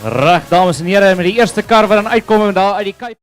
Reg, dames en heren, met die eerste kar wat dan uitkom daar uit die Kaap.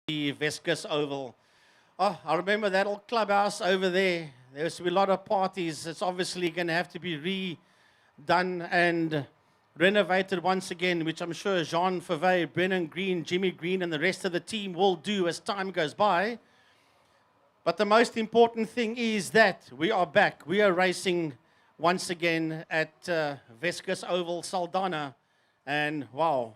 the Weskus Oval. Oh, I remember that old clubhouse over there. There used to be a lot of parties. It's obviously going to have to be redone and renovated once again, which I'm sure Jean Favre, Brennan Green, Jimmy Green, and the rest of the team will do as time goes by. But the most important thing is that we are back. We are racing once again at Weskus Oval, Saldanha. And wow,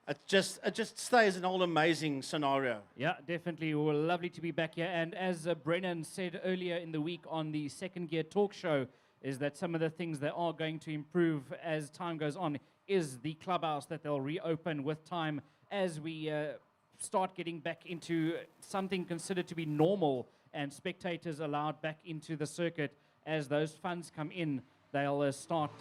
it just stays an old amazing scenario. Yeah, definitely. Well, lovely to be back here. And as Brennan said earlier in the week on the Second Gear Talk Show, is that some of the things that are going to improve as time goes on is the clubhouse that they'll reopen with time as we start getting back into something considered to be normal and spectators allowed back into the circuit. As those funds come in, they'll start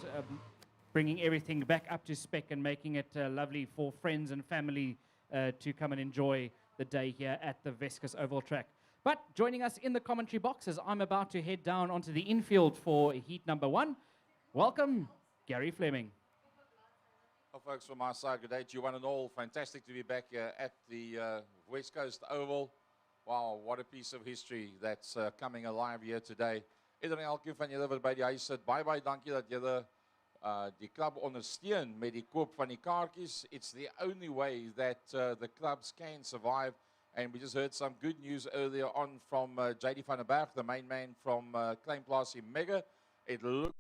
bringing everything back up to spec and making it lovely for friends and family to come and enjoy the day here at the Weskus Oval Track. But joining us in the commentary boxes, I'm about to head down onto the infield for heat number 1. Welcome, Gary Fleming. Well, folks, from my side, good day to you one and all. Fantastic to be back here at the West Coast Oval. Wow, what a piece of history that's coming alive here today. Iedereen elkeen van julle wat by die huis sit, baie dankie dat julle die club ondersteun met die koop van die kaartjies. It's the only way that the clubs can survive. And we just heard some good news earlier on from JD van der Berg, the main man from Klein Plaasie Mega. It looks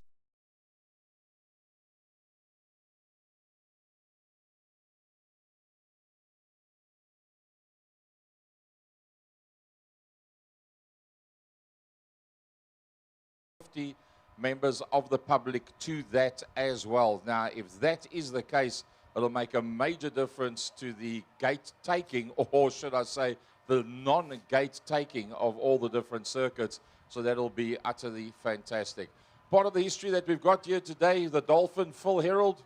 members of the public to that as well. Now, if that is the case, it'll make a major difference to the gate taking, or should I say, the non-gate taking of all the different circuits. So that'll be utterly fantastic. Part of the history that we've got here today, the Dolphin, Phil Herald.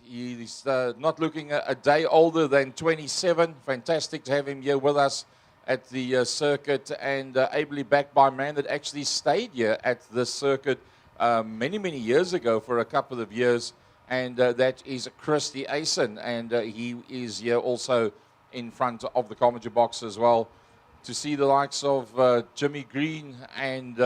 He's not looking a day older than 27. Fantastic to have him here with us at the circuit, and ably backed by a man that actually stayed here at this circuit many years ago for a couple of years, and that is Christy Asen, and he is here also in front of the commentary box as well. To see the likes of Jimmy Green and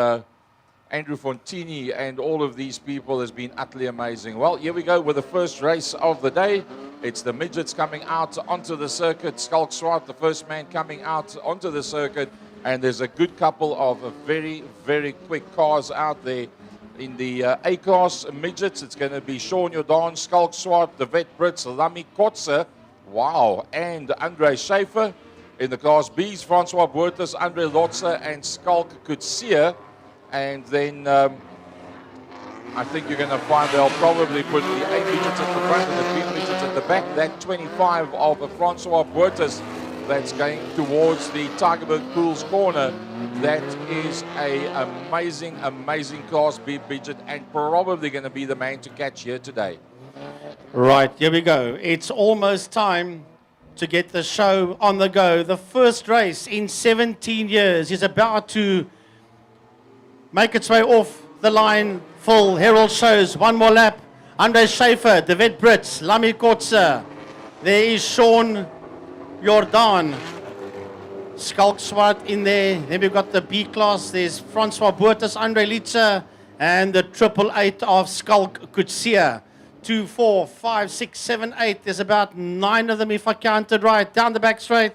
Andrew Fontini and all of these people has been utterly amazing. Well, here we go with the first race of the day. It's the midgets coming out onto the circuit. Skalk Swart, the first man coming out onto the circuit. And there's a good couple of very quick cars out there. In the A-class midgets, it's going to be Sean Jordan, Skalk Swart, the Vet Brits, Lami Kotze, wow, and Andre Schaefer. In the class B's, Francois Boertes, Andre Lotze, and Skalk Kutsia. And then I think you're going to find they'll probably put the 8 midgets at the front and the 3 midgets at the back. That 25 of Francois Boertes that's going towards the Tigerberg Pools corner. That is a amazing class B midget, and probably going to be the man to catch here today. Right, here we go. It's almost time to get the show on the go. The first race in 17 years is about to make its way off the line. Full Herald shows one more lap. Andre Schaefer, the Vet Brits, Lami Kotze. There is Sean Jordan. Skalk Swart in there. Then we've got the B class. There's Francois Boertes, Andre Litze, and the 888 of Skalk Kutsia. 2, 4, 5, 6, 7, 8. There's about 9 of them if I counted right. Down the back straight.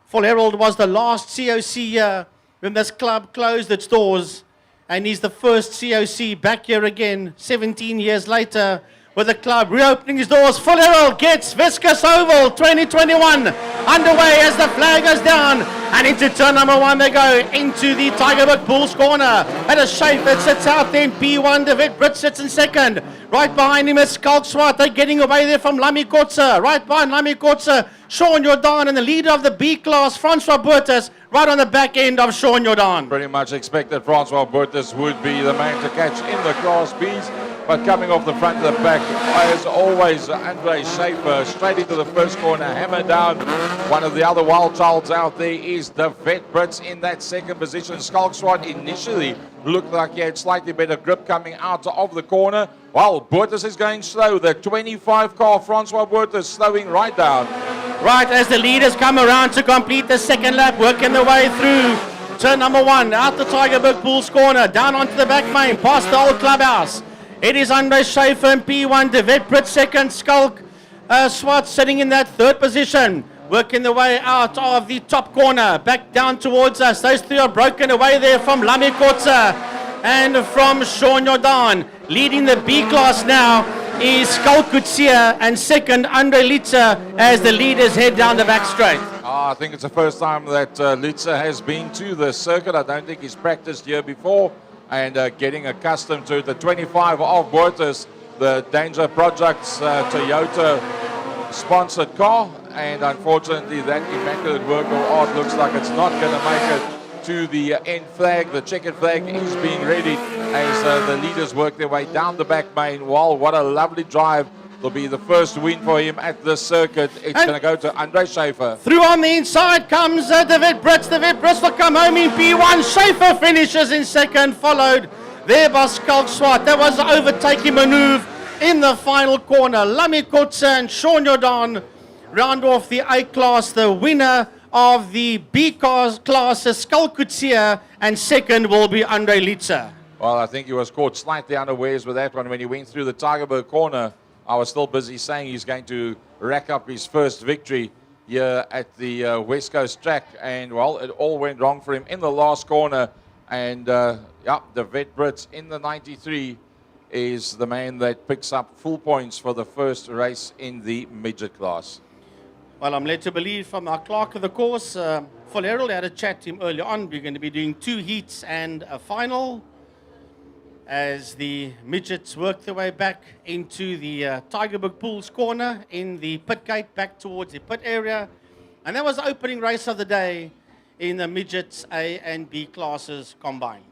Full Herald was the last COC here when this club closed its doors. And he's the first COC back here again, 17 years later, with the club reopening his doors. Full Herald gets Weskus Oval 2021 underway as the flag goes down. And into turn number 1 they go, into the Tigerberg Bulls corner. At a shape that sits out there in P1, the Vet Brit sits in second. Right behind him is Skalk Swart. They're getting away there from Lami Kotze. Right behind Lami Kotze, Sean Jordan, and the leader of the B class, Francois Boertes, right on the back end of Sean Jordan. Pretty much expected Francois Boertes would be the man to catch in the class B's. But coming off the front of the pack, as always, Andre Schaefer straight into the first corner, hammer down. One of the other wild childs out there is the Vet Brits in that second position. Skalk Swart initially looked like he had slightly better grip coming out of the corner. Well, Boertes is going slow. The 25 car, Francois Boertes, slowing right down. Right, as the leaders come around to complete the second lap, working their way through turn number 1, out the Tigerberg Pools corner, down onto the back main, past the old clubhouse. It is Andre Schaefer in P1, De Wet Brit second, Skulk Swart sitting in that third position, working the way out of the top corner, back down towards us. Those three are broken away there from Lami Kotza and from Sean Jordan. Leading the B class now is Skulk Kutsia, and second Andre Litsa as the leaders head down the back straight. I think it's the first time that Litsa has been to the circuit. I don't think he's practiced here before, and getting accustomed to the 25 of Boertus, the Danger Projects Toyota sponsored car, and unfortunately that immaculate work of art looks like it's not going to make it to the end flag. The checkered flag is being readied as the leaders work their way down the back main. Well, what a lovely drive. It'll be the first win for him at this circuit. It's going to go to Andre Schaefer. Through on the inside comes De Wet Brits. De Wet Brits will come home in P1. Schaefer finishes in second, followed there by Skulk Swart. That was the overtaking maneuver in the final corner. Lami Kotza and Sean Jordan round off the A class. The winner of the B class is Skulk Kutsia, and second will be Andre Litsa. Well, I think he was caught slightly unawares with that one when he went through the Tigerberg corner. I was still busy saying he's going to rack up his first victory here at the West Coast track. And, well, it all went wrong for him in the last corner. And, yeah, the Vet Brits in the 93 is the man that picks up full points for the first race in the midget class. Well, I'm led to believe from our clerk of the course, Full Herald, had a chat to him earlier on. We're going to be doing 2 heats and a final as the midgets work their way back into the Tigerberg Pools corner in the pit gate, back towards the pit area. And that was the opening race of the day in the midgets A and B classes combined.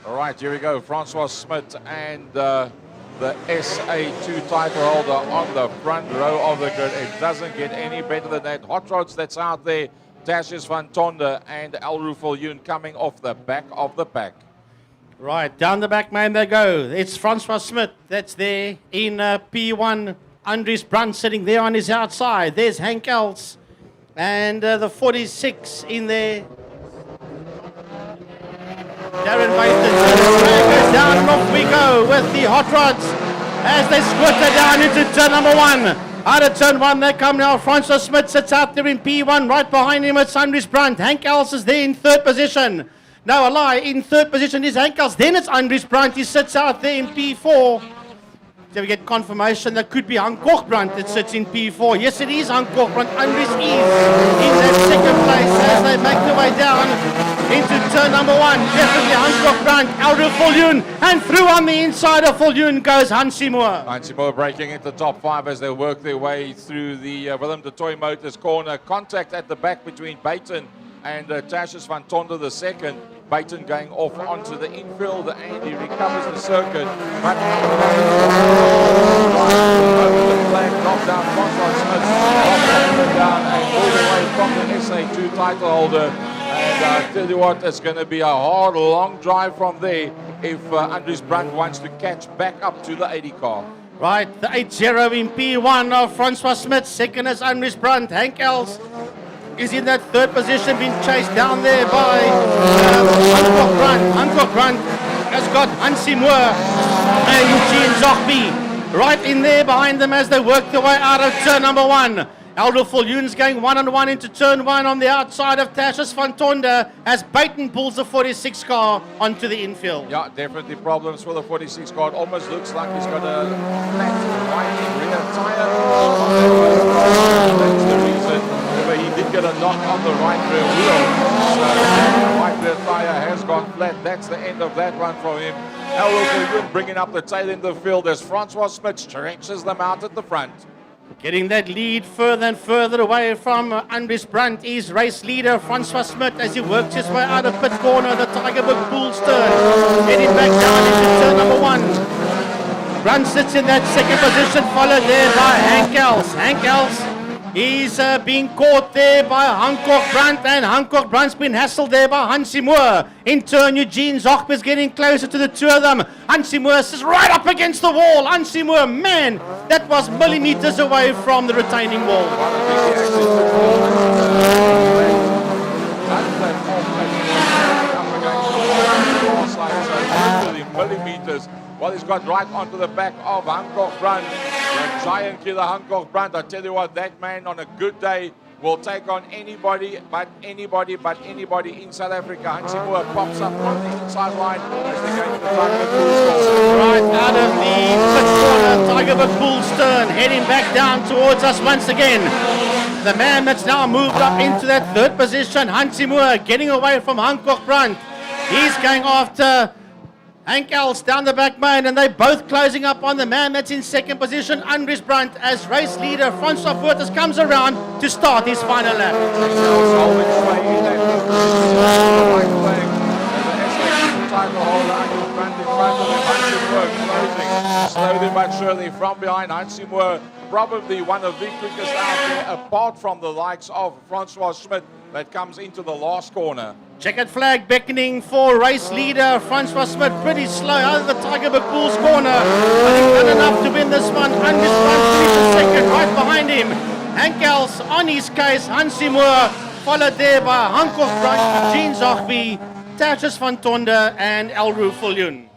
All right, here we go. Francois Smit and the SA2 title holder on the front row of the grid. It doesn't get any better than that. Hot Rods that's out there. Tashius van Tonder and Elruf Viljoen coming off the back of the pack. Right, down the back main they go. It's Francois Smit that's there in P1. Andries Brandt sitting there on his outside. There's Hank Els and the 46 in there. Darren Baton goes down and off we go with the Hot Rods as they squitter down into turn number 1. Out of turn 1 they come now. Francois Smit sits out there in P1. Right behind him it's Andries Brandt. Hank Els is there in third position. No, a lie. In third position is Hank Els. Then it's Andries Brandt. He sits out there in P4. So we get confirmation that could be Hank Brandt that sits in P4. Yes, it is Hank Brandt. Andries is in that second place as they make their way down into turn number 1. Definitely Hank Brandt, Elruf Viljoen, and through on the inside of Viljoen goes Hansie Moore. Hansie Moore breaking into the top 5 as they work their way through the Willem de Toy Motors corner. Contact at the back between Baton and Tashius van Tonder the second. Baton going off onto the infield and he recovers the circuit. But the flag dropped down Francois Smit down and all the way from the SA2 title holder. And I tell you what, it's going to be a hard, long drive from there if Andries Brandt wants to catch back up to the 80 car. Right, the 8-0 in P1 of Francois Smith. Second is Andries Brandt. Hank Els is in that third position, being chased down there by Hancock Brandt. Hancock Brandt has got Hansi Moore and Eugene Zochby right in there behind them as they work their way out of turn number 1. Aldo Viljoen's going one-on-one into turn 1 on the outside of Tertius van Tonder as Baton pulls the 46 car onto the infield. Yeah, definitely problems for the 46 car. It almost looks like he's got a flat right rear tyre. That's the reason. But he did get a knock on the right rear wheel. So the right rear tyre has gone flat. That's the end of that one for him. Aldo Viljoen bringing up the tail in the field as Francois Smith stretches them out at the front. Getting that lead further and further away from Andries Brandt is race leader Francois Smith as he works his way out of pit corner, the Tigerberg Pool stern. Heading back down into turn number 1. Brandt sits in that second position, followed there by Hank Els. Hank Els is being caught there by Hancock Brandt, and Hancock Brandt's been hassled there by Hansi Moore. In turn, Eugene Zochby is getting closer to the two of them. Hansi Moore is right up against the wall. Hansi Moore, man, that was millimeters away from the retaining wall. Millimeters. Well, he's got right onto the back of Hancock Brandt. The giant killer Hancock Brandt. I tell you what, that man on a good day will take on anybody but anybody in South Africa. Hansi Moore pops up on the inside line as they go to the Tigerberg Pool. Right out of the pit corner, Tigerberg Pool stern, heading back down towards us once again. The man that's now moved up into that third position, Hansi Moore, getting away from Hancock Brandt. He's going after Hank Els down the back main, and they're both closing up on the man that's in second position, Andries Brandt, as race leader Francois Voorters comes around to start his final lap. Slowly but surely from behind, Hansi Moore, probably one of the quickest out there, apart from the likes of Francois Smith that comes into the last corner. Checkered flag beckoning for race leader Francois Smith, pretty slow out of the Tigerberg Pool's corner, but he's done enough to win this one. Andries Brandt finishes second, right behind him. Hank Els on his case, Hansi Moore, followed there by Hancock Brandt, Eugene Zochby, Tertius van Tonder and Aldo Viljoen.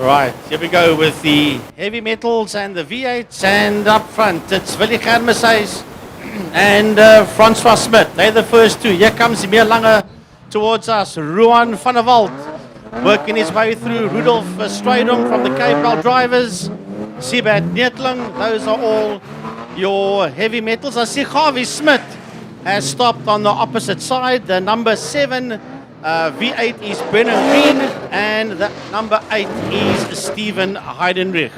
Right, here we go with the heavy metals and the V8s, and up front it's Willie Germeshuis and Francois Smith. They're the first two. Here comes Emil Lange towards us. Ruan van der Walt working his way through. Rudolf Strydom from the KPL drivers. Sibat Neetling. Those are all your heavy metals. I see Harvey Smith has stopped on the opposite side. The number 7 V8 is Brennan Green, and the number 8 is Stephen Heidenrich.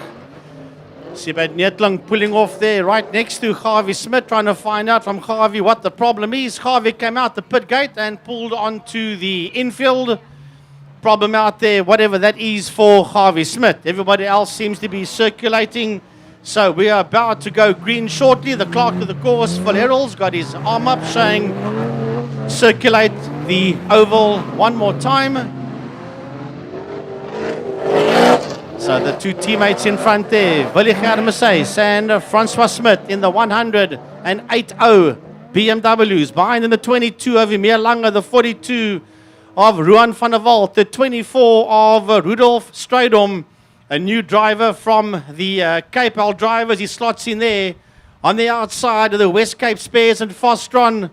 Sibat Neetling pulling off there right next to Harvey Smith, trying to find out from Harvey what the problem is. Harvey came out the pit gate and pulled onto the infield. Problem out there, whatever that is for Harvey Smith. Everybody else seems to be circulating. So we are about to go green shortly. The clerk of the course, Phil Herald's got his arm up saying circulate the oval one more time. So the two teammates in front there, Willie Germeshuis and Francois Smith in the 108.0 BMWs. Behind in the 22 of Emil Lange, the 42 of Ruan van der Walt, the 24 of Rudolf Strydom, a new driver from the KPL drivers. He slots in there on the outside of the West Cape Spares and Fostron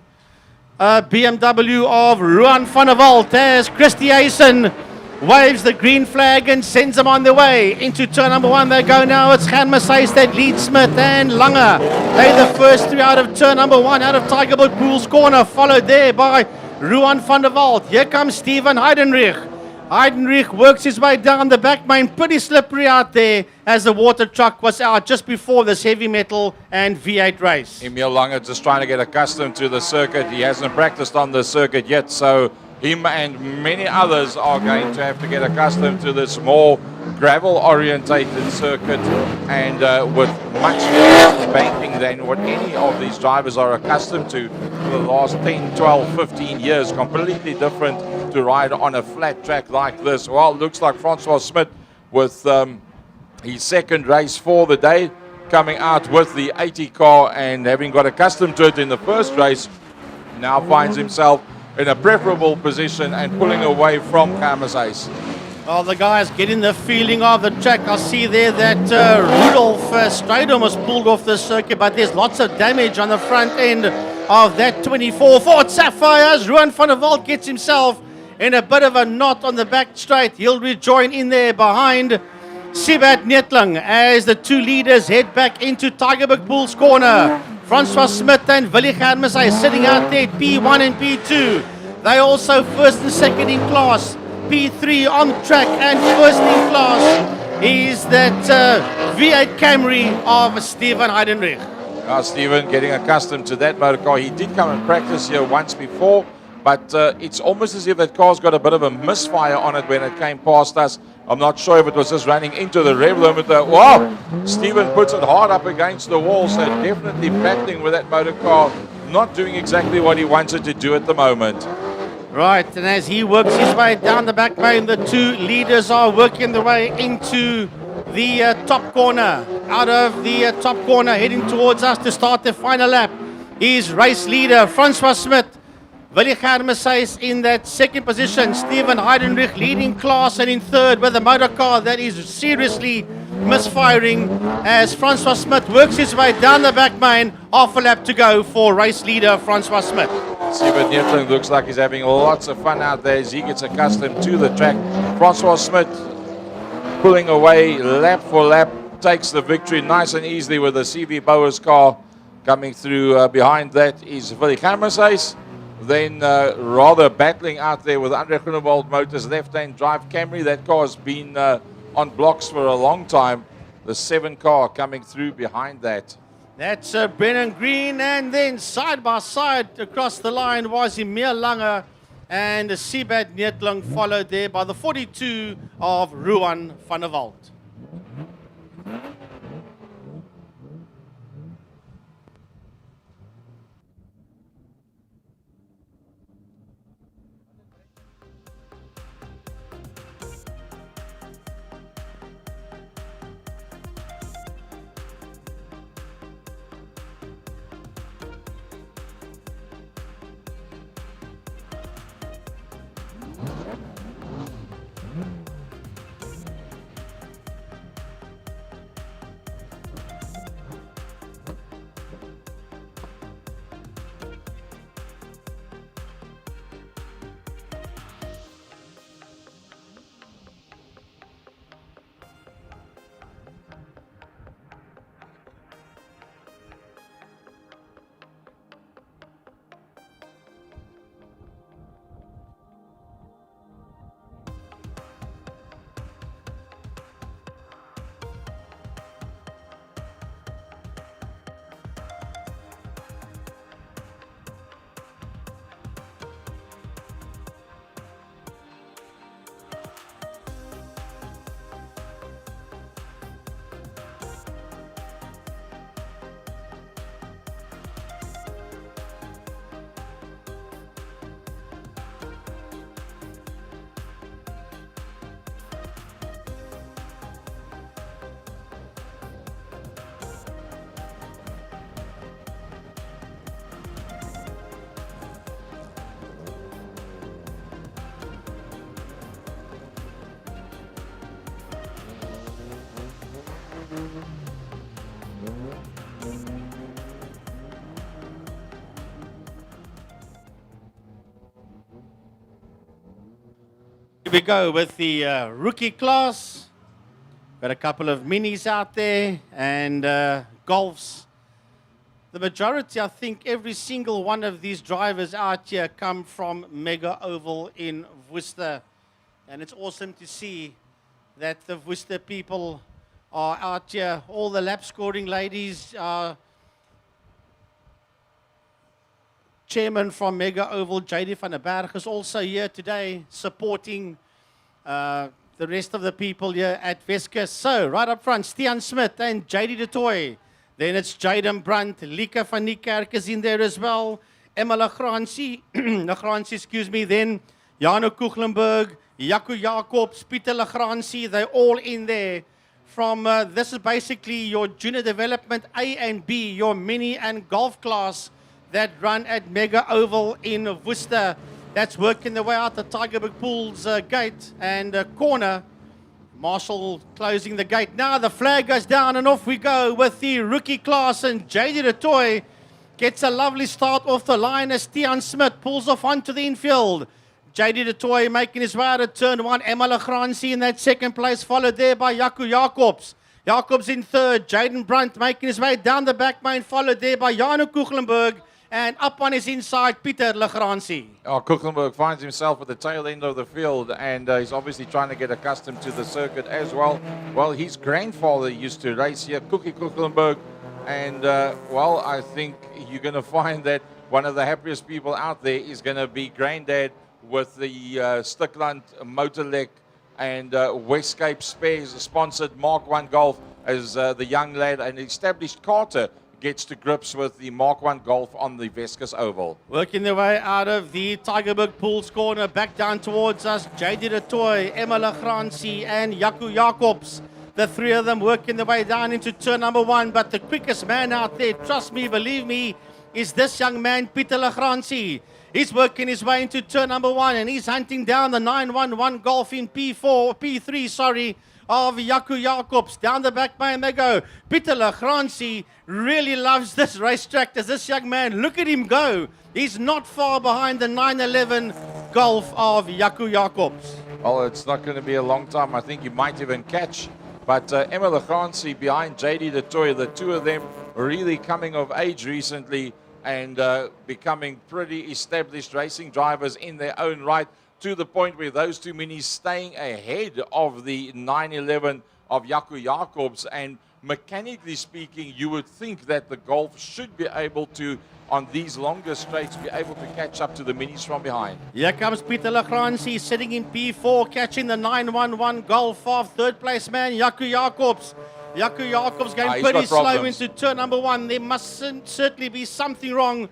BMW of Ruan van der Walt as Christy Aysen waves the green flag and sends them on their way into turn number 1. They go now. It's Germeshuis that leads Smith and Lange. They're the first 3 out of turn number 1 out of Tigerwood Pool's corner, followed there by Ruan van der Walt. Here comes Stephen Heidenrich. Heidenrich works his way down the back main, pretty slippery out there as the water truck was out just before this heavy metal and V8 race. Emil Lange just trying to get accustomed to the circuit. He hasn't practiced on the circuit yet, so him and many others are going to have to get accustomed to this more gravel-orientated circuit, and with much more banking than what any of these drivers are accustomed to for the last 10, 12, 15 years. Completely different to ride on a flat track like this. Well, looks like Francois Smith with his second race for the day, coming out with the 80 car and having got accustomed to it in the first race, now finds himself in a preferable position and pulling away from Germeshuis. Well, the guys getting the feeling of the track. I see there that Rudolf Strydom was pulled off the circuit, but there's lots of damage on the front end of that 24 Ford Sapphires. Ruan van der Walt gets himself in a bit of a knot on the back straight. He'll rejoin in there behind Sibat Neetling as the two leaders head back into Tigerberg Pool's corner. Francois Smith and Willie Germeshuis sitting out there at P1 and P2. They also first and second in class. P3 on track, and first in class is that V8 Camry of Stephen Heidenrich. Stephen getting accustomed to that motor car. He did come and practice here once before, but it's almost as if that car's got a bit of a misfire on it when it came past us. I'm not sure if it was just running into the rev limiter. Wow! Stephen puts it hard up against the wall, so definitely battling with that motor car, not doing exactly what he wanted to do at the moment. Right, and as he works his way down the back lane, the two leaders are working their way into the top corner. Out of the top corner, heading towards us to start the final lap, is race leader Francois Smith. Willie Germeshuis in that second position. Stephen Heidenrich leading class, and in third with a motor car that is seriously misfiring as Francois Smith works his way down the back main. Half a lap to go for race leader Francois Smith. Stephen Neetling looks like he's having lots of fun out there as he gets accustomed to the track. Francois Smith pulling away lap for lap, takes the victory nice and easily with the CV Bowers car coming through. Behind that is Willie Germeshuis. Then rather battling out there with Andre Groenewald Motors left-hand drive Camry. That car has been on blocks for a long time. The 7 car coming through behind that. That's Brennan Green, and then side by side across the line was Emil Lange and Sibat Neetling, followed there by the 42 of Ruan van der Walt. Here we go with the rookie class. Got a couple of minis out there and golfs. The majority, I think, every single one of these drivers out here come from Mega Oval in Worcester. And it's awesome to see that the Worcester people are out here. All the lap scoring ladies are chairman from Mega Oval, JD van der Berg, is also here today supporting the rest of the people here at Weskus. So, right up front, Stian Smith and JD de Toy. Then it's Jaden Brandt, Lika van Niekerk is in there as well. Emma Lagranci, excuse me. Then Jano Kuchlenberg, Jaco Jacobs, Pieter Lagranci, they're all in there. From this is basically your junior development A and B, your mini and golf class that run at Mega Oval in Worcester. That's working their way out the Tiger Big Pool's gate and corner. Marshall closing the gate. Now the flag goes down and off we go with the rookie class, and JD de Toy gets a lovely start off the line as Stian Smith pulls off onto the infield. JD de Toy making his way out of turn one. Emma Lagranci in that second place, followed there by Jaco Jacobs. Jacobs in third. Jaden Brandt making his way down the back main, followed there by Jano Kuchlenberg. And up on his inside, Pieter Lagranci. Oh, Kuchlenberg finds himself at the tail end of the field, and he's obviously trying to get accustomed to the circuit as well. Well, his grandfather used to race here, Cookie Kuchlenberg, and well, I think you're going to find that one of the happiest people out there is going to be Granddad with the Stickland Motorlek and Westcape Spares sponsored Mark 1 Golf as the young lad, an established karter, gets to grips with the Mark 1 Golf on the Weskus Oval. Working their way out of the Tiger Big Pool's corner, back down towards us, JD de Toy, Emma Lagranci and Jaco Jacobs. The three of them working their way down into turn number one, but the quickest man out there, trust me, believe me, is this young man, Pieter Lagranci. He's working his way into turn number one, and he's hunting down the 911 Golf in P3, sorry, of Jaco Jacobs. Down the back by they go. Pieter Lagranci really loves this racetrack as this young man. Look at him go. He's not far behind the 911 Golf of Jaco Jacobs. Well, it's not going to be a long time. I think you might even catch. But Emma Lagranci behind JD de Toy, the two of them really coming of age recently and becoming pretty established racing drivers in their own right, to the point where those two minis staying ahead of the 911 of Jaco Jacobs. And mechanically speaking, you would think that the Golf should be able to, on these longer straights, be able to catch up to the minis from behind. Here comes Pieter Lagranci sitting in P4, catching the 911 Golf of third place man, Jaco Jacobs. Jaco Jacobs going pretty slow into turn number one. There must certainly be something wrong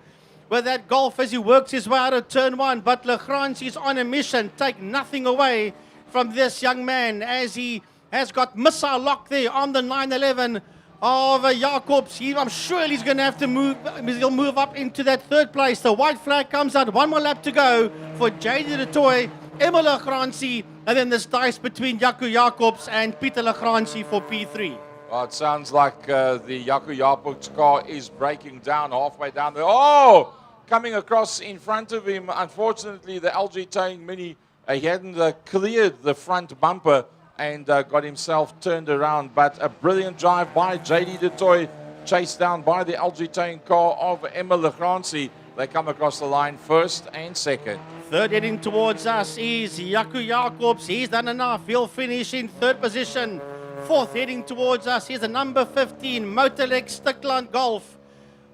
with that Golf as he works his way out of turn one. But Lagranci is on a mission. Take nothing away from this young man as he has got missile lock there on the 911 of Jacobs. I'm sure he's going to have to move. He'll move up into that third place. The white flag comes out. One more lap to go for JD de Toy, Emma Lagranci, and then this dice between Jaco Jacobs and Pieter Lagranci for P3. Well, it sounds like the Jaco Jacobs car is breaking down halfway down there. Oh! Coming across in front of him, unfortunately, the LG Towing Mini, he hadn't cleared the front bumper and got himself turned around. But a brilliant drive by JD de Toy, chased down by the LG Towing car of Emma Lagranci. They come across the line first and second. Third heading towards us is Jaco Jacobs. He's done enough. He'll finish in third position. Fourth heading towards us is the number 15 Motorlek Stickland Golf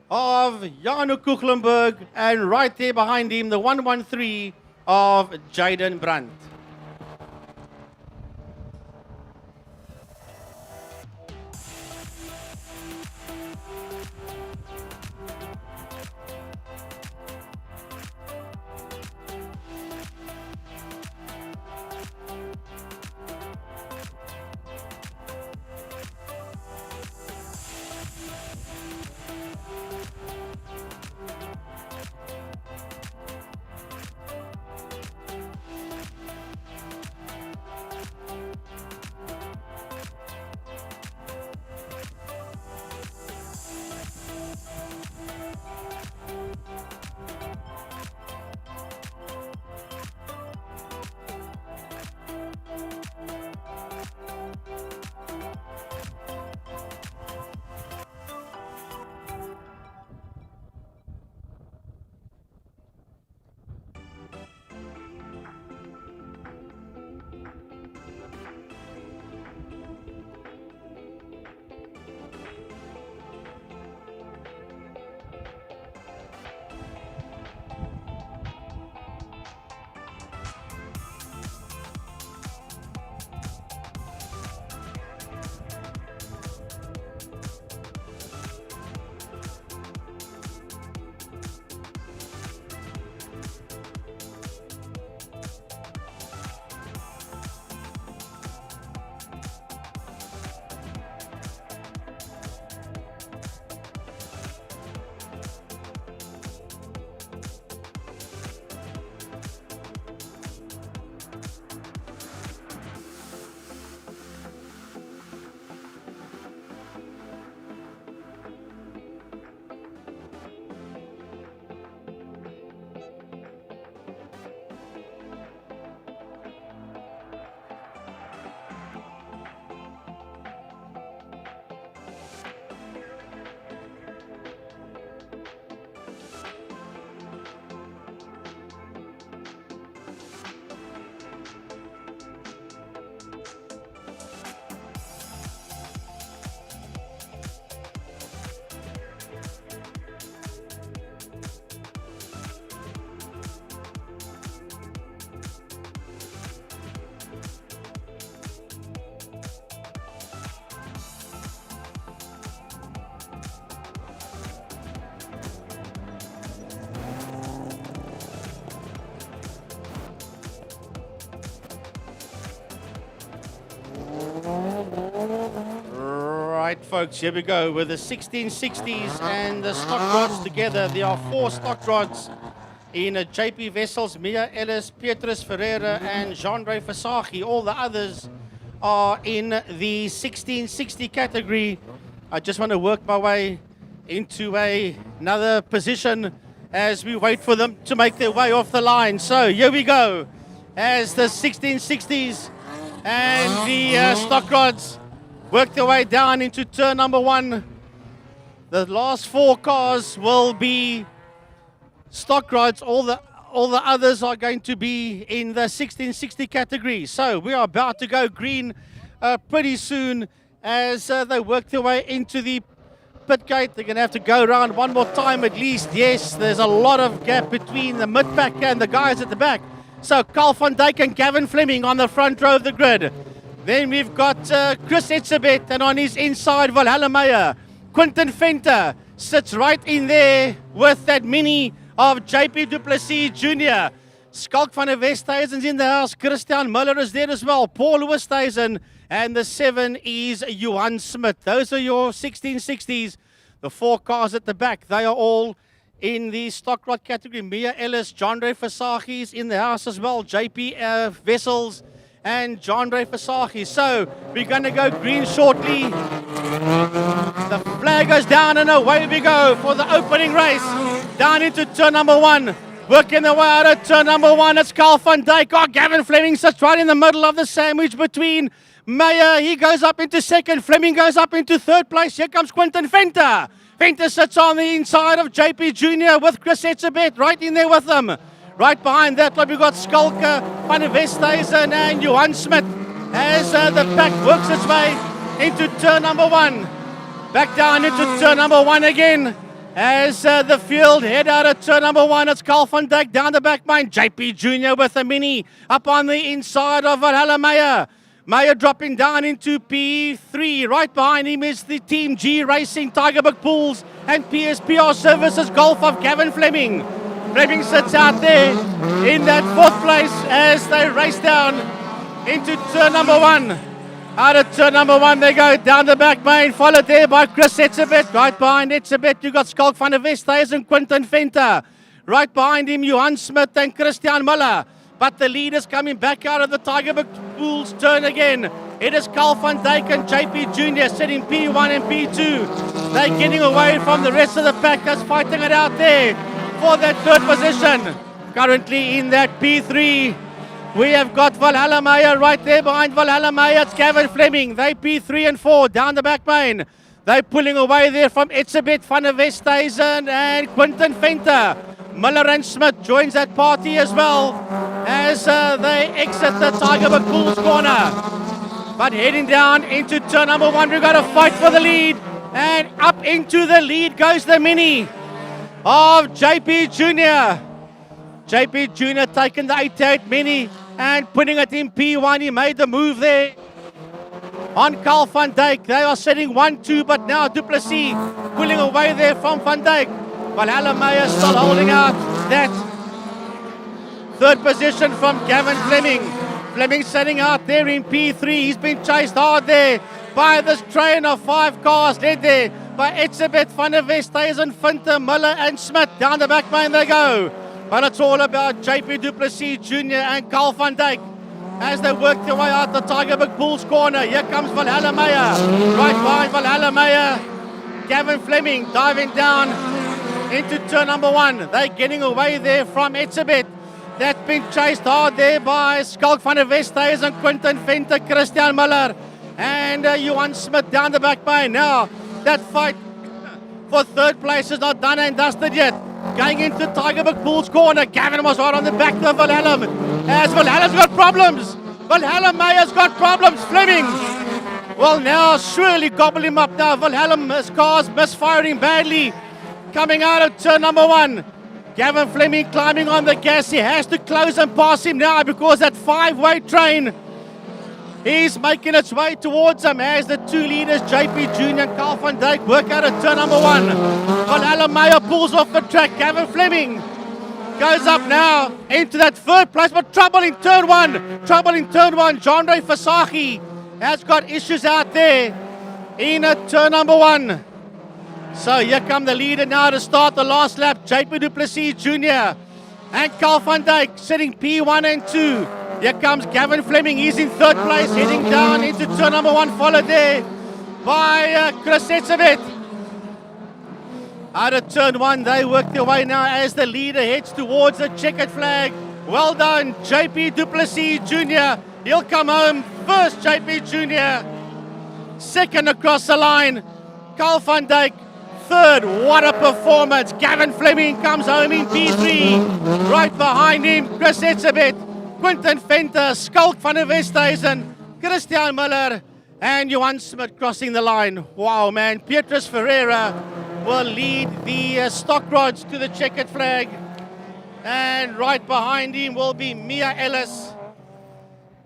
of Jano Kuchlenberg, and right there behind him, the 113 of Jaden Brandt. right, folks, here we go with the 1660s and the stock rods together. There are 4 stock rods in JP Wessels, Mia Ellis, Petrus Ferreira, and Jean-Ray Fasagi. All the others are in the 1660 category. I just want to work my way into another position as we wait for them to make their way off the line. So here we go as the 1660s and the stock rods work their way down into turn number 1. The last 4 cars will be stock rods. All the others are going to be in the 1660 category. So we are about to go green pretty soon as they work their way into the pit gate. They're going to have to go around one more time at least. Yes, there's a lot of gap between the mid pack and the guys at the back. So Carl van Dijk and Gavin Fleming on the front row of the grid. Then we've got Chris Etzebeth, and on his inside, Valhalla Meyer. Quinton Venter sits right in there with that mini of JP du Plessis Jr. Skalk van der Westhuizen's in the house. Christian Muller is there as well. Paul Westhuizen. And the 7 is Johan Smith. Those are your 1660s. The 4 cars at the back, they are all in the stock rod category. Mia Ellis, Jean-Ray Fasagi is in the house as well. JP Wessels and Jean-Ray Fasagi. So we're going to go green shortly. The flag goes down and away we go for the opening race. Down into turn number 1. Working the way out of turn number 1. It's Carl van Dijk. Oh, Gavin Fleming sits right in the middle of the sandwich between Meyer. He goes up into 2nd. Fleming goes up into 3rd place. Here comes Quinton Venter. Venter sits on the inside of JP Jr. with Chris Etzebeth right in there with them. Right behind that, we've got Skalker, Van der Westhuizen and Johan Smith as the pack works its way into turn number 1. Back down into turn number 1 again as the field head out of turn number 1. It's Carl van Dijk down the back line. JP Jr. with a mini up on the inside of Valhalla Meyer. Meyer dropping down into P3. Right behind him is the Team G Racing, Tigerberg Pools and PSPR Services Golf of Gavin Fleming. Fleming sits out there in that 4th place as they race down into turn number 1. Out of turn number 1 they go down the back main, followed there by Chris Etzebeth. Right behind Etzebeth you've got Skalk van der Westhuizen and Quinton Venter. Right behind him Johan Smith and Christian Muller. But the lead is coming back out of the Tigerberg Pools turn again. It is Carl van Dijk and JP Jr. sitting P1 and P2. They're getting away from the rest of the pack that's fighting it out there for that 3rd position. Currently in that P3, we have got Valhalla Meyer right there behind Valhalla Meyer. It's Gavin Fleming. They P3 and 4 down the back main. They're pulling away there from Etzebeth, Van der Westhuizen and Quinton Venter. Muller and Smith joins that party as well as they exit the Tigerberg Pools corner. But heading down into turn number 1, we've got to fight for the lead. And up into the lead goes the mini of JP Jr. JP Jr. taking the 88 mini and putting it in P1. He made the move there on Carl van Dijk. They are setting 1-2, but now du Plessis pulling away there from van Dijk. Valhalla Meyer still holding out that 3rd position from Gavin Fleming. Fleming setting out there in P3. He's been chased hard there by this train of 5 cars led there by Etzebeth, Van der Westhuizen, Venter, Muller and Smith. Down the back main they go. But it's all about JP du Plessis Jr. and Carl van Dijk as they work their way out the Tigerberg Pools corner. Here comes Valhalla Meyer. Right behind Valhalla Meyer, Gavin Fleming diving down into turn number 1. They're getting away there from Etzebeth. That's been chased hard there by Skalk van der Westhuizen, Quinton Venter, Christian Muller and Johan Smith down the back main. Now that fight for 3rd place is not done and dusted yet. Going into Tigerberg Pools corner. Gavin was right on the back of Valhalla as Valhalla's got problems. Valhalla Meyer's got problems. Fleming will now surely gobble him up now. Valhalla's car's misfiring badly. Coming out of turn number 1. Gavin Fleming climbing on the gas. He has to close and pass him now because that 5-way train is making its way towards him as the 2 leaders, JP Jr. and Carl van Dijk, work out of turn number 1. Valhalla Meyer pulls off the track. Gavin Fleming goes up now into that 3rd place, but trouble in turn 1. Trouble in turn 1. Jean-Ray Fasagi has got issues out there in turn number 1. So here come the leader now to start the last lap. JP du Plessis Jr. and Carl van Dijk sitting P1 and 2. Here comes Gavin Fleming. He's in 3rd place, heading down into turn number 1, followed there by Chris Etsebet. Out of turn 1, they work their way now as the leader heads towards the checkered flag. Well done, JP du Plessis Jr. He'll come home first, JP Jr. Second across the line, Carl van Dijk. Third, what a performance. Gavin Fleming comes home in P3. Right behind him, Chris Etsebet, Quinten Venter, Skalk van der Westhuizen, Christian Miller, and Johan Smit crossing the line. Wow, man. Petrus Ferreira will lead the stock rods to the checkered flag. And right behind him will be Mia Ellis.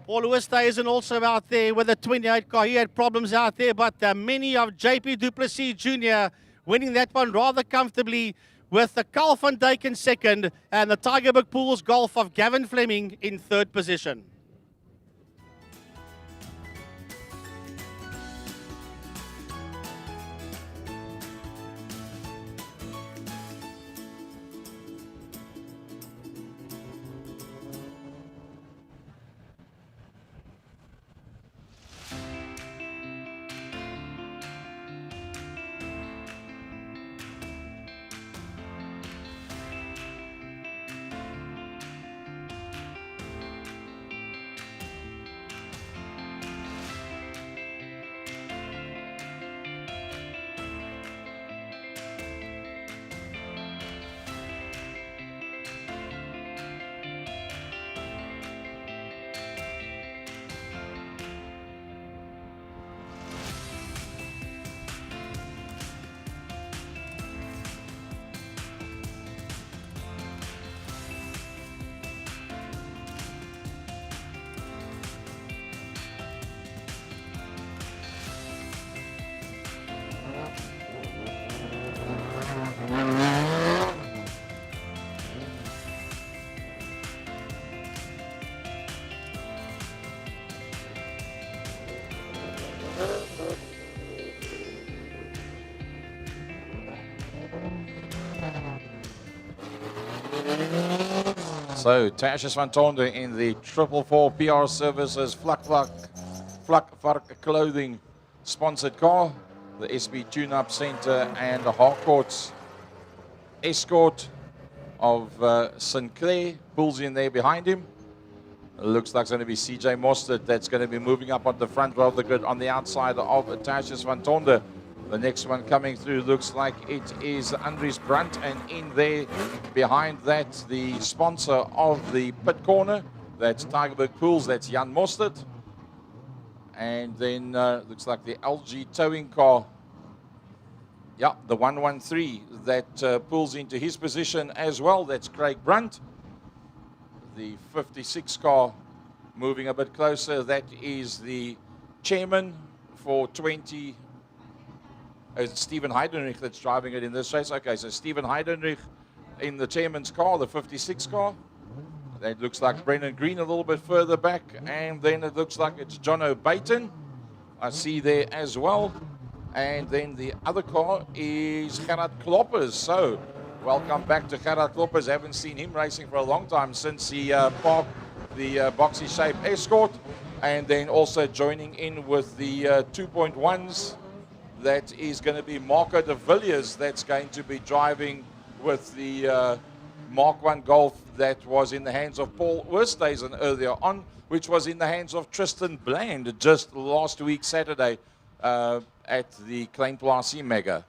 Paul Westhuizen also out there with a 28 car. He had problems out there, but many of JP du Plessis Jr. winning that one rather comfortably, with the Carl van Dijk in second and the Tigerberg Pools Golf of Gavin Fleming in 3rd position. So, Tasjes van Tonder in the 444 PR Services Vlak Clothing sponsored car, the SB Tune-Up Center and the Harcourt's escort of Sinclair pulls in there behind him. It looks like it's going to be CJ Mostert that's going to be moving up on the front row of the grid on the outside of Tasjes van Tonder. The next one coming through looks like it is Andries Brandt, and in there behind that the sponsor of the pit corner, that's Tigerberg Pools, that's Jan Mostert. And then looks like the LG towing car, yeah, the 113 that pulls into his position as well, that's Craig Brandt. The 56 car moving a bit closer, that is the chairman for 20. It's Stephen Heidenrich that's driving it in this race. Okay, so Stephen Heidenrich in the chairman's car, the 56 car. That looks like Brendan Green a little bit further back. And then it looks like it's John O'Bayton. I see there as well. And then the other car is Gerard Kloppers. So, welcome back to Gerard Kloppers. Haven't seen him racing for a long time since he parked the boxy shape escort. And then also joining in with the 2.1s. That is going to be Marco de Villiers that's going to be driving with the Mark 1 Golf that was in the hands of Paul Oosthuizen earlier on, which was in the hands of Tristan Bland just last week, Saturday, at the Klein Plaasie Mega.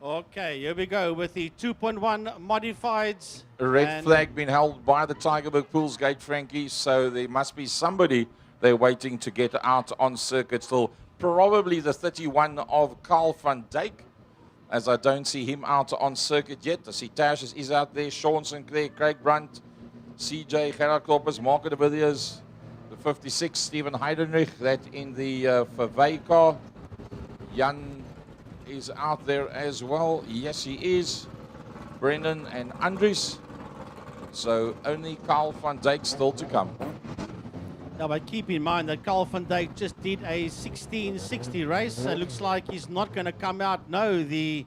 Okay, here we go with the 2.1 modifieds. A red flag being held by the Tigerberg Pools Gate, Frankie, so there must be somebody they're waiting to get out on circuit still. Probably the 31 of Carl van Dijk, as I don't see him out on circuit yet. I see Tasjes is out there, Sean Sinclair, Craig Brandt, CJ, Gerard Kloppers, Marco de Villiers, the 56, Stephen Heidenrich, that in the Verwey car. Jan is out there as well. Yes, he is. Brendan and Andries. So only Carl van Dijk still to come. Now, but keep in mind that Carl van Dijk just did a 1660 race. It looks like he's not going to come out. No, the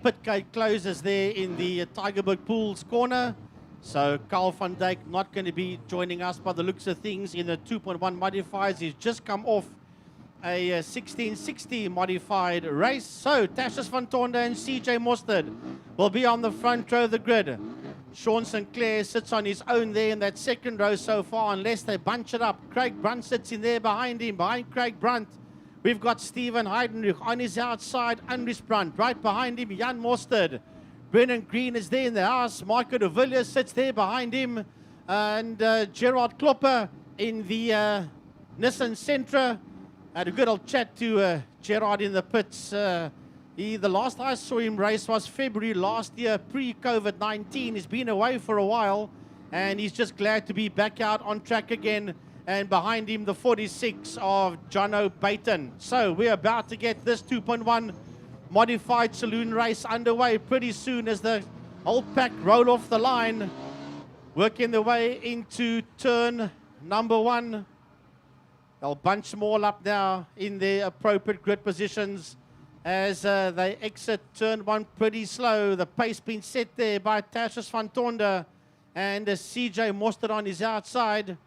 pit gate closes there in the Tigerberg Pools corner. So Carl van Dijk not going to be joining us by the looks of things in the 2.1 modifiers. He's just come off a 1660 modified race. So Tassus van Tonder and CJ Mostert will be on the front row of the grid. Sean Sinclair sits on his own there in that second row so far, unless they bunch it up. Craig Brunt sits in there behind him. Behind Craig Brunt, we've got Stephen Heidenreich on his outside. Andries Brunt right behind him. Jan Mostert. Brennan Green is there in the house. Marco de Villiers sits there behind him. And Gerard Klopper in the Nissan Sentra. Had a good old chat to Gerard in the pits. The last I saw him race was February last year, pre-COVID-19. He's been away for a while, and he's just glad to be back out on track again. And behind him, the 46 of Jono Baton. So we're about to get this 2.1 modified saloon race underway pretty soon as the whole pack roll off the line, working their way into turn number 1. They'll bunch them all up now in their appropriate grid positions as they exit turn 1 pretty slow. The pace being set there by Tassus van Tonder and CJ Mostert on his outside.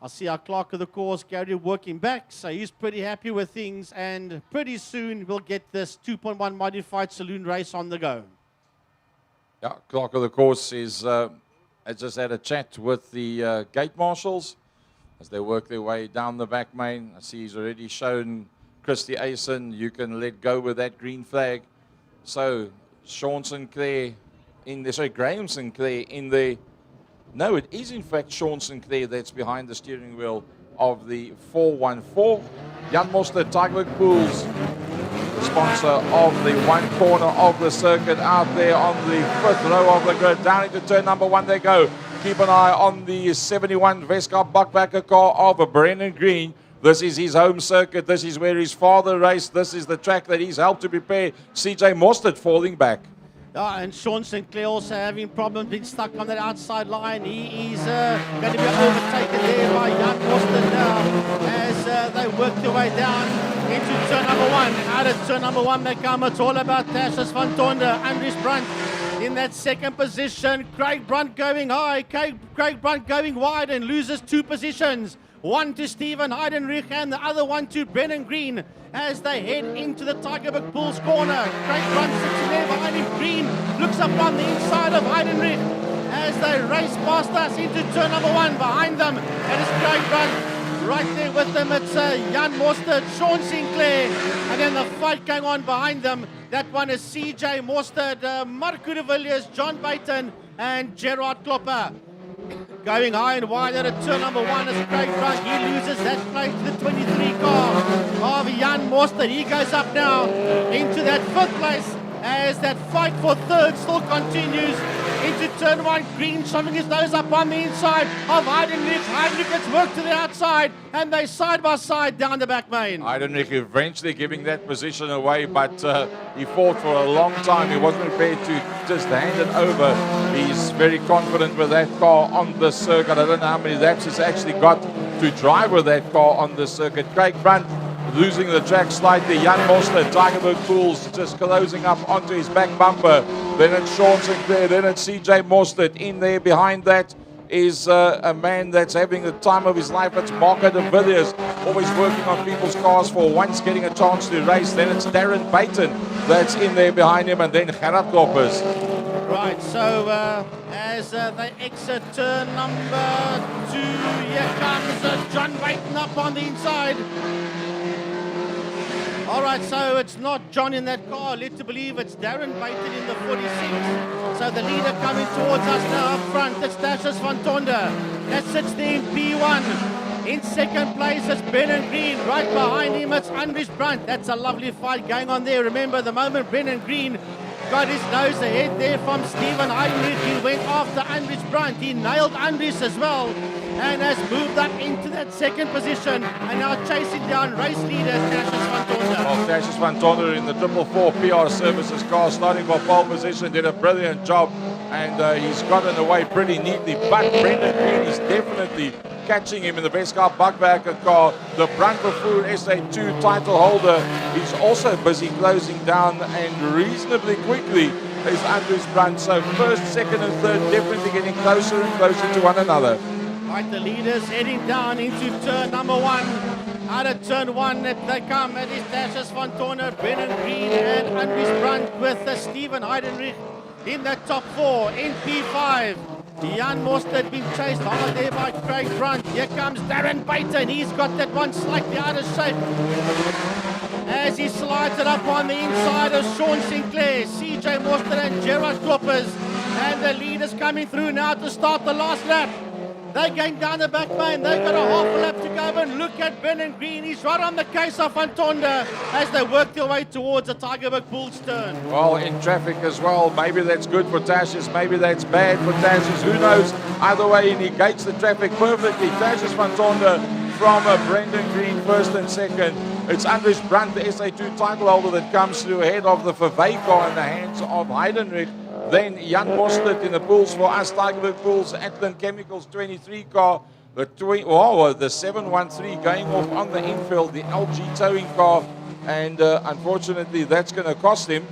I see our clerk of the course, Gary, working back, so he's pretty happy with things, and pretty soon we'll get this 2.1 modified saloon race on the go. Yeah, clerk of the course is has just had a chat with the gate marshals as they work their way down the back main. I see he's already shown Christy Ayson, you can let go with that green flag. So Sean Sinclair in there, sorry, Graham Sinclair in there. No, it is in fact Sean Sinclair that's behind the steering wheel of the 414. Jan Mostert, Tigerberg Pools, sponsor of the one corner of the circuit, out there on the 5th row of the grid. Down into turn number 1 they go. Keep an eye on the 71 Weskus Buckbacker car of Brennan Green. This is his home circuit. This is where his father raced. This is the track that he's helped to prepare. CJ Mostert falling back. And Sean Sinclair also having problems being stuck on that outside line. He is going to be overtaken there by Jan Mostert now as they work their way down into turn number 1. Out of turn number 1 they come. It's all about Tassus van Tonder, Andries Brunt in that second position. Craig Brunt going high. Craig Brunt going wide and loses 2 positions. One to Stephen Heidenreich and the other one to Brennan Green as they head into the Tigerberg Pools corner. Craig Brunt sitting there behind him. Green looks up on the inside of Heidenreich as they race past us into turn number 1. Behind them, it is Craig Brunt. Right there with them, it's Jan Mostert, Sean Sinclair, and then the fight going on behind them. That one is CJ Mostert, Marco de Villiers, John Baton, and Gerard Klopper. Going high and wide at turn number 1 is Craig Brunt. He loses that place to the 23 car of Jan Mostert. He goes up now into that 5th place as that fight for 3rd still continues. Into turn 1, Green shoving his nose up on the inside of Heidenreich. Heidenreich gets work to the outside, and they side by side down the back main. Heidenreich eventually giving that position away, but he fought for a long time. He wasn't prepared to just hand it over. He's very confident with that car on the circuit. I don't know how many laps he's actually got to drive with that car on the circuit. Craig Brunt losing the track slightly. Jan Mostert, Tigerberg Pools just closing up onto his back bumper. Then it's Sean Sinclair, then it's CJ Mostert. In there behind that is a man that's having the time of his life. It's Marco de Villiers, always working on people's cars for once getting a chance to race. Then it's Darren Baton that's in there behind him, and then Gerard Kloppers. Right, so as they exit turn number 2, here comes John Baton up on the inside. All right, so it's not John in that car. Led to believe it's Darren Baton in the 46. So the leader coming towards us now up front. It's Tassus van Tonder. That sits there in P1. In second place, it's Brennan Green. Right behind him, it's Andries Brunt. That's a lovely fight going on there. Remember, the moment Brennan Green got his nose ahead there from Stephen Heidenreich, he went after Andries Brunt. He nailed Andries as well and has moved up into that second position and now chasing down race leader Tassus van Tonder. Well, Tassus van Tonder in the 444 PR Services car, starting for pole position, did a brilliant job, and he's gotten away pretty neatly. But Brendan Green is definitely catching him in the Weskus Buckbacker car. The Brandvervoer SA2 title holder is also busy closing down, and reasonably quickly is Andries Brandt. So first, second and third definitely getting closer and closer to one another. Right, the leaders heading down into turn number 1. Out of turn 1 they come. It is Dashes van Toorne, Brennan Green and Andries Brandt with Steven Heidenreich in the top 4. In P5, Jan Mostert being chased hard there by Craig Brandt. Here comes Darren Baton. He's got that one slightly out of shape as he slides it up on the inside of Sean Sinclair, CJ Mostert and Gerard Kloppers. And the leaders coming through now to start the last lap. They're going down the back lane. They've got a half a lap to go, and look at Brennan Green. He's right on the case of Van Tonda as they work their way towards the Tygerberg Bulls turn. Well, in traffic as well. Maybe that's good for Tashius. Maybe that's bad for Tashius. Who knows? Either way, he negates the traffic perfectly. Tashius Van Tonda from Brendan Green first and second. It's Andries Brandt, the SA2 title holder, that comes through ahead of the Verwey car in the hands of Heidenreich. Then Jan Mostert in the pools for us, Tygerberg Bulls, Atlant Chemicals 23 car. The 713 going off on the infield, the LG towing car. And unfortunately, that's going to cost him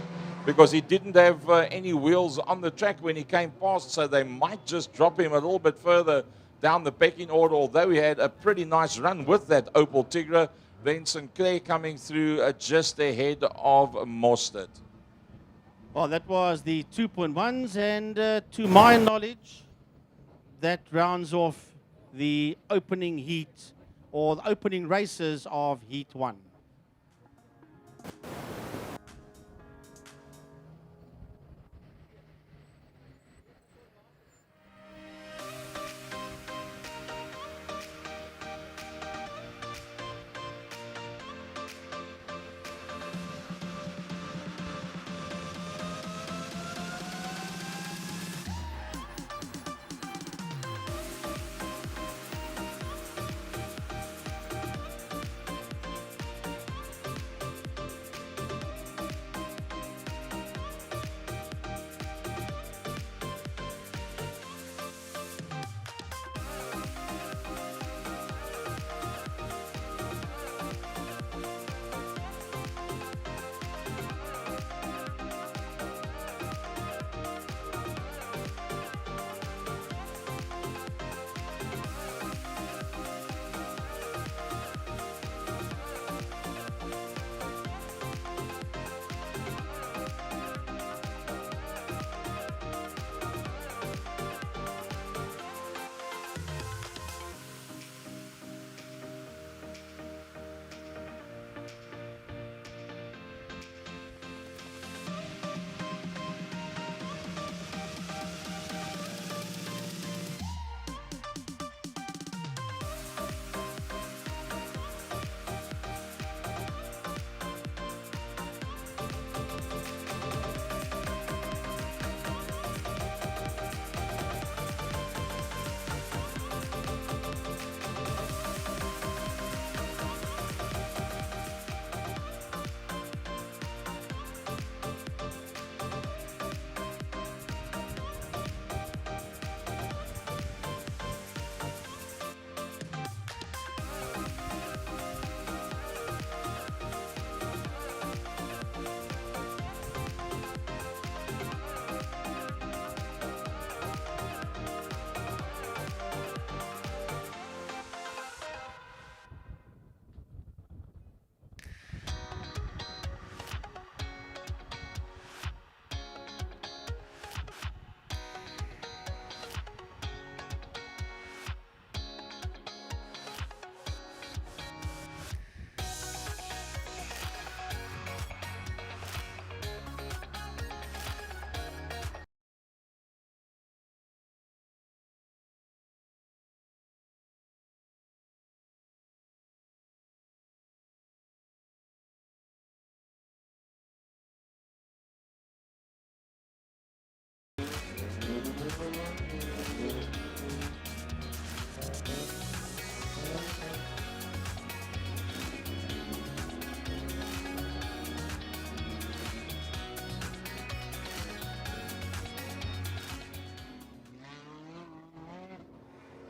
because he didn't have any wheels on the track when he came past. So they might just drop him a little bit further down the pecking order, although he had a pretty nice run with that Opel Tigra. Then Sinclair coming through just ahead of Mostert. Well, that was the 2.1s, and to my knowledge, that rounds off the opening heat or the opening races of Heat 1.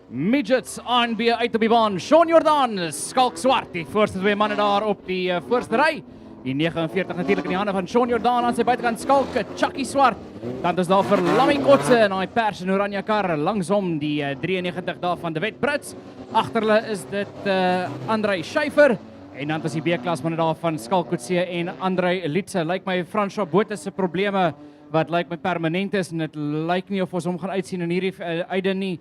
Midgets ANB uit op die baan. Sean Jordan, skalk swart. Die voorste twee manne daar op die voorste ry. Die 49 natuurlik in die hande van Sean Jordan aan sy buitekant skalk, Chucky Swart. Dan is daar vir Lammy Kotse en hy pers en oranje kar langsom die 93 daar van De Wet Brits. Agter hulle is dit André Schäfer en dan is die B-klas manne daar van Skalk Kotse en André Litse. Lyk my François Botha se probleme wat lyk my permanent is en dit lyk nie of ons hom gaan uitsien in hierdie einde nie.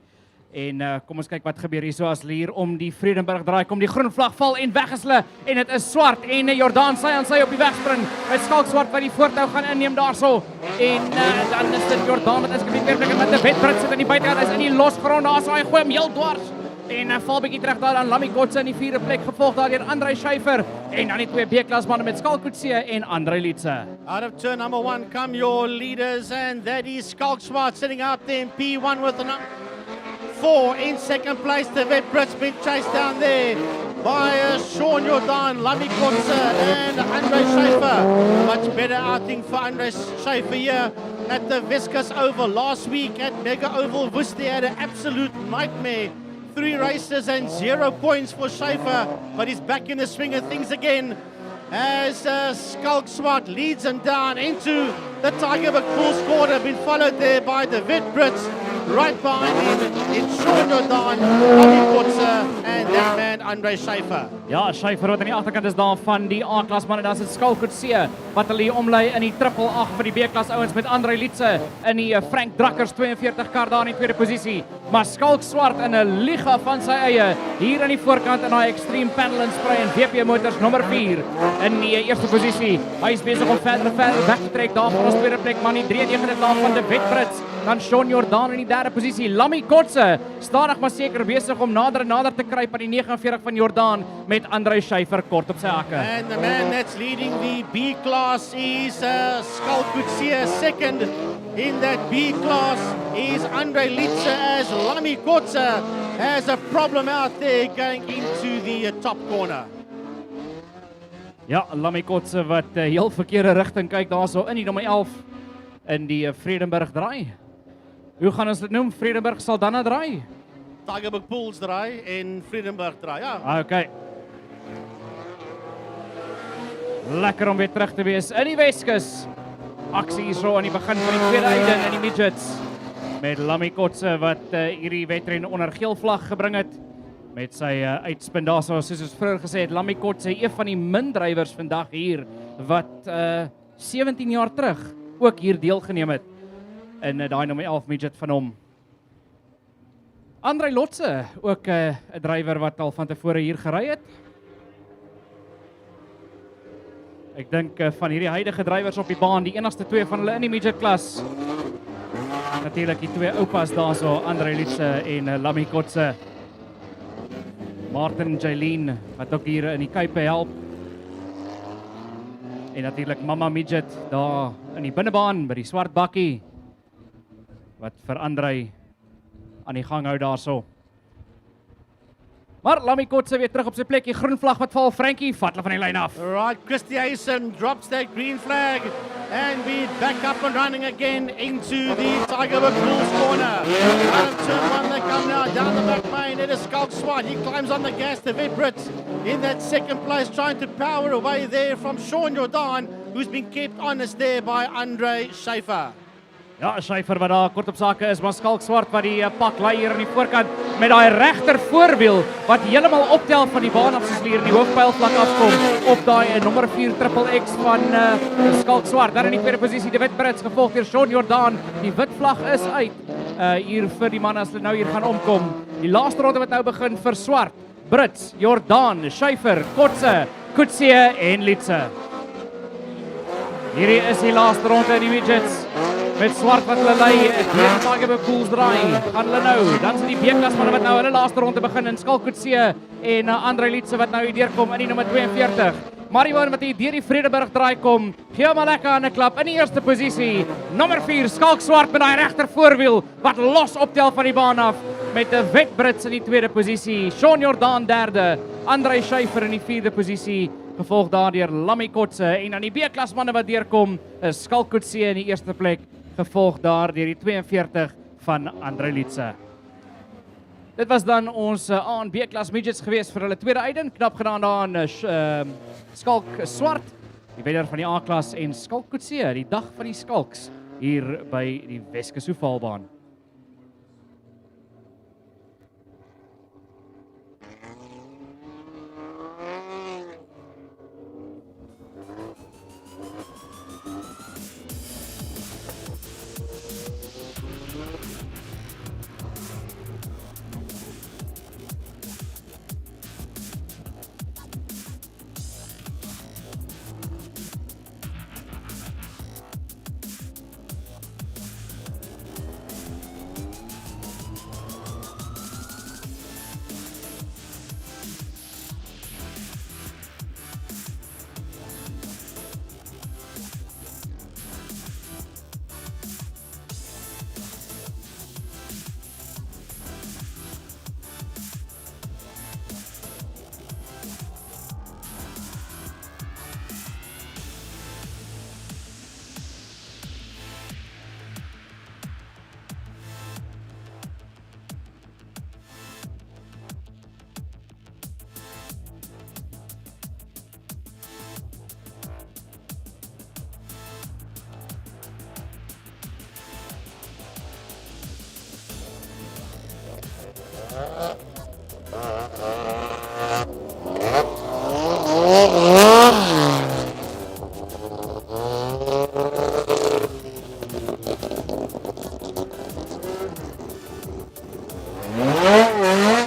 En kom ons kyk wat gebeur hier so as hier om die Vredenburg draai. Kom die groen vlag val en weg is hulle en dit is Swart en Jordan sy aan sy op die wegspring. Met Skalk Swart wat die voortou gaan inneem daarso. En dan is dit Jordan wat inskryf weer met 'n wedbrits sit in die buitekant. Hy's in die losgrond daarso. Hy gooi hom heel dwars. En val bietjie terug daar aan Lammy Kotse in die vierde plek gevolg daar deur André Schäfer en dan die twee B-klas manne met Skalk Kotse en André Litse. Out of turn number 1 come your leaders, and that is Skalk Swart sitting out there in P1 with the number 4 in second place. The Vet Brits been chased down there by Sean Jordan, Lammy Kotse and André Schäfer. Much better outing for André Schäfer here at the Weskus Oval. Last week at Mega Oval, Worcester had an absolute nightmare. 3 races and 0 points for Schäfer, but he's back in the swing of things again as Skalk Swart leads him down into the Tigerberg Bulls quarter, been followed there by the Vet Brits. Right behind him, it's Sean Jordan, Lammy Kotse and that man André Schäfer. Ja, Schäfer wat aan die agterkant is daar van die A-klas manne. Daar's dit Skalk Kotse wat hulle hier omlei in die 888 vir die B-klas ouens met André Litse in die Frank Drakkers 42 kar daar in die tweede posisie. Maar Skalk Swart in 'n liga van sy eie hier aan die voorkant in daai Extreme Panel and Spray en WP Motors nommer 4 in die eerste posisie. Hy is besig om verder weg te trek daar van ons tweede plek man die 93 daar van De Wet Brits. Dan Sean Jordan in die derde posisie. Lammy Kotse stadig maar seker besig om nader en nader te kruip aan die 49 van Jordan met André Schäfer kort op sy hakke. And the man that's leading the B class is Skalk Kotse. Second in that B class is André Litse as Lammy Kotse has a problem out there going into the top corner. Ja, Lammy Kotse wat heel verkeerde rigting kyk daarso in die nommer 11 in die Vredenburg draai. Hoe gaan ons dit noem? Vredenburg Saldanha draai? Tigerberg Bulls draai en Vredenburg draai, ja. Okay. Lekker om weer terug te wees in die Weskus. Aksie hier so aan die begin van die tweede einde in die midgets. Met Lammy Kotse wat hierdie wedren onder geel vlag gebring het. Met sy uitspin daar soos ons vroeër gesê het, Lammy Kotse, een van die min drywers vandag hier wat 17 jaar terug ook hier deelgeneem het in daai nommer 11 midget van hom. André Lotse, ook 'n drywer wat al van tevore hier gery het. Ek dink van hierdie huidige drywers op die baan, die enigste twee van hulle in die midget klas. Natuurlik die twee oupas daarso, André Litse en Lammy Kotse. Martin Jailene wat ook hier in die Kuipe help. En natuurlik Mama Midget daar in die binnebaan by die swart bakkie wat vir André aan die gang hou daarso. Maar Lammy Kotse weer terug op sy plek. Die groen vlag wat val, Frankie vat hulle van die lyn af. Right, Christy Hayson drops that green flag and we back up and running again into the Tigerberg Bulls corner. Out of turn 1 they come now down the back main. It is Skalk Swart. He climbs on the gas. The Vet Brits in that second place trying to power away there from Sean Jordan, who's been kept honest there by André Schäfer. Ja, Schäfer wat daar kort op sake is, maar Skalk Swart wat die pak lei hier aan die voorkant met daai regter voorwiel wat heeltemal optel van die baan af soos hier in die hoofpylvlak afkom op daai nommer 4 XXX van Skalk Swart. Daar in die tweede posisie De Wet Brits gevolg deur Sean Jordan. Die wit vlag is uit hier vir die manne as hulle nou hier gaan omkom. Die laaste ronde wat nou begin vir Swart, Brits, Jordan, Schäfer, Kotse, Kotse en Litse. Hierdie is die laaste ronde in die midgets. Met Swart wat hulle lei, die Tigerberg Bulls draai, gaan hulle nou. Dan is die B-klas manne wat nou hulle laaste ronde begin in Skalk Kotse en André Litse wat nou hier deurkom in die nommer 42. Marion wat hier deur die Vredenburg draai kom, gee hom 'n lekker aan 'n klap in die eerste posisie. Nommer 4, Skalk Swart met daai regter voorwiel wat los optel van die baan af met 'n Vet Brits in die tweede posisie. Sean Jordan derde, André Schäfer in die vierde posisie. Gevolg daardeur Lammy Kotse en dan die B-klas manne wat deurkom is Skalk Kotse in die eerste plek. Gevolg daar deur die 42 van André Litse. Dit was dan ons A en B klas midgets geweest vir hulle tweede uitdaging. Knap gedaan daar aan Skalk Swart, die wenner van die A klas, en Skalk Kutse, die dag van die skalks hier by die Weskus Ovalbaan.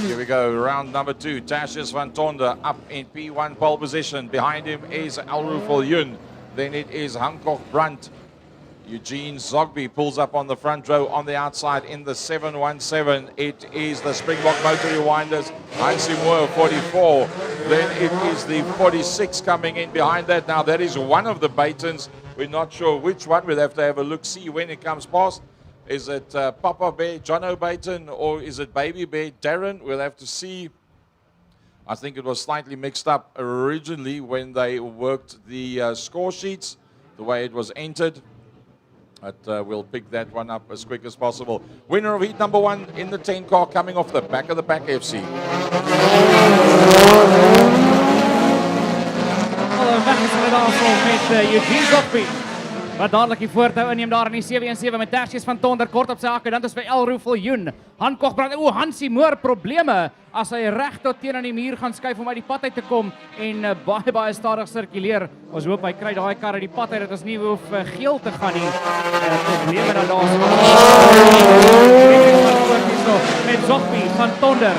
Here we go, round number 2. Tashius van Tonder up in P1 pole position. Behind him is Alruf Yun. Then it is Hancock Brunt. Eugene Zogby pulls up on the front row on the outside in the 717. It is the Springbok Motor Rewinders, Hansi Moore 44. Then it is the 46 coming in behind that. Now that is one of the Batons. We're not sure which one. We'll have to have a look, see when it comes past. Is it Papa Bear, John O'Bayton, or is it Baby Bear, Darren? We'll have to see. I think it was slightly mixed up originally when they worked the score sheets, the way it was entered. But we'll pick that one up as quick as possible. Winner of heat number 1 in the 10 car coming off the back of the pack FC. Hallo, weg is hulle daarso met Eugene Zogby. Wat dadelijk die voortou inneem daar in die 7-1-7 met Tashius van Tonder kort op sy hakke. Dan is by Alruf Yun. Hancock Brunt. Hansie Moore probleme as hy reg tot teen aan die muur gaan skuif om uit die pad uit te kom en baie stadig sirkuleer. Ons hoop hy kry daai kar uit die pad uit dat ons nie hoef geel te gaan nie. Probleme dan daar met Zogby van Tonder.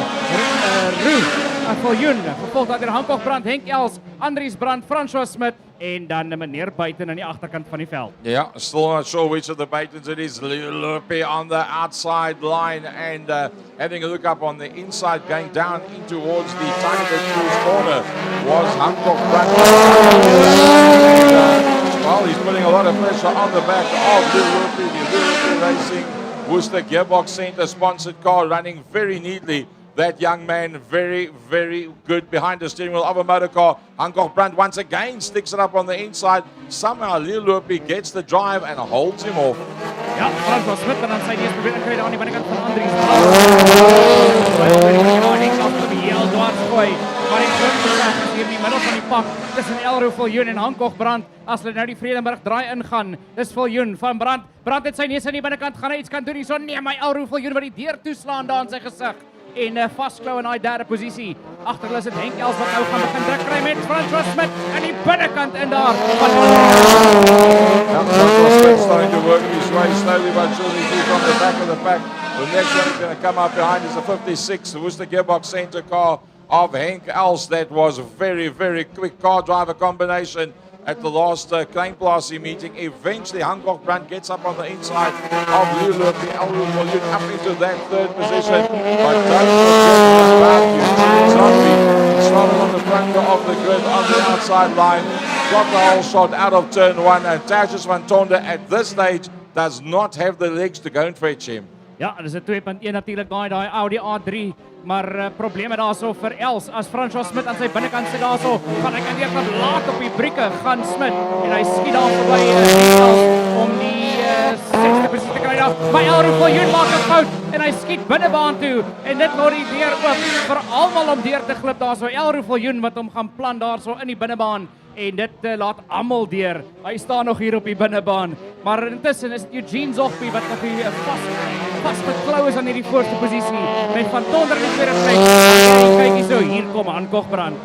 Yun, gevolgd door Hancock Brunt, Henk Els, Andries Brandt, François Smit en dan meneer Buiten aan die agterkant van die veld. Yeah, still not sure which of the Batons it is. Lurpe on the outside line and having a look up on the inside, going down in towards the tiny bit cruise corner was Hancock Brunt. Well, he's putting a lot of pressure on the back of Lurpe. Lurpe Racing, Worcester Gearbox Centre sponsored car running very neatly. That young man, very, very good behind the steering wheel of a motor car. Hancock Brunt once again sticks it up on the inside. Somehow Lurpe gets the drive and holds him off. Ja, François Smit en dan sy die eerste probeer kry daar aan die binnekant van Andries. Heel dwars gooi. Maar die groot gesag is hier in die middel van die pak tussen Alruf Yun en Hancock Brunt as hulle nou die Vredenburg draai ingaan. Dis Yun van Brunt. Brunt het sy neus aan die binnekant, gaan hy iets kan doen hierso. Nee, my Alruf Yun wat die deur toeslaan daar in sy gesig. En vastklou in die derde posisie. Agter hulle is dit Henk Els wat nou gaan begin druk kry met François Smit aan die binnekant in daar. François Smit starting to work his way slowly but surely through from the back of the pack. The next one is going to come up behind is the 56, the Worcester Gearbox Centre car of Henk Els. That was a very, very quick car driver combination at the last Kleinplassie meeting. Eventually Hancock Brunt gets up on the inside of Lurpe. Alruf Yun up into that third position. But don't forget about Eugene Zogby. He started on the front of the grid on the outside line. Got the whole shot out of turn 1. And Tashius van Tonder at this stage does not have the legs to go and fetch him. Ja, dis 'n 2.1 natuurlik daai Audi A3, maar probleme daarso vir Els as François Smit aan sy binnekant sit daarso. Gaan hy kan weer laat op die brieke gaan Smit en hy skiet daar verby Els om die sixde posisie te kry daar. Maar Elro Viljoen maak 'n fout en hy skiet binnebaan toe en dit word die deur oop vir almal om deur te glip daarso. Elro Viljoen wat hom gaan plan daarso in die binnebaan en dit laat almal deur. Hy staan nog hier op die binnebaan. Maar intussen is Eugene Zogby wat nog hier vasgeklou is aan hierdie voorste posisie met Van Tonder in die tweede plek. Kyk hierso, hier kom Hancock Brand.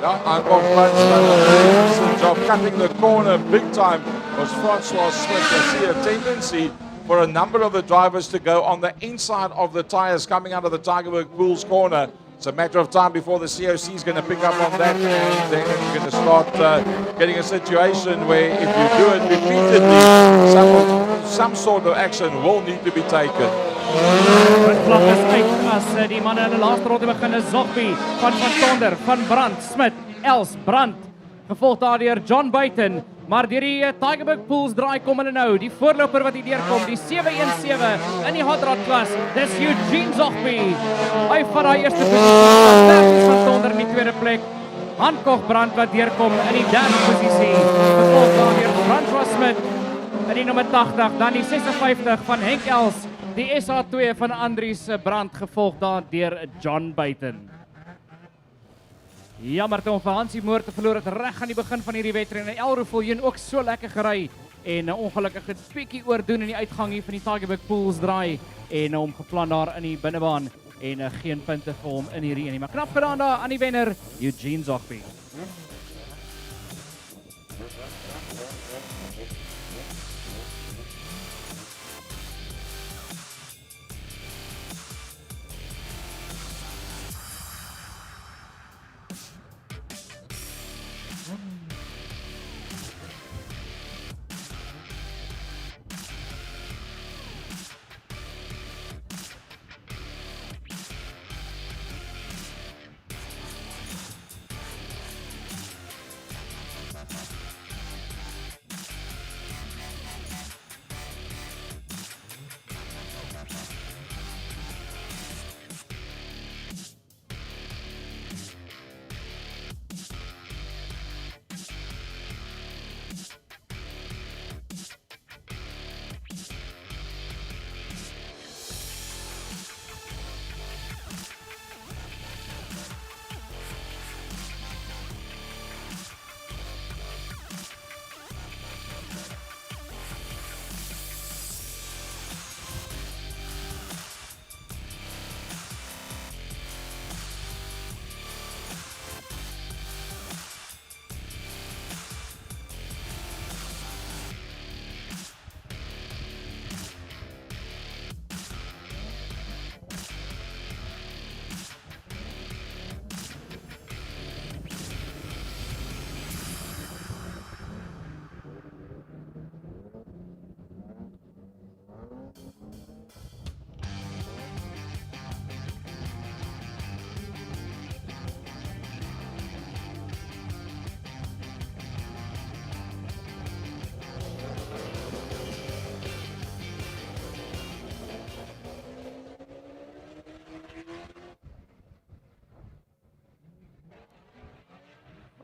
Yeah, Hancock Brand's done a magnificent job cutting the corner big time. Was Francois Smith. I see a tendency for a number of the drivers to go on the inside of the tyres coming out of the Tigerberg Pools corner. It's a matter of time before the COC is going to pick up on that, and then you're going to start getting a situation where if you do it repeatedly, some sort of action will need to be taken. Dit vlag is uit as die manne in die laaste ronde begin is Zogby, van Tonder, van Brandt, Smit, Els, Brandt, gevolg daardeur John Buiten, maar deur die Tigerberg Pools draai kom hulle nou, die voorloper wat hier deurkom, die 717 in die hot rod klas, dis Eugene Zogby. Hy vat daai eerste posisie, van Tonder in die tweede plek, Hancock Brand wat deurkom in die derde posisie, gevolg daardeur Francois Smit in die nommer 80, dan die 56 van Henk Els, die SA2 van Andries Brand, gevolg daar deur John Buiten. Jammer om vir Hansie Moore te verloor het reg aan die begin van hierdie wedren. En Elro Viljoen ook so lekker gery en ongelukkig het bietjie oordoen in die uitgang hier van die Tigerberg Pools draai en hom geplan daar in die binnebaan en geen punte vir hom in hierdie een. Maar knap gedaan daar aan die wenner Eugene Zogby.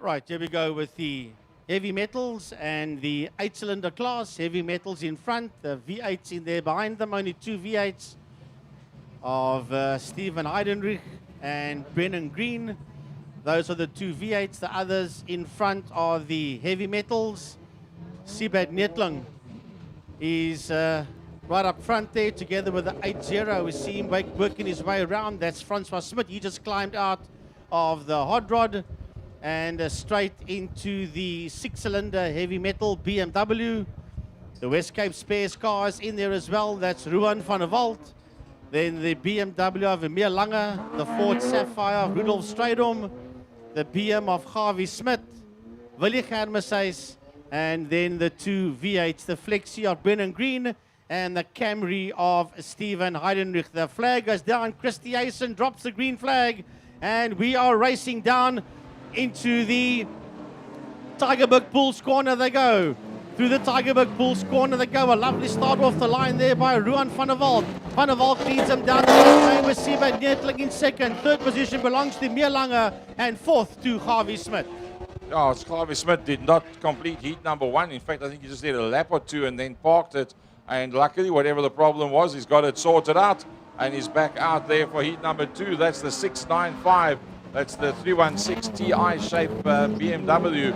Right, here we go with the heavy metals and the 8-cylinder class. Heavy metals in front, the V8s in there behind them, only two V8s of Stephen Heidenrich and Brennan Green. Those are the two V8s. The others in front are the heavy metals. Sibad Netling is right up front there together with the 8-0. We see him working his way around. That's Francois Smith. He just climbed out of the hot rod and straight into the 6-cylinder heavy metal BMW. The West Cape Spares car is in there as well. That's Ruan van der Walt. Then the BMW of Emir Lange, the Ford Sapphire of Rudolf Strydom, the BM of Harvey Smith, Willie Germeseis, and then the two V8s, the Flexi of Brennan Green and the Camry of Stephen Heidenrich. The flag goes down. Christy Asen drops the green flag, and we are racing down into the Tigerberg Pools corner they go. Through the Tigerberg Pools corner they go. A lovely start off the line there by Ruan van der Walt. Van der Walt leads him down the lane with Sibad Netling in second. Third position belongs to Meerlanger, and fourth to Harvey Smith. Oh, Harvey Smith did not complete heat number one. In fact, I think he just did a lap or two and then parked it. And luckily, whatever the problem was, he's got it sorted out. And he's back out there for heat number 2. That's the 695. That's the 316 TI shape BMW.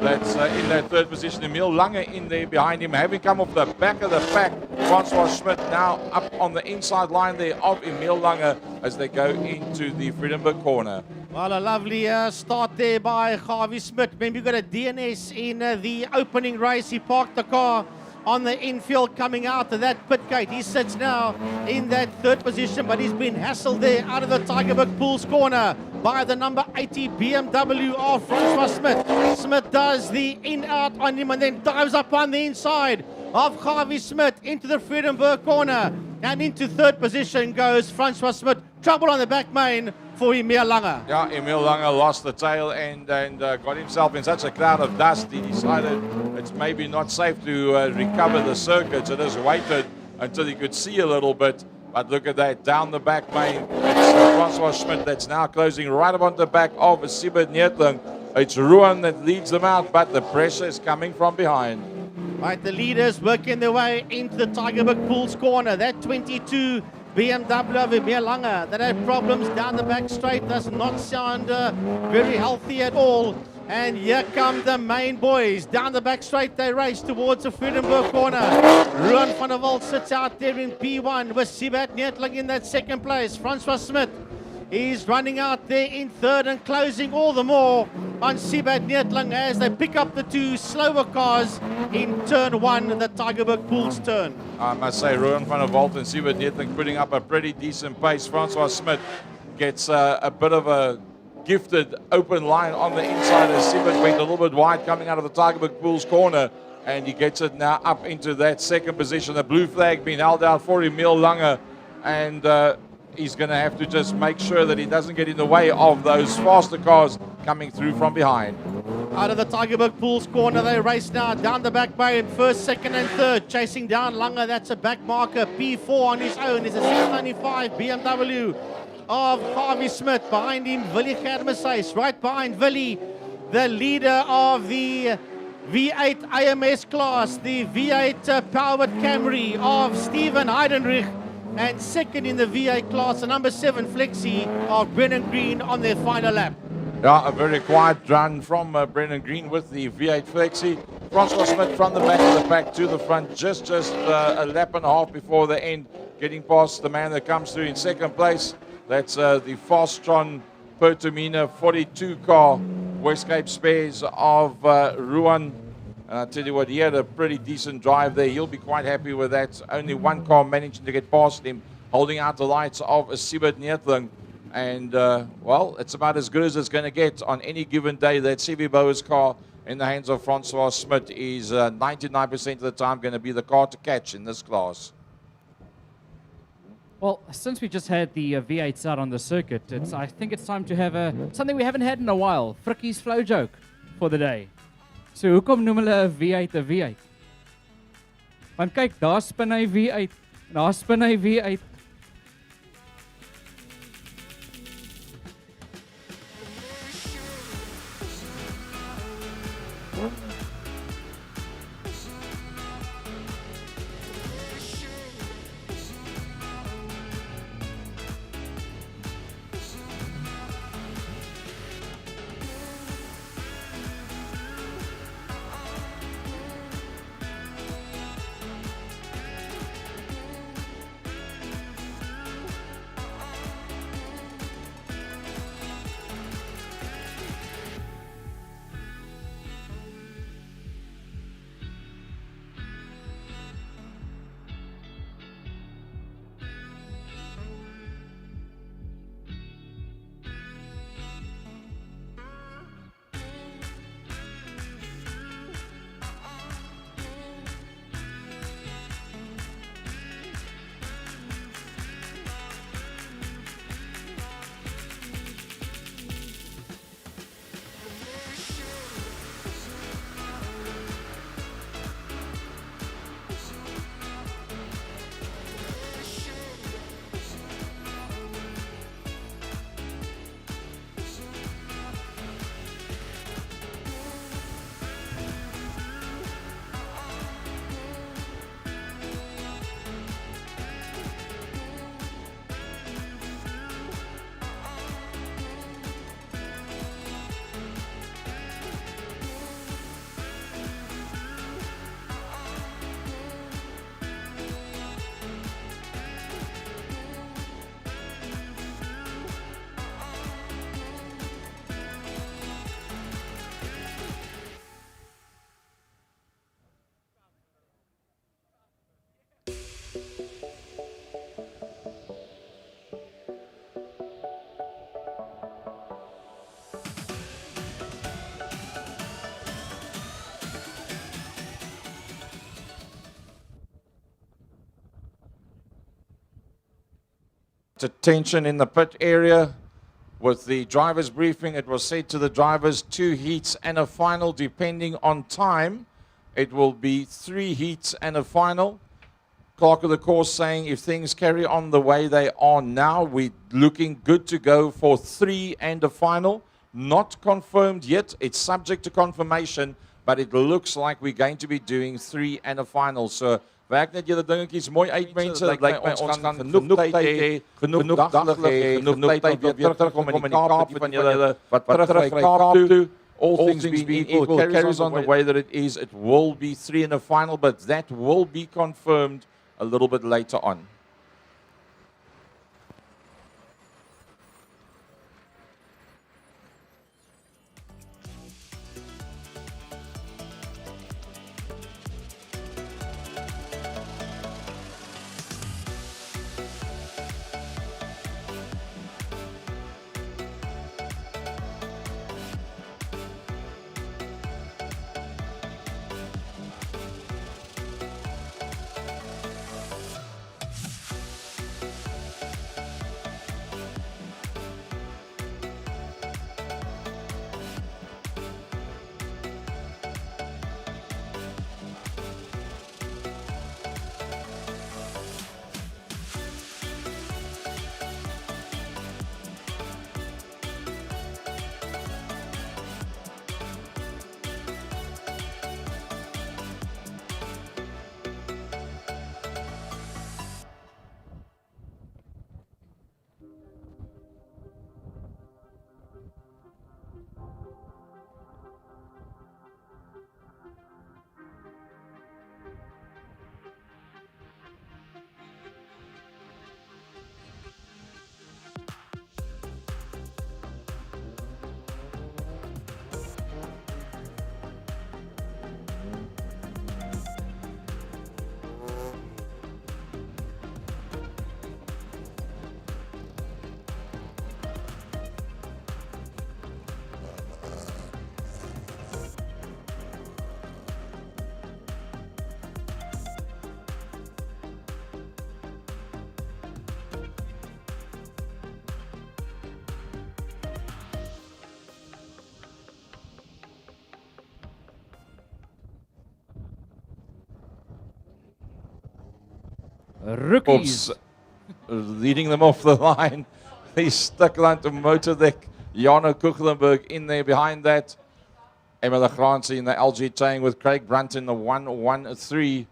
That's in that third position. Emil Lange in there behind him, having come off the back of the pack. Francois Schmidt now up on the inside line there of Emil Lange as they go into the Friedenberg corner. Well, a lovely start there by Harvey Smith. Maybe got a DNS in the opening race. He parked the car on the infield coming out of that pit gate. He sits now in that third position, but he's been hassled there out of the Tygerberg Pools corner by the number 80 BMW of Francois Smith. Smith does the in-out on him and then dives up on the inside of Harvey Smith into the Friedenberg corner. And into third position goes Francois Smith. Trouble on the back main for Emil Lange. Yeah, Emil Lange lost the tail and got himself in such a cloud of dust. He decided it's maybe not safe to recover the circuit, so just waited until he could see a little bit. But look at that, down the back main. It's Francois Schmidt that's now closing right up on the back of Siebert Neertling. It's Ruan that leads them out, but the pressure is coming from behind. Right, the leaders working their way into the Tygerberg Pools corner. That 22 BMW of Emil Lange that had problems down the back straight does not sound very healthy at all. And here come the main boys. Down the back straight they race towards the Friedenberg corner. Ruan van der Walt sits out there in P1 with Siebert Neertling in that second place. Francois Smith is running out there in third and closing all the more on Siebert Neertling as they pick up the two slower cars in turn 1, the Tygerberg Pools turn. I must say, Ruan van der Walt and Siebert Neertling putting up a pretty decent pace. Francois Smith gets a bit of a gifted open line on the inside as Siebert went a little bit wide coming out of the Tygerberg Pools corner, and he gets it now up into that second position. The blue flag being held out for Emil Lange, and he's going to have to just make sure that he doesn't get in the way of those faster cars coming through from behind. Out of the Tygerberg Pools corner, they race now down the back bay in first, second and third. Chasing down Lange, that's a back marker. P4 on his own is a 695 BMW of Harvey Smith. Behind him, Willie Germeshuis. Right behind Willie, the leader of the V8 AMS class, the V8 powered Camry of Steven Heidenrich. And second in the V8 class, the number 7 Flexi of Brennan Green on their final lap. Yeah, a very quiet run from Brennan Green with the V8 Flexi. Francois Smith from the back of the pack to the front, just a lap and a half before the end, getting past the man that comes through in second place. That's the Fastron Pertamina 42 car, Westcape Spares of Ruan. And I'll tell you what, he had a pretty decent drive there. He'll be quite happy with that. Only one car managing to get past him, holding out the lights of Siebert Neertling. And, well, it's about as good as it's going to get on any given day. That CV Bowers car in the hands of Francois Smith is 99% of the time going to be the car to catch in this class. Well, since we just had the V8s out on the circuit, I think it's time to have something we haven't had in a while, Frikkies flow joke for the day. So hoekom noem hulle 'n V8 'n V8? Want kyk, daar spin hy V8. Daar spin hy V8. Attention in the pit area. With the driver's briefing, it was said to the drivers 2 heats and a final. Depending on time, it will be 3 heats and a final. Clerk of the course saying if things carry on the way they are now, we're looking good to go for 3 and a final. Not confirmed yet. It's subject to confirmation, but it looks like we're going to be doing 3 and a final. So werk net julle dingetjies mooi uit mense. Dit lyk my ons gaan genoeg tyd hê, genoeg daglig hê, genoeg tyd om weer terug kom in die Kaap van julle wat terug Kaap toe. All things being equal, it carries on the way that it is. It will be 3 in a final, but that will be confirmed a little bit later on. Rookies. Leading them off the line. He's stuck line to motor deck. Jana Kuchlenberg in there behind that. Emma Lagranci in the LG towing with Craig Brunt in the 1-1-3.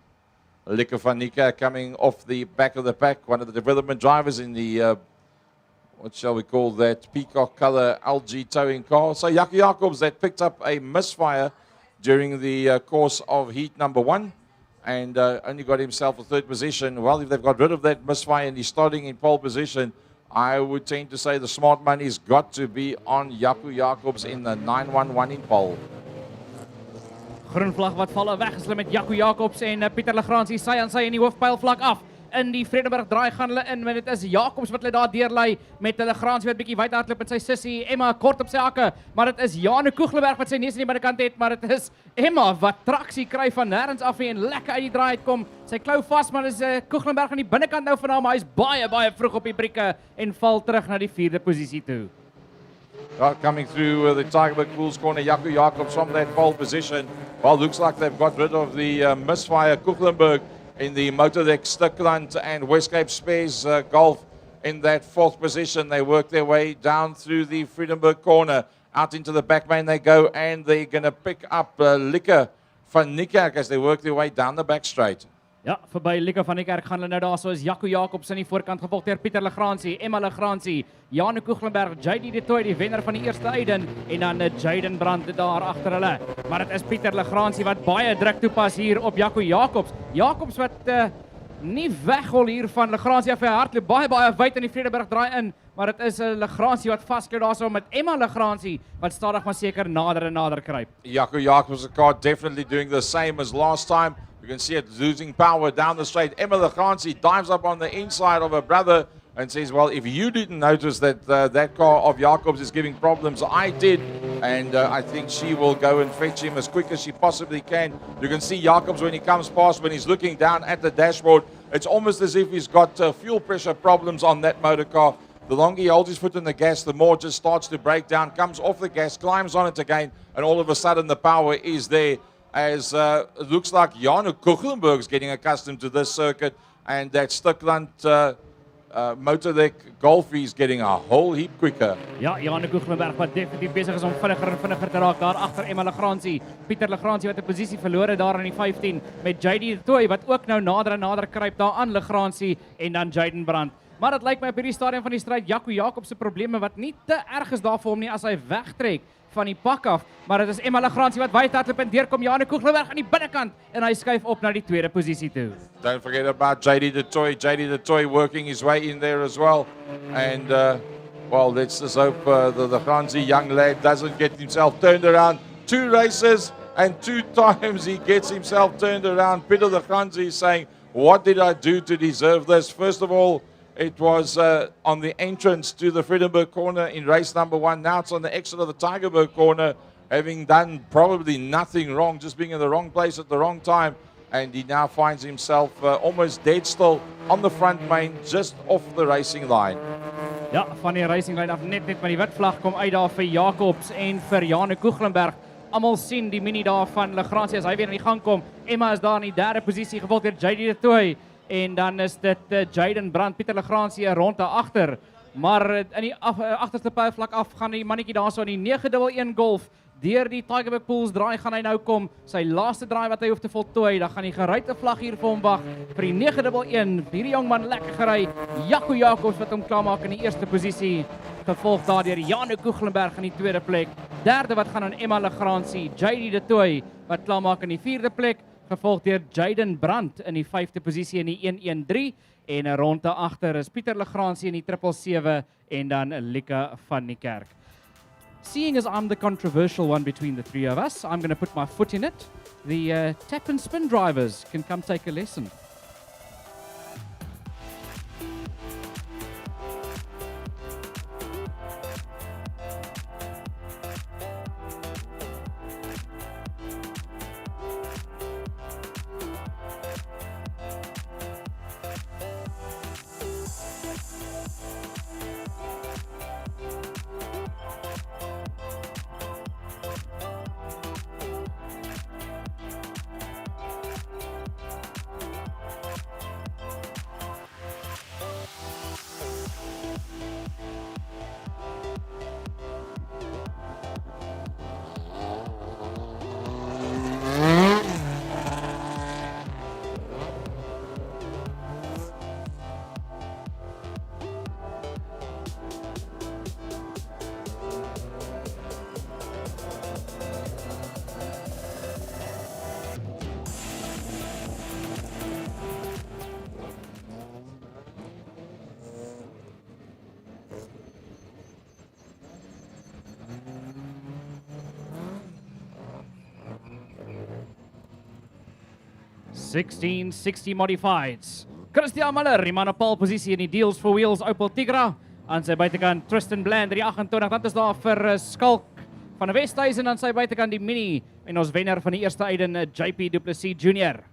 Lika Vanica coming off the back of the pack. One of the development drivers in the, what shall we call that, peacock color LG towing car. So Jaco Jacobs that picked up a misfire during the course of heat number 1. And only got himself a 3rd position. Well, if they've got rid of that misfire and he's starting in pole position, I would tend to say the smart money's got to be on Jaco Jacobs in the 9-1-1 in pole. Groen vlag wat valle weggeslim met Jaco Jacobs en Pieter Lagranci sy aan sy in die hoofpylvlak af. In die Vredenburg draai gaan hulle in, maar dit is Jacobs wat hulle daar deurlei met hulle Lagranci wat bietjie wyd hardloop met sy sussie Emma kort op sy hakke, maar dit is Jane Kuchlenberg wat sy neus aan die binnekant het, maar dit is Emma wat traksie kry van nêrens af en lekker uit die draai uitkom. Sy klou vas, maar dis Kuchlenberg aan die binnekant nou van haar, maar hy's baie vroeg op die brieke en val terug na die 4de posisie toe. Coming through the Tigerberg Pools corner, Jaco Jacobs from that pole position. Well, looks like they've got rid of the misfire. Kuchlenberg in the Motordeck Stickland and Westcape Spares Golf in that 4th position. They work their way down through the Friedenberg corner. Out into the back lane they go, and they're going to pick up Lika van Niekerk as they work their way down the back straight. Ja, verby Lika van Niekerk gaan hulle nou daar, so is Jaco Jacobs aan die voorkant gevolg deur Pieter Lagranci, Emma Lagranci, Jane Kuchlenberg, JD de Tooy, die wenner van die eerste Eiden, en dan Jaden Brandt daar agter hulle. Maar dit is Pieter Lagranci wat baie druk toepas hier op Jaco Jacobs. Jacobs wat nie weghol hier van Lagranci af, hy hardloop baie wyd in die Vredenburg draai in, maar dit is Lagranci wat vasklou daarso met Emma Lagranci wat stadig maar seker nader en nader kruip. Jaco Jacobs' car definitely doing the same as last time. You can see it losing power down the straight. Emma Lagranci dives up on the inside of her brother and says, well, if you didn't notice that that car of Jacobs is giving problems, I did. And I think she will go and fetch him as quick as she possibly can. You can see Jacobs when he comes past, when he's looking down at the dashboard, it's almost as if he's got fuel pressure problems on that motor car. The longer he holds his foot on the gas, the more it just starts to break down, comes off the gas, climbs on it again, and all of a sudden the power is there. As it looks like Jan Kuchlenberg's getting accustomed to this circuit, and that Stikland Motordeck Golfie is getting a whole heap quicker. Ja, Jan Kuchlenberg wat definitief besig is om vinniger en vinniger te raak daar agter Emma Legrandsie. Pieter Legrandsie wat 'n posisie verloor het daar in die 15 met JD Toy wat ook nou nader en nader kruip daar aan Legrandsie en dan Jaden Brandt. Maar dit lyk my op hierdie stadium van die stryd Jaco Jacobs se probleme wat nie te erg is daar vir hom nie as hy wegtrek van die pak af, maar dit is Emma Legrandsie wat wyd hardloop en deurkom Jan Kuchlenberg aan die binnekant en hy skuif op na die tweede posisie toe. Don't forget about JD the Toy. JD the Toy working his way in there as well. And, well, let's just hope the Legrandsie young lad doesn't get himself turned around. 2 races and 2 times he gets himself turned around. Peter Legrandsie is saying, what did I do to deserve this? First of all, it was on the entrance to the Friedenberg corner in race number 1. Now it's on the exit of the Tigerberg corner, having done probably nothing wrong, just being in the wrong place at the wrong time. And he now finds himself almost dead still on the front main, just off the racing line. Ja, van die racing line af net met die wit vlag kom uit daar vir Jacobs en vir Jan Kuchlenberg. Almal sien die mini daar van Legrandsie as hy weer aan die gang kom. Emma is daar in die 3de posisie gevolg deur JD de Toy. En dan is dit Jaden Brandt, Pieter Legrandsie 'n ronde agter. Maar in die agterste pyvlak af gaan die mannetjie daarso in die 911 Golf deur die Tigerberg Pools draai gaan hy nou kom. Sy laaste draai wat hy hoef te voltooi, dan gaan die geruite vlag hier vir hom wag vir die 911. Hierdie jong man lekker gery. Jaco Jacobs wat hom klaarmaak in die eerste posisie. Gevolg daardeur Jan Kuchlenberg in die tweede plek. Derde wat gaan aan Emma Legrandsie, JD de Toy wat klaarmaak in die 4de plek. Gevolg deur Jaden Brandt in die 5de posisie in die 113 en 'n ronde agter is Pieter Legrandsie in die 777 en dan Lika van die Kerk. Seeing as I'm the controversial one between the three of us, I'm going to put my foot in it. The tap and spin drivers can come take a lesson. (1660) modifieds. Christian Miller, die man op pole posisie in die Deals for Wheels Opel Tigra. Aan sy buitekant Tristan Bland, die 28. Dan is daar vir Skalk van Westhuizen aan sy buitekant die Mini. En ons wenner van die eerste eiden, JP Du Plessis Jr.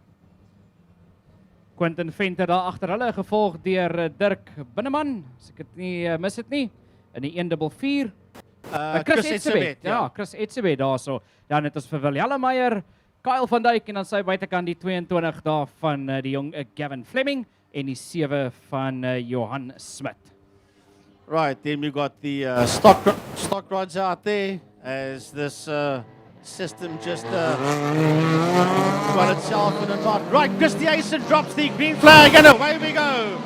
Quentin Venter daar agter hulle, gevolg deur Dirk Binneman, as ek dit nie mis het nie, in die 144. Chris Etzebeth, ja, Chris Etzebeth daarso. Dan het ons vir Willem Meyer, Kyle van Dijk en dan sy buitekant die 22 daar van die jong Gavin Fleming en die 7 van Johan Smit. Right, then we've got the stock rods out there as this system just got itself in a knot. Right, Christian drops the green flag and away we go.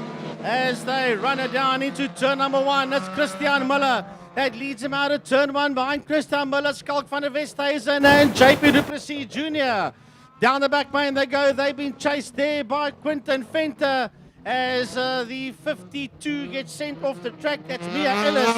As they run it down into turn number 1, it's Christian Miller. That leads him out of turn 1 behind Christian Miller, Skalk van der Westhuizen and JP Du Plessis Jr. Down the back main they go. They've been chased there by Quentin Venter as the 52 gets sent off the track. That's Mia Ellis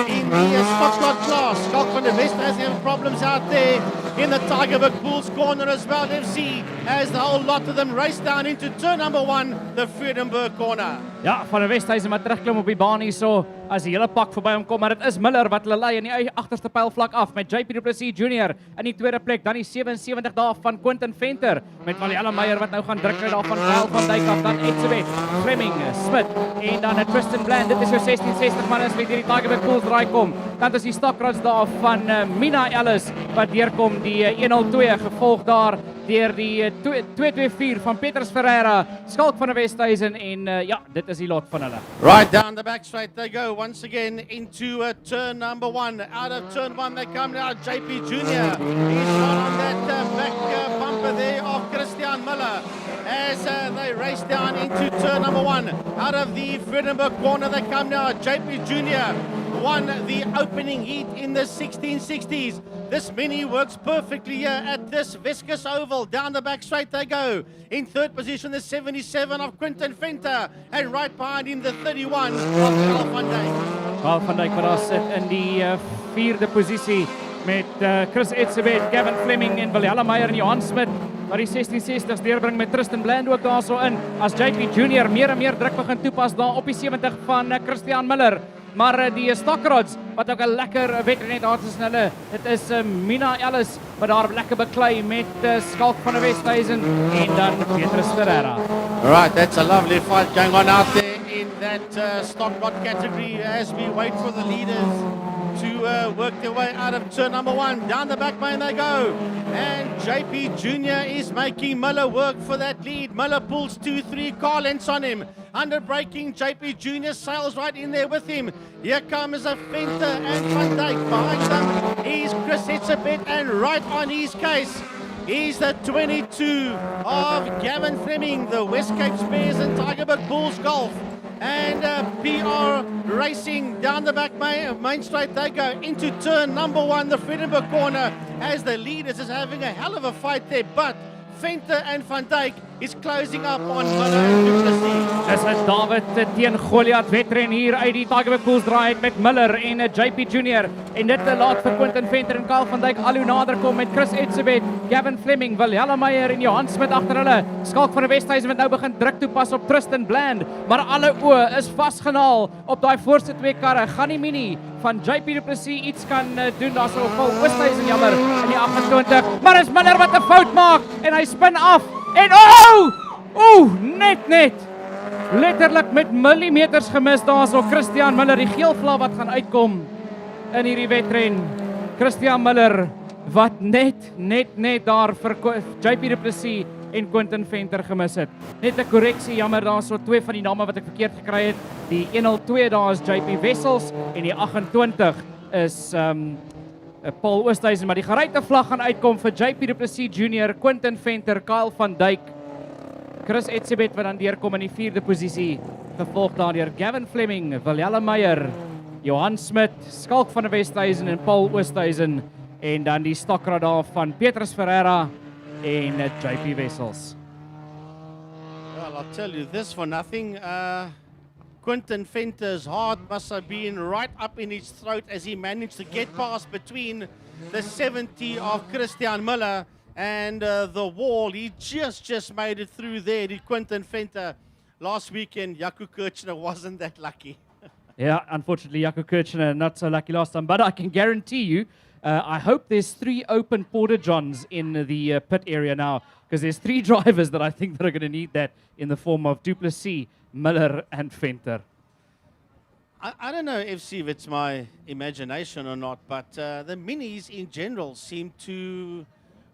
in the Scotland class. Skalk van der Westhuizen having problems out there in the Tigerberg Bulls corner as well. FC as the whole lot of them race down into turn number 1, the Vredenburg corner. Ja, van der Westhuizen wat terugklim op die baan hierso as die hele pak verby hom kom, maar dit is Miller wat hulle lei in die agterste pylvlak af met JP Du Plessis Jr. in die tweede plek, dan die 77 daar van Quentin Venter met Valhalla Meyer wat nou gaan druk kry daar van Kyle van Dijk af, dan Etzebeth, Fleming, Smit en dan Tristan Bland. Dit is jou 1660 man as met hierdie Tiger Bulls draai kom. Dan is die Stockrods daar van Mina Ellis wat deurkom, die 102 gevolg daar deur die 224 van Petrus Ferreira, Skalk van der Westhuizen en ja, dit is die lot van hulle. Right down the back straight they go once again into turn number 1. Out of turn 1 they come now. JP Jr. He's not on that back bumper there of Christian Miller as they race down into turn number 1. Out of the Vredenburg corner they come now. JP Jr. won the opening heat in the 1660s. This mini works perfectly here at this Weskus Oval. Down the back straight they go. In third position, the 77 of Quentin Venter. And right behind him, the 31 of Kyle van Dijk. Kyle van Dijk wat daar sit in die vierde posisie met Chris Etzebeth, Gavin Fleming en Valhalla Meyer en Johan Smit. Wat die 1660s deurbring met Tristan Bland ook daar so in. As JP Jr. meer en meer druk begin toepas daar op die 70 van Christian Miller. Maar die Stockrods wat ook 'n lekker wedren daar tussen hulle. Dit is Mina Ellis wat daar lekker beklei met Skalk van der Westhuizen en dan Petrus Ferreira. Right, that's a lovely fight going on out there in that Stockrod category as we wait for the leaders to work their way out of turn number 1. Down the back lane they go. And JP Jr. is making Miller work for that lead. Miller pulls 2-3, car lengths on him. Under braking, JP Jr. sails right in there with him. Here comes a Venter and Van Dijk. Behind them is Chris Etzebeth and right on his case is the 22 of Gavin Fleming, the West Cape Spears and Tigerberg Bulls Golf. And PR racing down the back main straight they go into turn number 1, the Vredenburg corner, as the leaders is having a hell of a fight there, but Venter and Van Dijk is closing up on Miller and Du Plessis. Dis is David teen Goliath wedren hier uit die Tigerberg Bulls draai met Miller en JP Jr. En dit laat vir Quentin Venter en Kyle van Dijk al hoe nader kom met Chris Etzebeth, Gavin Fleming, Valhalla Meyer en Johan Smit agter hulle. Skalk van der Westhuizen wat nou begin druk toepas op Tristan Bland, maar alle oë is vasgenaal op daai voorste twee karre. Gaan die mini van JP Du Plessis iets kan doen daar so op Westhuizen jammer in die 28, maar is Miller wat 'n fout maak en hy spin af. En net letterlik met millimeters gemis daarso Christian Miller, die geel vlag wat gaan uitkom in hierdie wedren. Christian Miller wat net daar vir JP Du Plessis en Quentin Venter gemis het. Net 'n korreksie, jammer daarso twee van die name wat ek verkeerd gekry het. Die 102 daar is JP Wessels en die 28 is Paul Oosthuizen, maar die geruite vlag gaan uitkom vir JP Du Plessis Jr, Quentin Venter, Kyle van Dijk, Chris Etzebeth wat dan deurkom in die vierde posisie, gevolg daardeur Gavin Fleming, Valhalla Meyer, Johan Smit, Skalk van der Westhuizen en Paul Oosthuizen en dan die Stockrad daar van Petrus Ferreira en JP Wessels. Well, I'll tell you this for nothing. Quentin Venter's heart must have been right up in his throat as he managed to get past between the 70 of Christian Miller and the wall. He just made it through there, did Quentin Venter. Last weekend, Jaco Kirchner wasn't that lucky. Yeah, unfortunately, Jaco Kirchner not so lucky last time, but I can guarantee you, I hope there's 3 open Porter Johns in the pit area now, because there's 3 drivers that I think that are going to need that in the form of Du Plessis, Miller and Venter. I don't know if it's my imagination or not, but the minis in general seem to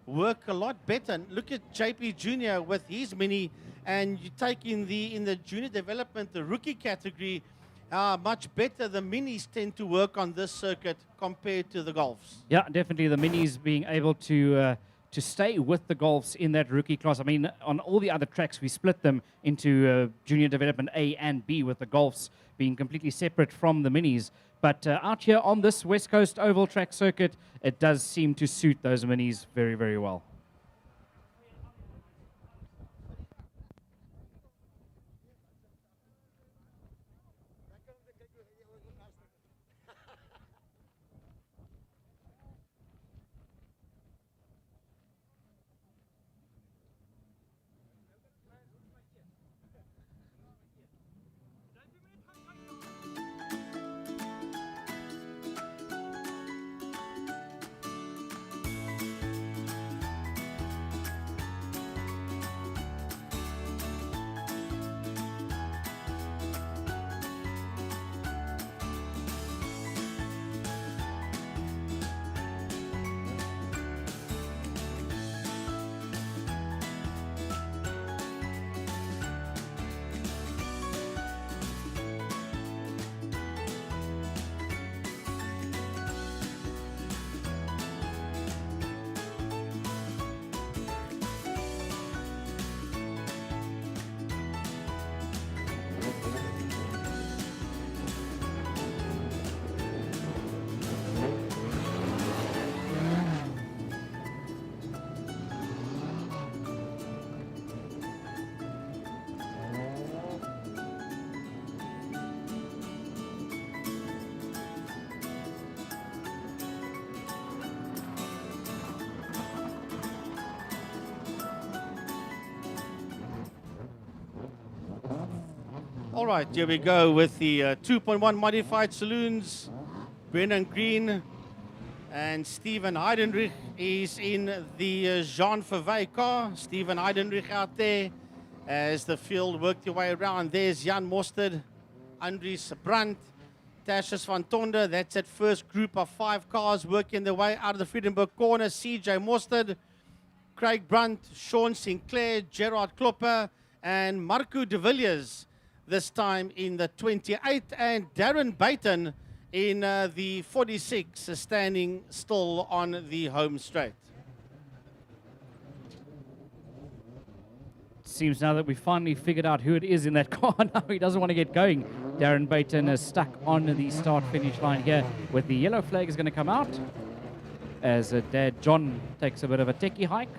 work a lot better. Look at JP Jr. with his mini, and you take in the junior development, the rookie category, much better the minis tend to work on this circuit compared to the Golfs. Yeah, definitely the minis being able to stay with the Golfs in that rookie class. I mean, on all the other tracks, we split them into junior development A and B, with the Golfs being completely separate from the minis. But out here on this West Coast oval track circuit, it does seem to suit those minis very, very well. All right, here we go with the 2.1 modified saloons. Brennan Green and Steven Heidenrich is in the Jean Verwey car. Steven Heidenrich out there as the field worked their way around. There's Jan Mostert, Andries Brandt, Tasjes van Tonder. That's that first group of 5 cars working their way out of the Friedenburg corner. CJ Mostert, Craig Brandt, Sean Sinclair, Gerard Klopper, and Marco de Villiers, this time in the 28, and Darren Baton in the 46, standing still on the home straight. Seems now that we finally figured out who it is in that car. Now he doesn't want to get going. Darren Baton is stuck on the start-finish line here, with the yellow flag is going to come out as Dad John takes a bit of a techie hike.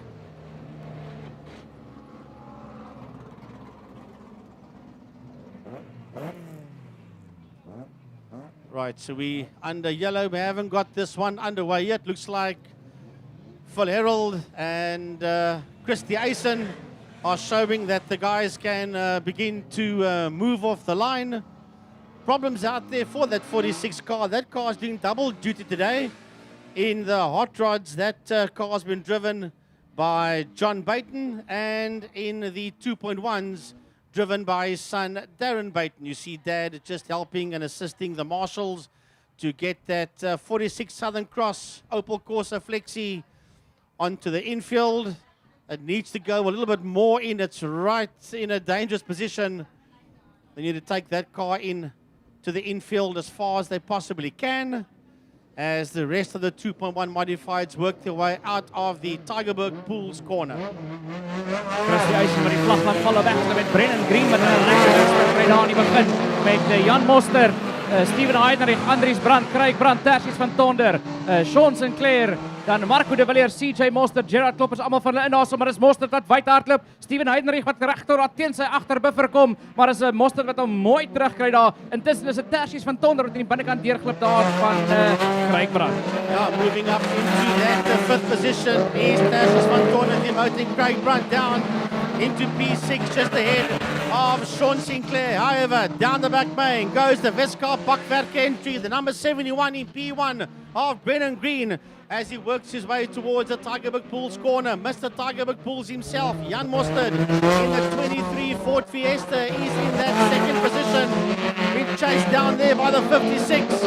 Right, so we under yellow. We haven't got this one underway yet. Looks like Phil Herold and Christy Eisen are showing that the guys can begin to move off the line. Problems out there for that 46 car. That car is doing double duty today. In the hot rods, that car has been driven by John Baton, and in the 2.1s, driven by his son, Darren Baton. You see Dad just helping and assisting the marshals to get that 46 Southern Cross Opel Corsa Flexi onto the infield. It needs to go a little bit more in. It's right in a dangerous position. They need to take that car in to the infield as far as they possibly can, as the rest of the 2.1 modifieds work their way out of the Tygerberg Pools corner. Christy Eisen met die vlag gaan vallen weg met Brennan Green met 'n lekker ry daar aan die begin met Jan Mostert, Steven Heidenrich, Andries Brandt, Craig Brandt, Tasjes van Tonder, Sean Sinclair, dan Marco de Villiers, CJ Mostert, Gerard Kloppers, allemaal van hulle inhaal, maar is Mostert wat wyd hardloop. Steven Heidenrich wat regter teen sy agterbuffer kom, maar is Mostert wat hom mooi terugkry daar. Intussen is dit Tasjes van Tonder wat in die binnekant deurglip daar van Craig Brandt. Yeah, moving up into that fifth position is Tasjes van Tonder, demoting Craig Brandt down into P6, just ahead of Sean Sinclair. However, down the back main goes the Weskus Bakwerk entry, the number 71 in P1 of Brennan Green, as he works his way towards the Tygerberg Pools corner. Mr. Tygerberg Pools himself, Jan Mostert, in the 23 Ford Fiesta, is in that second position. Being chased down there by the 56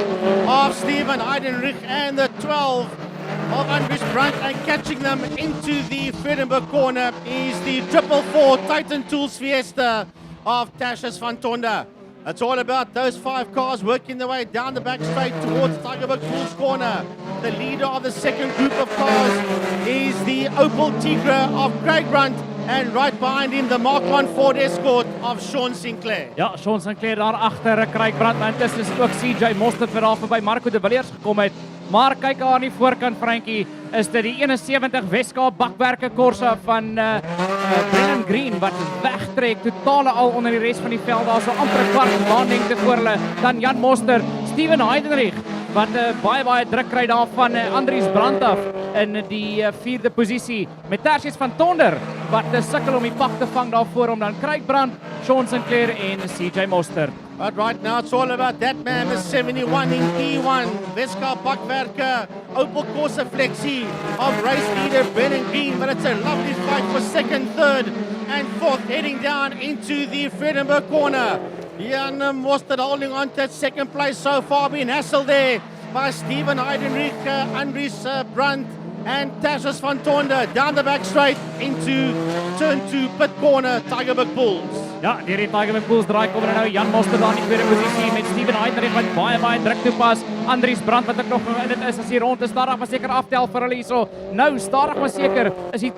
of Steven Heidenrich and the 12 of Andries Brandt, and catching them into the Friedenburg corner is the 444 Titan Tools Fiesta of Tasjes van Tonder. It's all about those 5 cars working their way down the back straight towards Tygerberg Pools corner. The leader of the second group of cars is the Opel Tigra of Craig Brandt, and right behind him the Mark 1 Ford Escort of Sean Sinclair. Ja, Sean Sinclair daar agter Craig Brandt, maar intussen is ook CJ Mostert vir daar verby Marco de Villiers gekom het. Maar kyk aan die voorkant, Frankie, is dit die 71 Weskus bakwerke Corsa van Brennan Green wat wegtrek, totale al onder die res van die veld. Daar so amper 'n kwart baanlengte voor hulle. Dan Jan Mostert, Steven Heidenrich wat baie druk kry daar van Andries Brandt af in die 4de posisie, met Tasjes van Tonder wat sukkel om die pak te vang daarvoor om dan Craig Brandt, Sean Sinclair en CJ Mostert. But right now it's all about that man, the 71 in P1, Weskus Bakwerk Opel Corsa Flexi of race leader Brennan Green, but it's a lovely fight for second, third and fourth, heading down into the Friedenburg corner. Jan Mostert holding on to that second place so far, being hassled there by Steven Heidenrich, Andries Brandt and Tasjes van Tonder down the back straight into turn 2 pit corner, Tygerberg Pools. Ja, die Tygerberg Pools draai kom nou Jan Mostert daar in die tweede posisie met Steven Heidenrich wat baie druk toepas. Andries Brandt wat ook nog in dit is as die rond is, stadig maar seker aftel vir hulle hierso. Nou stadig maar seker is die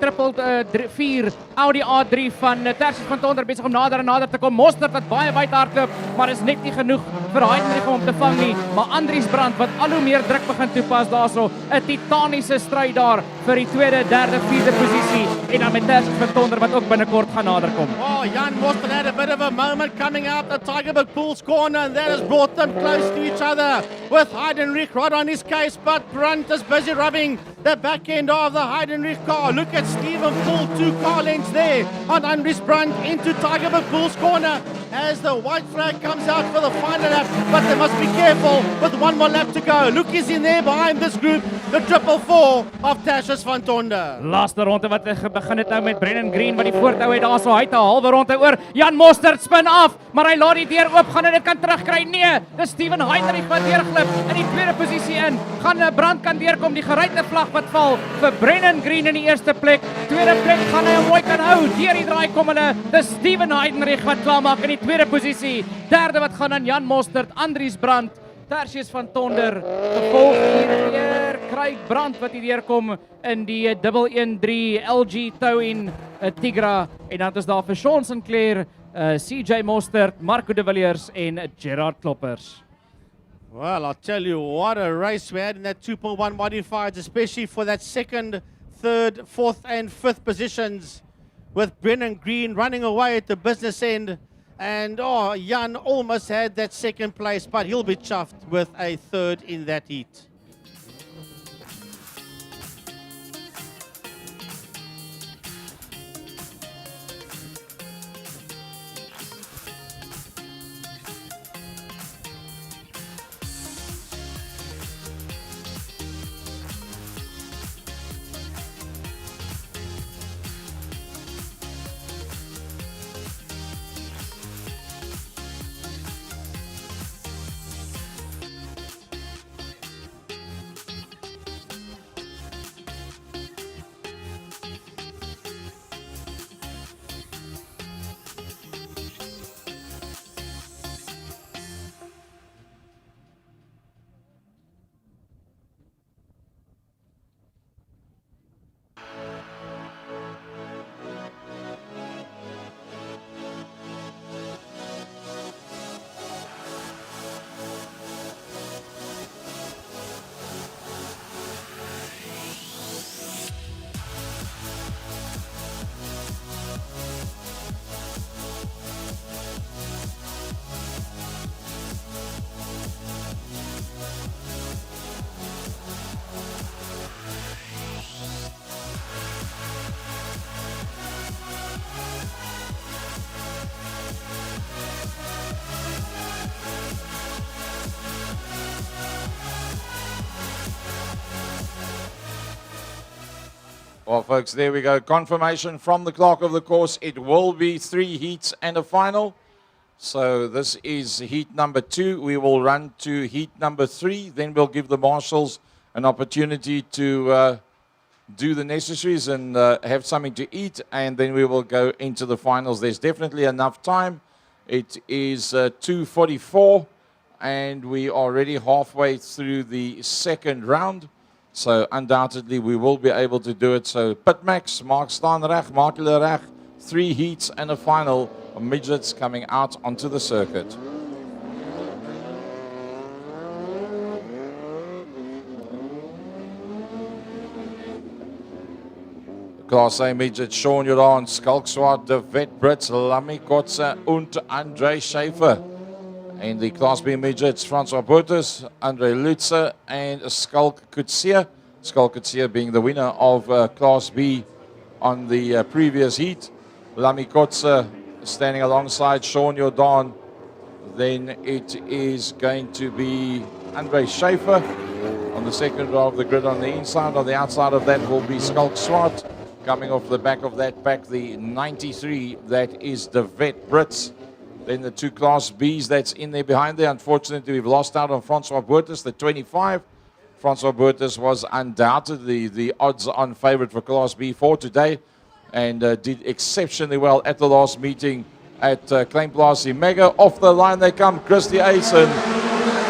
4 Audi A3 van Tasjes van Tonder besig om nader en nader te kom. Mostert wat baie wyd hardloop, maar is net nie genoeg vir Heidenrich om te vang nie. Maar Andries Brandt wat al hoe meer druk begin toepas daarso, 'n titaniese stryd daar vir die tweede, derde, vierde posisie, en dan met Tasjes van Tonder wat ook binnekort gaan naderkom. Oh, Jan Mostert They've had a bit of a moment coming out the Tigerberg Pool's corner, and that has brought them close to each other with Heidenreich right on his case, but Brunt is busy rubbing the back end of the Heidenreich car. Look at Stephen Poole, 2 car lengths there on Andries Brunt into Tigerberg Pool's corner as the white flag comes out for the final lap, but they must be careful with 1 more lap to go. Look, he's in there behind this group, the 444 of Tashes van Tonder. Laaste ronde wat begin het nou met Brennan Green wat die voortou het daarso. Hy het 'n halwe ronde oor. Jan Mostert spin af, maar hy laat die deur oop gaan en dit kan terugkry. Nee, dis Steven Heinrich wat deurglip in die tweede posisie in. Gaan Brand kan deurkom, die geruite vlag wat val vir Brennan Green in die eerste plek. Tweede plek gaan hy mooi kan hou. Deur die draai kom hulle. Dis Steven Heinrich wat klaarmaak in die tweede posisie. Derde wat gaan aan Jan Mostert, Andries Brand, Tertius van Tonder. Gevolg hier weer Craig Brand wat hier deurkom in die 113 LG Towin Tigra. En dan is daar vir Sean Sinclair, CJ Mostert, Marco de Villiers en Gerard Kloppers. Well, I'll tell you, what a race we had in that 2.1 modifieds, especially for that second, third, fourth and fifth positions, with Brennan Green running away at the business end. And Jan almost had that second place, but he'll be chuffed with a third in that heat. Well, folks, there we go. Confirmation from the clerk of the course. It will be 3 heats and a final. So this is heat number 2. We will run to heat number 3. Then we'll give the marshals an opportunity to do the necessaries and have something to eat. And then we will go into the finals. There's definitely enough time. It is 2:44. And we are already halfway through the second round. So undoubtedly we will be able to do it. So Pitmax, Mark staan reg, maak julle reg. 3 heats and a final of midgets coming out onto the circuit. Class A midget, Sean Joran, Skalkswart, De Vet Brits, Lammy Kotze und Andre Schaefer. In the Class B midgets, Francois Botus, Andre Lutze, and Skalk Kutsia. Skalk Kutsia being the winner of Class B on the previous heat. Lammy Kotze standing alongside Sean Jordan. Then it is going to be Andre Schaefer on the second row of the grid on the inside. On the outside of that will be Skalk Swart. Coming off the back of that pack, the 93, that is the Vet Brits. Then the 2 Class Bs that's in there behind there. Unfortunately, we've lost out on Francois Botus, the 25. Francois Botus was undoubtedly the odds-on favorite for Class B for today and did exceptionally well at the last meeting at Kleinplaas Mega. Off the line they come, Christy Ayson,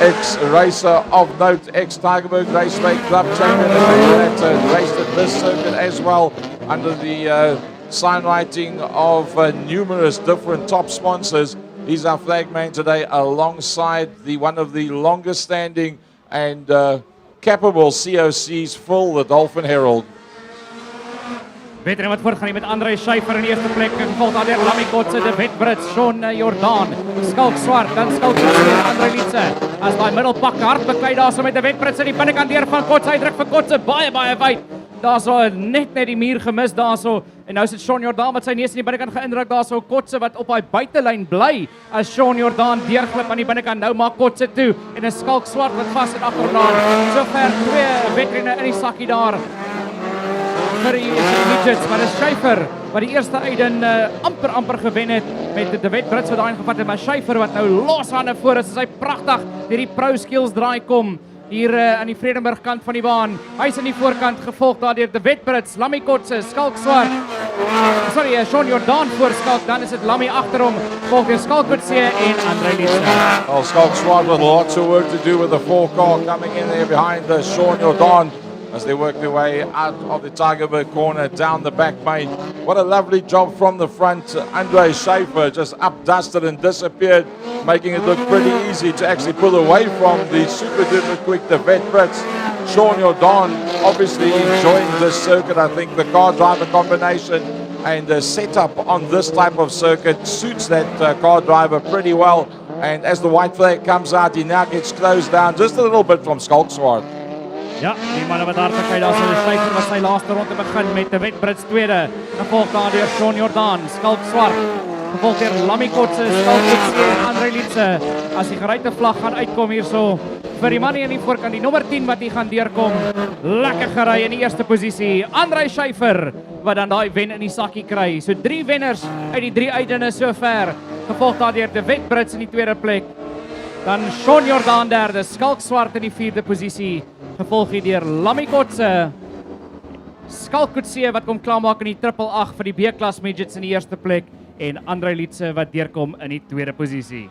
ex-racer of note, ex-Tigerberg Raceway Club champion that raced at this circuit as well under the signwriting of numerous different top sponsors. He's our flag man today alongside one of the longest standing and capable COCs, Full, the Dolphin Herald. Wedren wat voortgaan met André Schuyfer in die eerste plek, gevolg daar deur Lammy Kotse, de Wet Brits, Sean Jordaan, Skalk Swart, dan Skalk Kotse en André Lietse. As daai middelpak hard beklei daarso met die Wet Brits in die binnekant deur van Kotse, hy druk vir Kotse baie wyd. Daarso net die muur gemis daarso en nou sit Sean Jordaan met sy neus in die binnekant geïndruk daarso Kotse wat op daai buitelyn bly as Sean Jordaan deurglip aan die binnekant nou maak Kotse toe en 'n Skalk Swart wat vas sit agter hom. Sover twee wedrenne in die sakkie daar vir die midgets, maar dis Schuyfer wat die eerste eiden amper gewen het met die Wet Brits wat daai ingevat het, maar Schuyfer wat nou loshande voor is, hy pragtig deur die pro skills draai kom hier aan die Vredenburg kant van die baan. Hy's in die voorkant gevolg daar deur die Wet Brits, Lammy Kotse, Skalk Swart. Sorry, Sean Jordaan voor Skalk, dan is dit Lammy agter hom, volg deur Skalk Kotse en André Lietse. Well, Skalk Swart with lots of work to do with the 4-car coming in there behind Sean Jordaan as they work their way out of the Tigerbird corner down the back main. What a lovely job from the front. Andre Schuyfer just up-dusted and disappeared, making it look pretty easy to actually pull away from the super duper quick the Wet Brits. Sean Jordaan obviously enjoying this circuit. I think the car driver combination and the setup on this type of circuit suits that car driver pretty well. And as the white flag comes out, he now gets closed down just a little bit from Skalk Swart. Ja, die manne wat daar gekry daar so die Schuyfer was sy laaste ronde begin met die Wet Brits tweede, gevolg daar deur Sean Jordaan, Skalk Swart, gevolg deur Lammy Kotse, Skalk Kotse en André Lietse. As die geruite vlag gaan uitkom hierso vir die manne in die voorkant, die nommer 10 wat hier gaan deurkom. Lekker gery in die eerste posisie. André Schuyfer wat dan daai wen in die sakkie kry. So 3 wenners uit die 3 uitdinne sover. Gevolg daar deur die Wet Brits in die tweede plek. Dan Sean Jordaan derde, Skalk Swart in die 4de posisie. Gevolg hier deur Lammy Kotse, Skalk Kotse wat kom klaarmaak in die 888 vir die B-klas midgets in die eerste plek en André Lietse wat deurkom in die 2de posisie.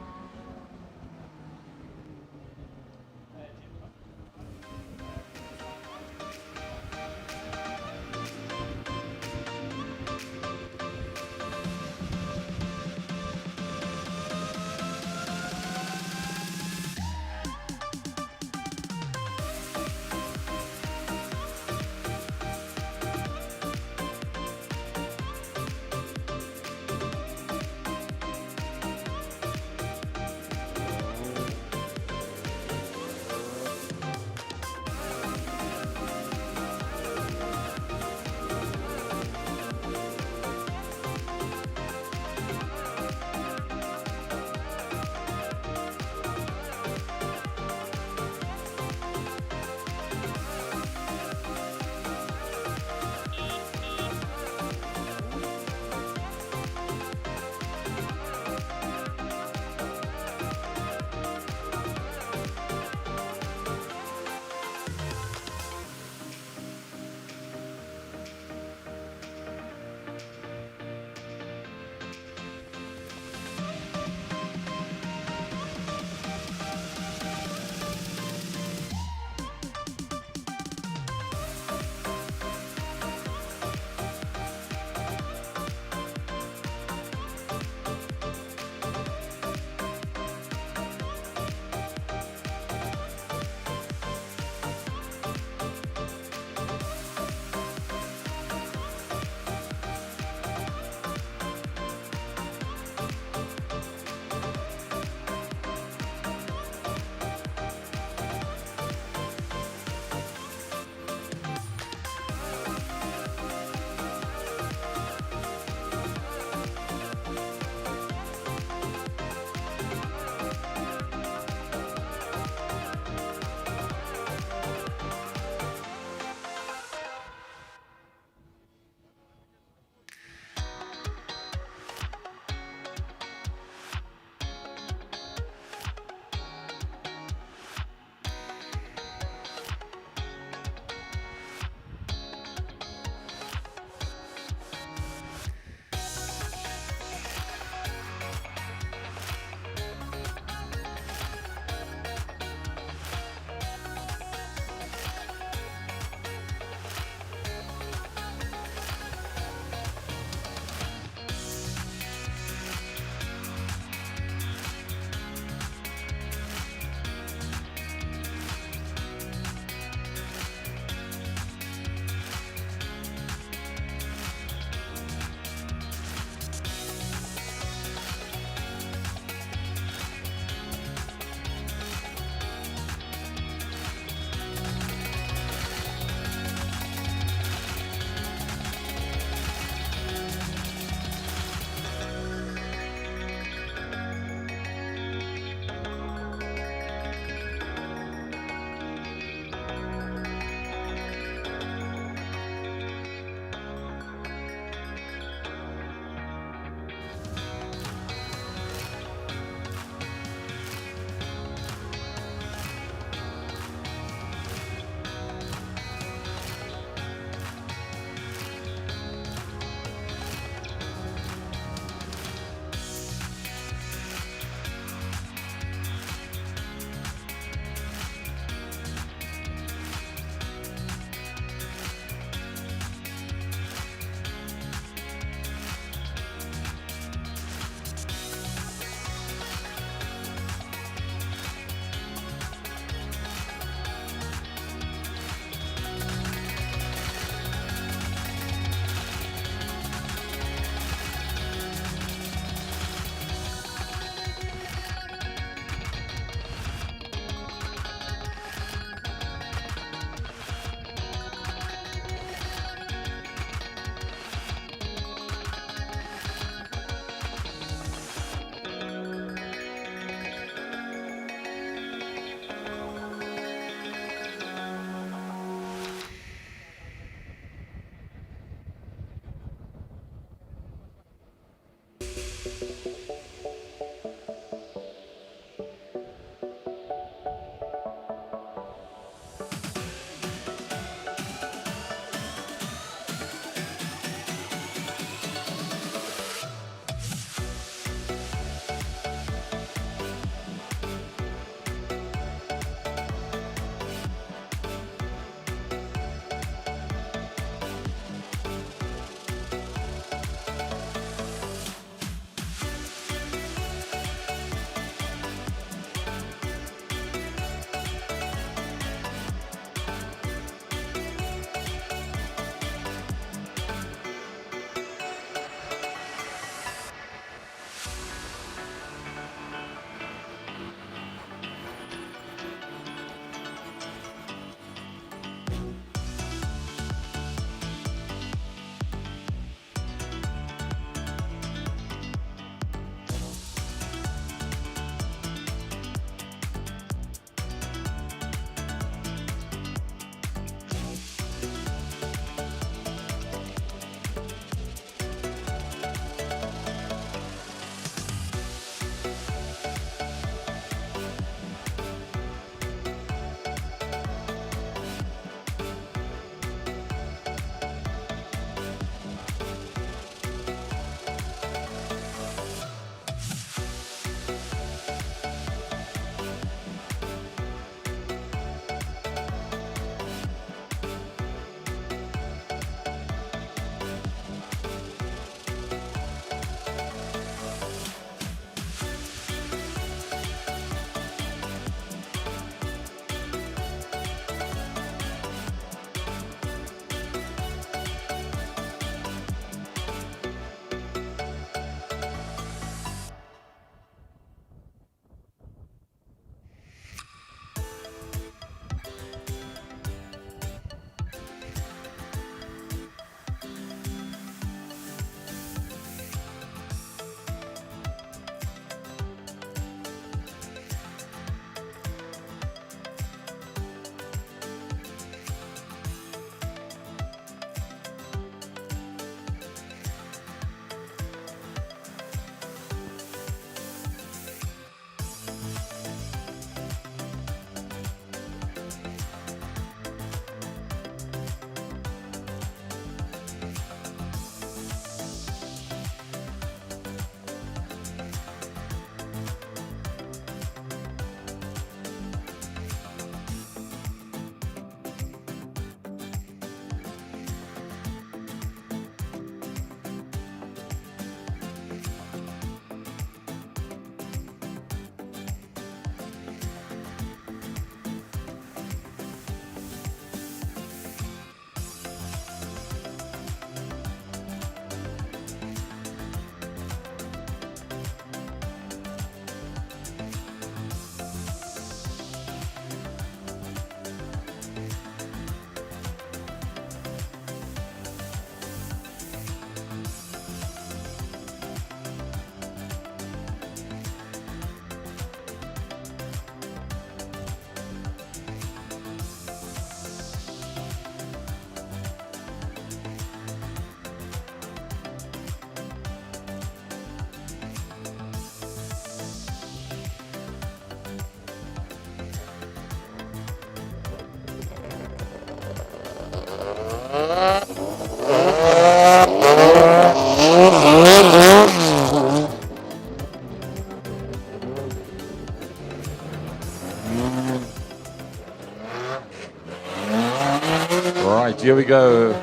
Right, here we go.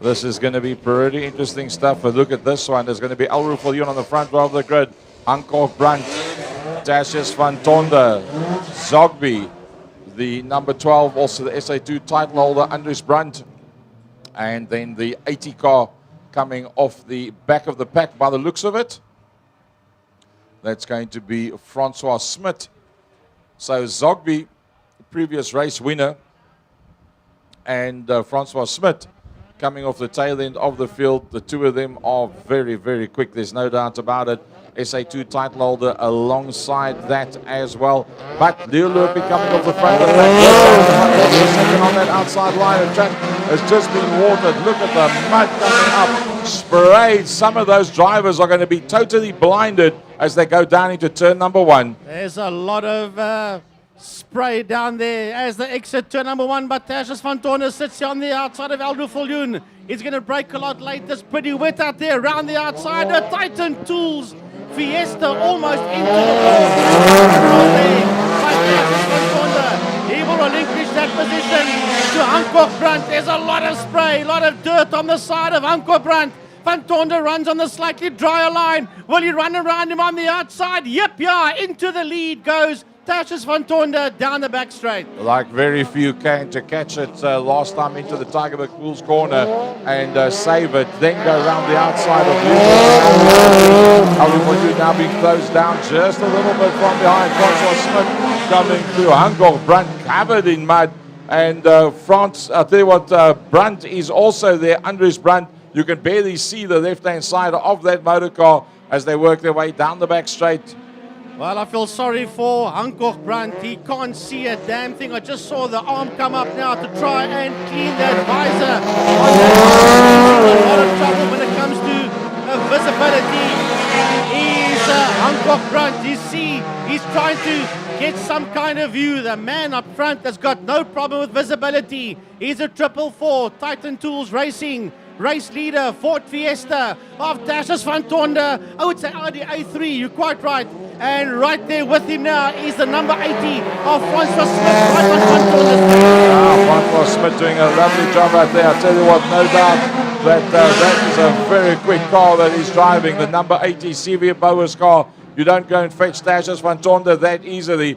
This is going to be pretty interesting stuff. But look at this one. There's going to be Elru Viljoen on the front row of the grid. Hancock Brandt, Tashius van Tonder, Zogby, the number 12, also the SA2 title holder, Andries Brandt. And then the 80 car coming off the back of the pack by the looks of it. That's going to be Francois Smit. So Zogby, previous race winner, and Francois Smit coming off the tail end of the field. The two of them are very, very quick. There's no doubt about it. SA2 title holder alongside that as well. But Leo Lurpy coming off the front of the pack. Second on that outside line. The track has just been watered. Look at the mud coming up. Sprayed. Some of those drivers are going to be totally blinded as they go down into turn number 1. There's a lot of spray down there as they exit turn number 1, but Tashius van Tonder sits here on the outside of Elru Viljoen. He's going to brake a lot late. It's pretty wet out there around the outside. The Titan Tools Fiesta almost into the wall. But Tashius van Tonder, he will relinquish that position to Hancock Brandt. There's a lot of spray, a lot of dirt on the side of Hancock Brandt. Van Tonder runs on the slightly drier line. Will he run around him on the outside? Yep, yeah, into the lead goes Tashius van Tonder down the back straight. Like very few can to catch it last time into the Tigerberg Pools corner and save it. Then go around the outside of Elru Viljoen now being closed down just a little bit from behind. Francois Smit coming through. Hancock Brandt covered in mud. And France, I'll tell you what, Brandt is also there. Andries Brandt. You can barely see the left-hand side of that motor car as they work their way down the back straight. Well, I feel sorry for Hancock Brandt. He can't see a damn thing. I just saw the arm come up now to try and clean that visor. He's in a lot of trouble when it comes to visibility. He's Hancock Brandt. You see, he's trying to get some kind of view. The man up front has got no problem with visibility. He's a 444 Titan Tools Racing race leader, Ford Fiesta of Tashius van Tonder. I would say Audi A3, you're quite right. And right there with him now is the number 80 of Francois Smit. Right on Van Tonder's Francois Smit doing a lovely job out there. I tell you what, no doubt that that is a very quick car that he's driving. The number 80 CV Bowers car. You don't go and fetch Tashius van Tonder that easily.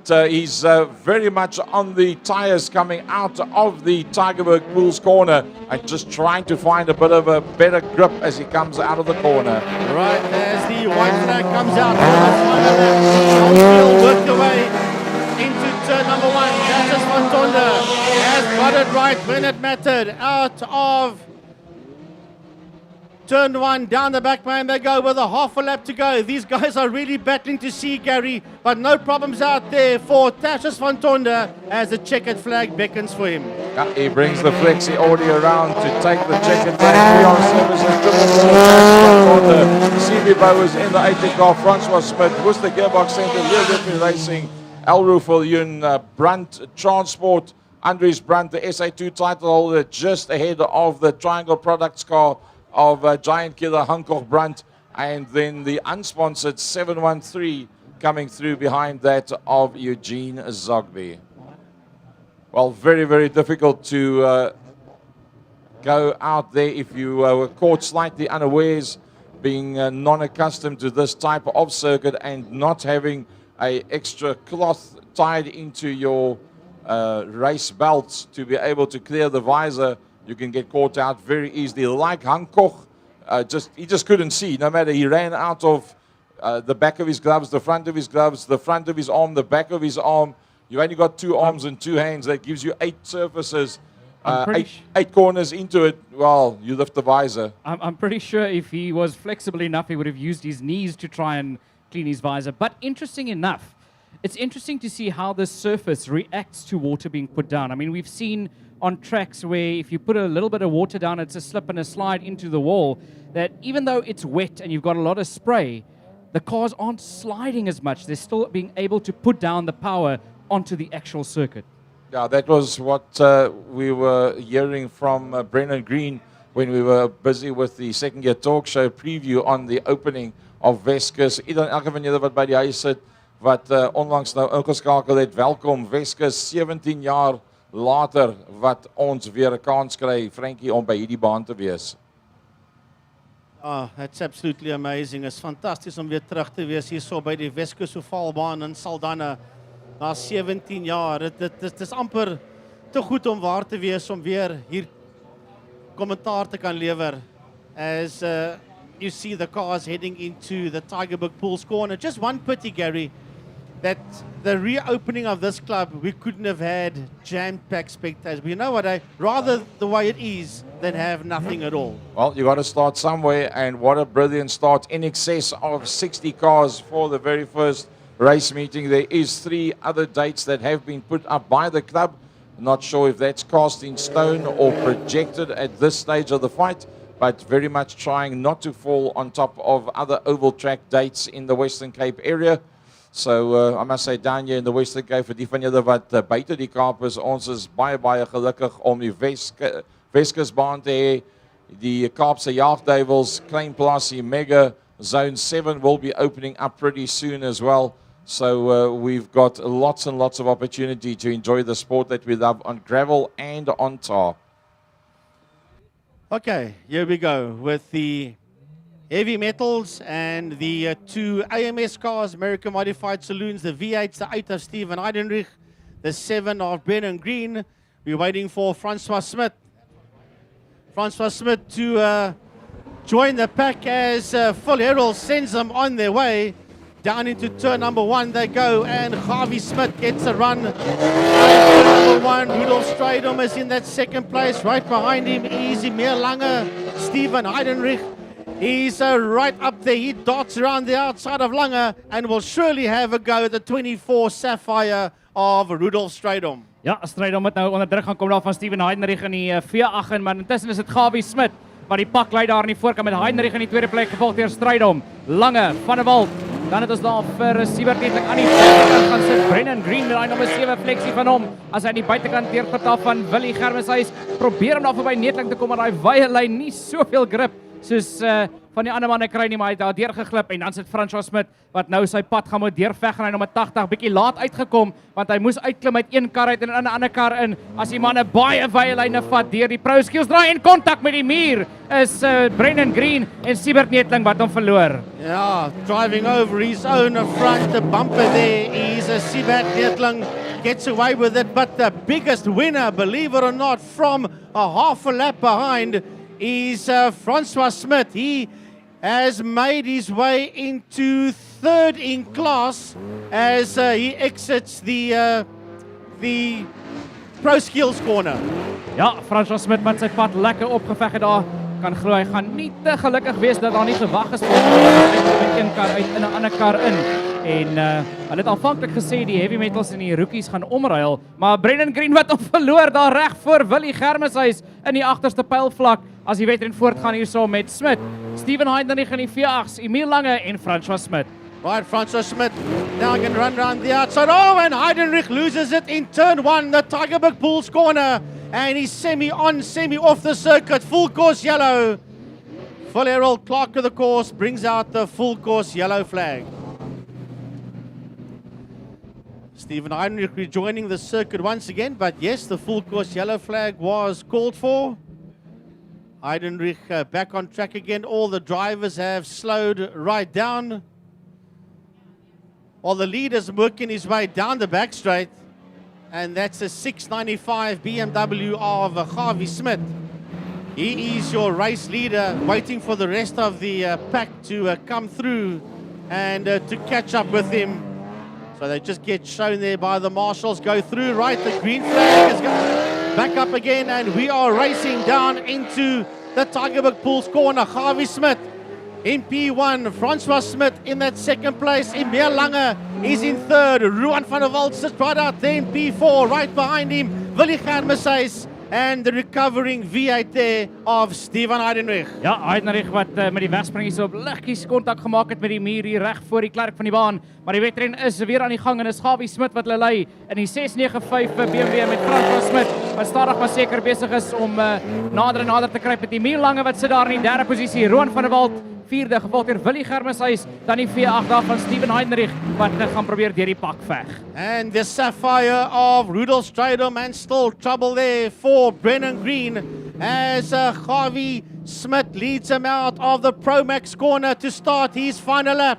He's very much on the tires coming out of the Tigerberg Pools corner and just trying to find a bit of a better grip as he comes out of the corner. Right as the white flag comes out, he'll work the way into turn number 1. Tashius van Tonder has got it right when it mattered. Out of turn 1, down the back man they go with a half a lap to go. These guys are really battling to see Gary, but no problems out there for Tashius van Tonder as the checkered flag beckons for him. Yeah, he brings the flexi audio around to take the checkered flag. Leon Services, CB Bowers in the 80 car, Francois Smit, Worcester Gearbox Centre, Leo Racing, Elru Viljoen, Brandt Transport, Andries Brandt, the SA2 title holder, just ahead of the Triangle Products car of Giant Killer Hancock Brandt, and then the unsponsored 713 coming through behind that of Eugene Zogby. Well, very, very difficult to go out there if you were caught slightly unawares, being non-accustomed to this type of circuit and not having a extra cloth tied into your race belts to be able to clear the visor. You can get caught out very easily. Like Hancock, he just couldn't see. No matter, he ran out of the back of his gloves, the front of his gloves, the front of his arm, the back of his arm. You only got 2 arms and 2 hands. That gives you 8 surfaces, 8 corners into it. Well, you lift the visor. I'm pretty sure if he was flexible enough, he would have used his knees to try and clean his visor. But interesting enough, it's interesting to see how this surface reacts to water being put down. I mean, we've seen on tracks where if you put a little bit of water down, it's a slip and a slide into the wall, that even though it's wet and you've got a lot of spray, the cars aren't sliding as much. They're still being able to put down the power onto the actual circuit. Yeah, that was what we were hearing from Brennan Green when we were busy with the second gear talk show preview on the opening of Weskus. Elke van julle wat by die huis sit, wat onlangs nou ingeskakel het, welkom Weskus, 17 jaar later wat ons weer 'n kans kry, Frankie, om by hierdie baan te wees. Oh, it's absolutely amazing. It's fantasties om weer terug te wees hier so by die Weskus Ovalbaan in Saldanha na 17 jaar. Dit is amper te goed om waar te wees om weer hier kommentaar te kan lewer as you see the cars heading into the Tigerberg Pools corner. Just one pity, Gary, that the reopening of this club, we couldn't have had jam-packed spectators. But you know what, rather the way it is than have nothing at all. Well, you got to start somewhere, and what a brilliant start. In excess of 60 cars for the very first race meeting. There is 3 other dates that have been put up by the club. Not sure if that's cast in stone or projected at this stage of the fight, but very much trying not to fall on top of other oval track dates in the Western Cape area. So I must say, down here in the Western Cape, vir die van julle wat buite die Kaap is, ons is baie gelukkig om die Weskusbaan te hê. Die Kaapse Jaagduivels, Klein Plaasie, Mega Zone 7 will be opening up pretty soon as well. So we've got lots and lots of opportunity to enjoy the sport that we love on gravel and on tar. Okay, here we go with the heavy metals and the 2 AMS cars, American Modified Saloons, the V8s, the 8 of Stephen Heidenrich, the 7 of Brennan Green. We're waiting for Francois Smith. Francois Smith to join the pack as Phil Herald sends them on their way. Down into turn number 1 they go, and Harvey Smith gets a run. Turn number 1, Rudolf Strydom is in that second place. Right behind him is Emil Lange, Stephen Heidenrich. He's right up there. He darts around the outside of Lange and will surely have a go at the 24 Sapphire of Rudolf Strydom. Ja, Strydom moet nou onder druk gaan kom daar van Stephen Heidenrich in die V8 in, maar intussen is dit Gawie Smit wat die pak lei daar in die voorkant met Heidenrich in die tweede plek, gevolg deur Strydom, Lange, Van der Walt. Dan het ons daar vir Siebert netlik aan die buitekant gaan sit. Brennan Green met daai nommer 7 fleksie van hom. As hy aan die buitekant deurgepad af van Willie Germeshuis, probeer hom daar verby netlik te kom, maar daai wye lyn nie soveel grip soos van die ander manne kry nie, maar hy het daar deurgeglip en dan sit Francois Smit wat nou sy pad gaan moet deurveg en hy nommer 80 bietjie laat uitgekom want hy moes uitklim uit een kar uit en in 'n ander kar in. As die manne baie wye lyne vat deur die Pro Skills draai en kontak met die muur is Brennan Green en Siebert Netling wat hom verloor. Yeah, driving over his own front, the bumper there is Siebert Netling. Gets away with it, but the biggest winner, believe it or not, from a half a lap behind is Francois Smith. He has made his way into 3rd in class as he exits the Pro Skills corner. Ja, Francois Smit met sy pad lekker opgeveg het daar. Kan glo hy gaan nie te gelukkig wees dat daar nie gewag is met een kar uit in 'n ander kar in. En hulle het aanvanklik gesê die heavy metals en die rookies gaan omruil, maar Brennan Green wat hom verloor daar reg voor Willie Germeshuis in die agterste pylvlak as die wedren voortgaan hierso met Smit, Stephen Heidenrich in die V8s, Emil Lange en Francois Smit. Right, Francois Smith now can run around the outside. Oh, and Heidenrich loses it in turn 1, the Tigerberg Pools corner. And he's semi-on, semi-off the circuit, full course yellow. Full Herald, clerk of the course, brings out the full course yellow flag. Stephen Heidenrich rejoining the circuit once again, but yes, the full course yellow flag was called for. Heidenrich back on track again. All the drivers have slowed right down. While the leader's working his way down the back straight. And that's a 695 BMW of Harvey Smith. He is your race leader, waiting for the rest of the pack to come through and to catch up with him. So they just get shown there by the marshals, go through, right, the green flag is back up again, and we are racing down into the Tigerberg Pools corner. Harvey Smith in P1, Francois Smith in that second place, Emil Lange is in 3rd, Ruan van der Walt sits right out there in P4, right behind him, Willie Germeshuis, and the recovering V8 there of Stephen Heidenrich. Ja, Heidenrich wat met die wegspring hier op liggies kontak gemaak het met die muur hier reg voor die klerk van die baan, maar die wedren is weer aan die gang en is Gawie Smit wat hulle lei in die 695 BMW met Francois Smit wat stadig maar seker besig is om nader en nader te kruip met Emil Lange wat sit daar in die 3de posisie, Roan van der Walt 4de gevolg deur Willie Germeshuis, dan die V8 daar van Steven Heinrich wat gaan probeer deur die pak veg. And the Sapphire of Rudolf Strydom, and still trouble there for Brennan Green as Harvey Smith leads him out of the Pro Max corner to start his final lap.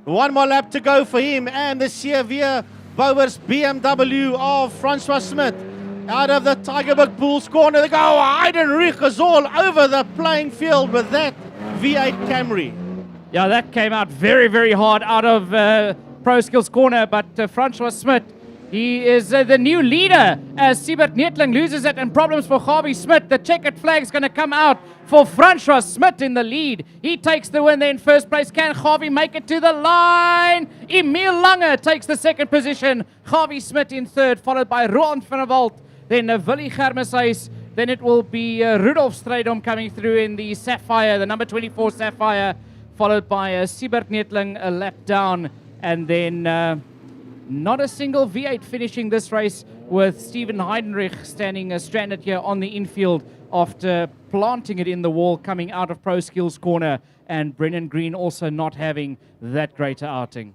One more lap to go for him, and the Sevier Bowers BMW of Francois Smith out of the Tigerberg Bulls corner. They go, Heidenreich is all over the playing field with that V8 Camry. Yeah, that came out very, very hard out of Pro Skills corner, but Francois Smith, he is the new leader as Siebert Neetling loses it and problems for Harvey Smith. The checkered flag is going to come out for Francois Smith in the lead. He takes the win there in first place. Can Harvey make it to the line? Emil Lange takes the second position. Harvey Smith in third, followed by Roland van der Walt. Then Willie Germeshuis. Then it will be Rudolf Strydom coming through in the Sapphire, the number 24 Sapphire, followed by Siebert Neetling a lap down. And then not a single V8 finishing this race, with Steven Heidenreich standing stranded here on the infield after planting it in the wall coming out of Pro Skills corner, and Brennan Green also not having that greater outing.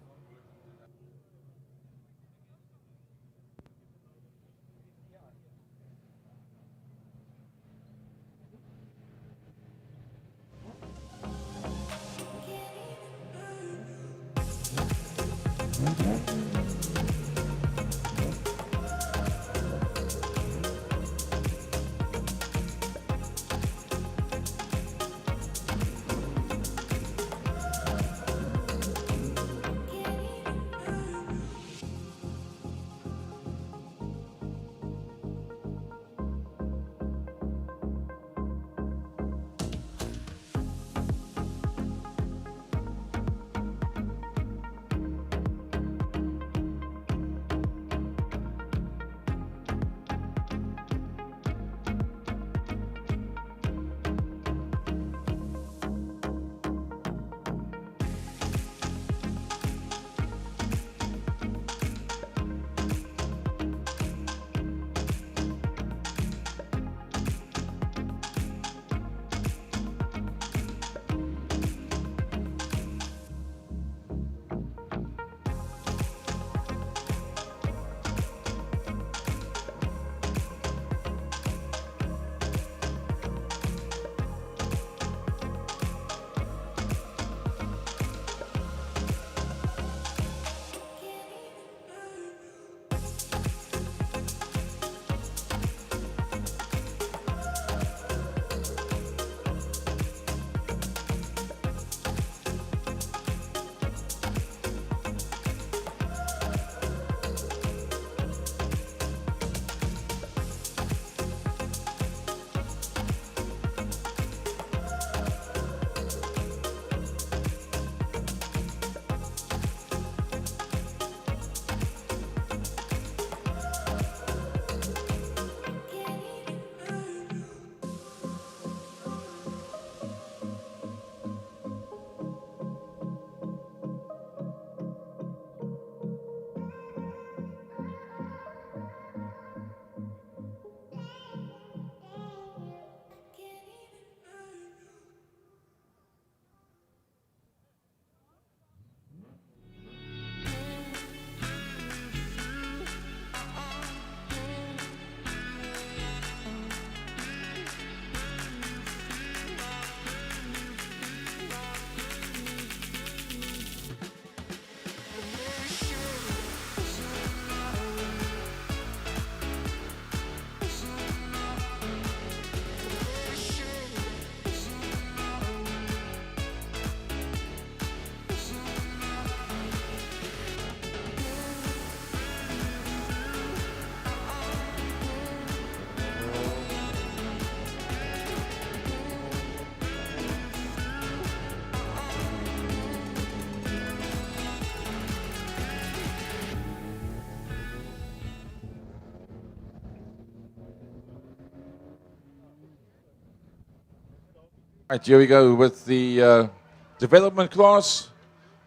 Right, here we go with the development class,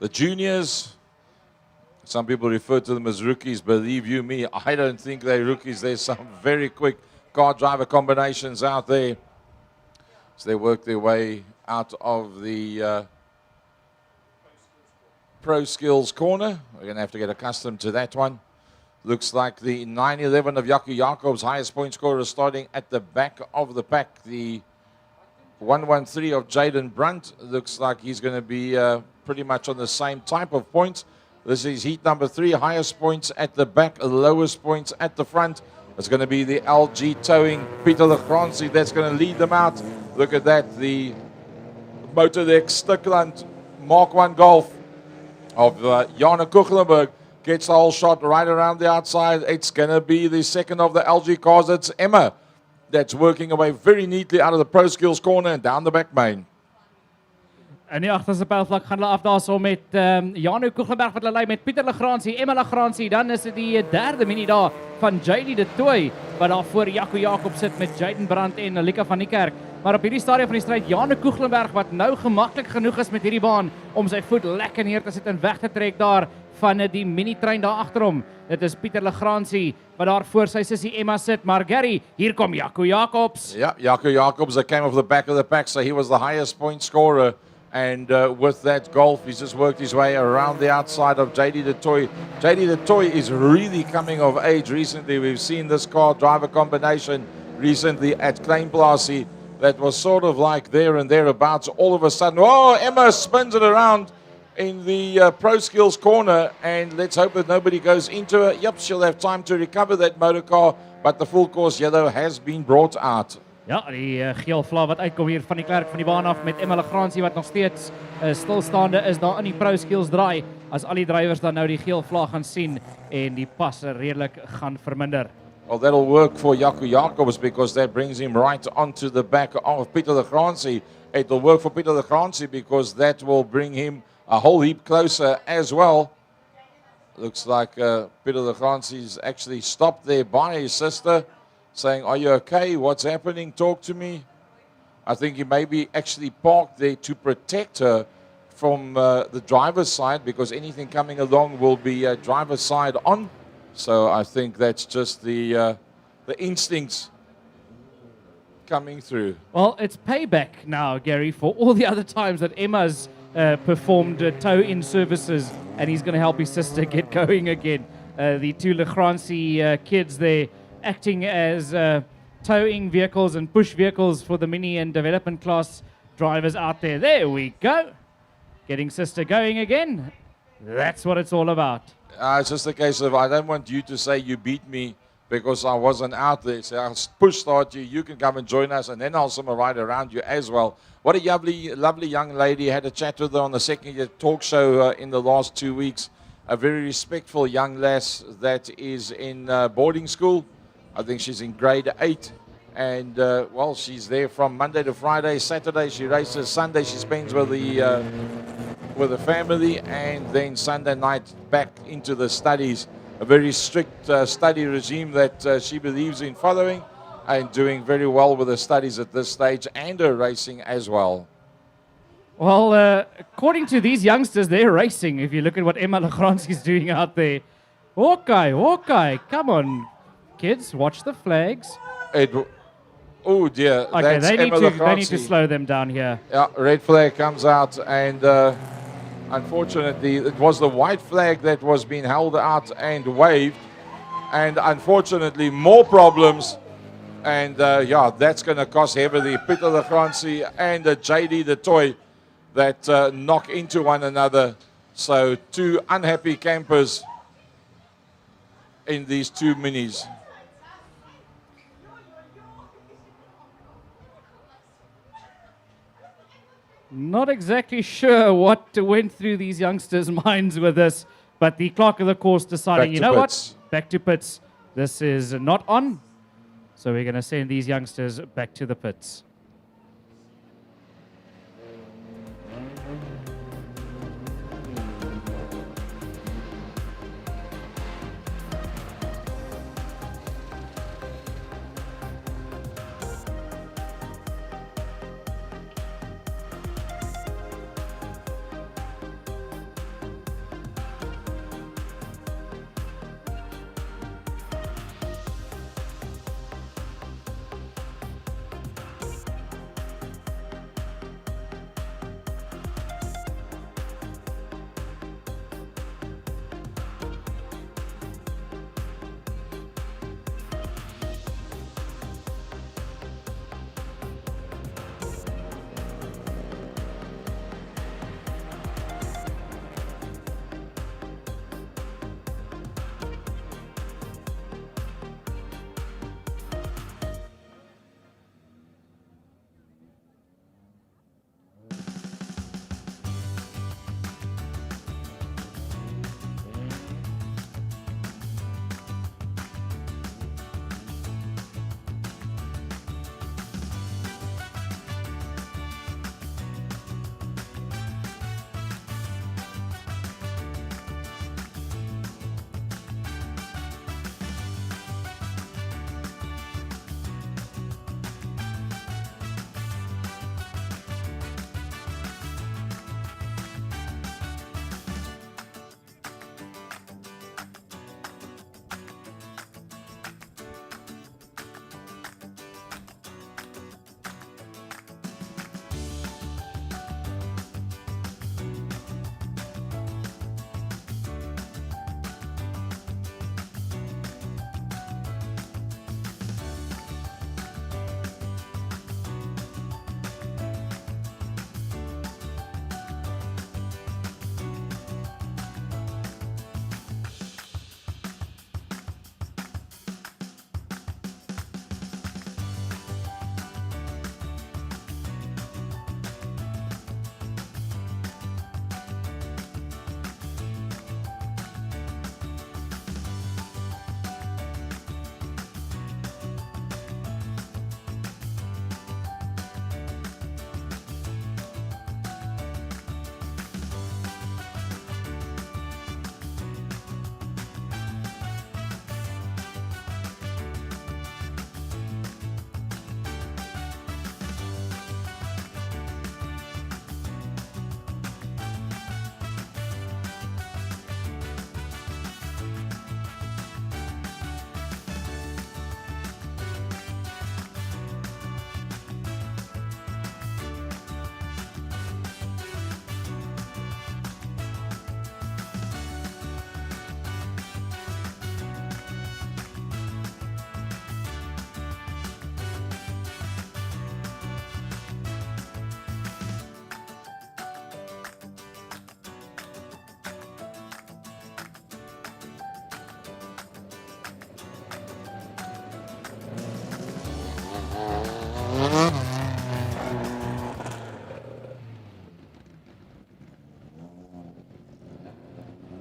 the juniors. Some people refer to them as rookies. Believe you me, I don't think they're rookies. There's some very quick car driver combinations out there. So they work their way out of the Pro Skills corner. We're going to have to get accustomed to that one. Looks like the 9-11 of Jaco Jacobs, highest point scorer, starting at the back of the pack. The 113 of Jaden Brunt looks like he's going to be pretty much on the same type of points. This is heat number 3, highest points at the back, lowest points at the front. It's going to be the LG Towing, Peter Legrancy, that's going to lead them out. Look at that, the Motordeck Stickland Mark 1 Golf of Jana Kuchlenberg gets the whole shot right around the outside. It's going to be the second of the LG cars. It's Emma that's working away very neatly out of the Pro Skills corner and down the back main. En die agterste pylvlak gaan hulle af daarso met Jano Kuchlenberg wat hulle lei met Pieter Legrancy, Emma Legrancy, dan is dit die derde mini daar van JD de Tooi wat daar voor Jaco Jacob sit met Jaden Brandt en Lika van die Kerk. Maar op hierdie stadium van die stryd Jano Kuchlenberg wat nou gemaklik genoeg is met hierdie baan om sy voet lekker neer te sit en weg te trek daar van die mini trein daar agter hom. Dit is Pieter Legrancy wat daar voor sy sussie Emma sit, maar Gary, hier kom Jaco Jacobs. Yeah, Jaco Jacobs that came off the back of the pack, so he was the highest point scorer. And with that golf, he's just worked his way around the outside of JD de Toy. JD de Toy is really coming of age recently. We've seen this car driver combination recently at Kleinplasie that was sort of like there and thereabouts. All of a sudden, oh, Emma spins it around in the Pro Skills corner, and let's hope that nobody goes into it. Yep, she'll have time to recover that motor car, but the full course yellow has been brought out. Ja, die geel vlag wat uitkom hier van die Klerk van die baan af met Emma Legrancy wat nog steeds stilstaande is daar in die Pro Skills draai. As al die drywers dan nou die geel vlag gaan sien en die passe redelik gaan verminder. Well, that'll work for Jaco Jacobs because that brings him right onto the back of Peter Legrancy. It'll work for Peter Legrancy because that will bring him a whole heap closer as well. Looks like Peter Legrancy's actually stopped there by his sister, saying, are you okay? What's happening? Talk to me. I think he maybe actually parked there to protect her from the driver's side because anything coming along will be driver's side on. So I think that's just the instincts coming through. Well, it's payback now, Gary, for all the other times that Emma's performed tow-in services and he's going to help his sister get going again. The two Legrancy kids there acting as towing vehicles and push vehicles for the mini and development class drivers out there. There we go. Getting sister going again. That's what it's all about. It's just a case of I don't want you to say you beat me because I wasn't out there. So I'll push start you. You can come and join us, and then I'll swim right around you as well. What a lovely young lady. I had a chat with her on the second year talk show in the last 2 weeks. A very respectful young lass that is in boarding school. I think she's in grade 8, and well, she's there from Monday to Friday. Saturday she races, Sunday she spends with the family, and then Sunday night back into the studies. A very strict study regime that she believes in following, and doing very well with her studies at this stage and her racing as well. Well, according to these youngsters, they're racing. If you look at what Emma Legrancy is doing out there. Okay, come on. Kids, watch the flags. Oh dear, okay, that's they Emma need to slow them down here. Yeah, red flag comes out, and unfortunately, it was the white flag that was being held out and waved, and unfortunately, more problems. And yeah, that's going to cost heavily. Peter Legrancy and JD the Toy that knock into one another. So two unhappy campers in these two minis. Not exactly sure what went through these youngsters' minds with this, but the clerk of the course deciding, you know what? Back to pits. This is not on. So we're going to send these youngsters back to the pits.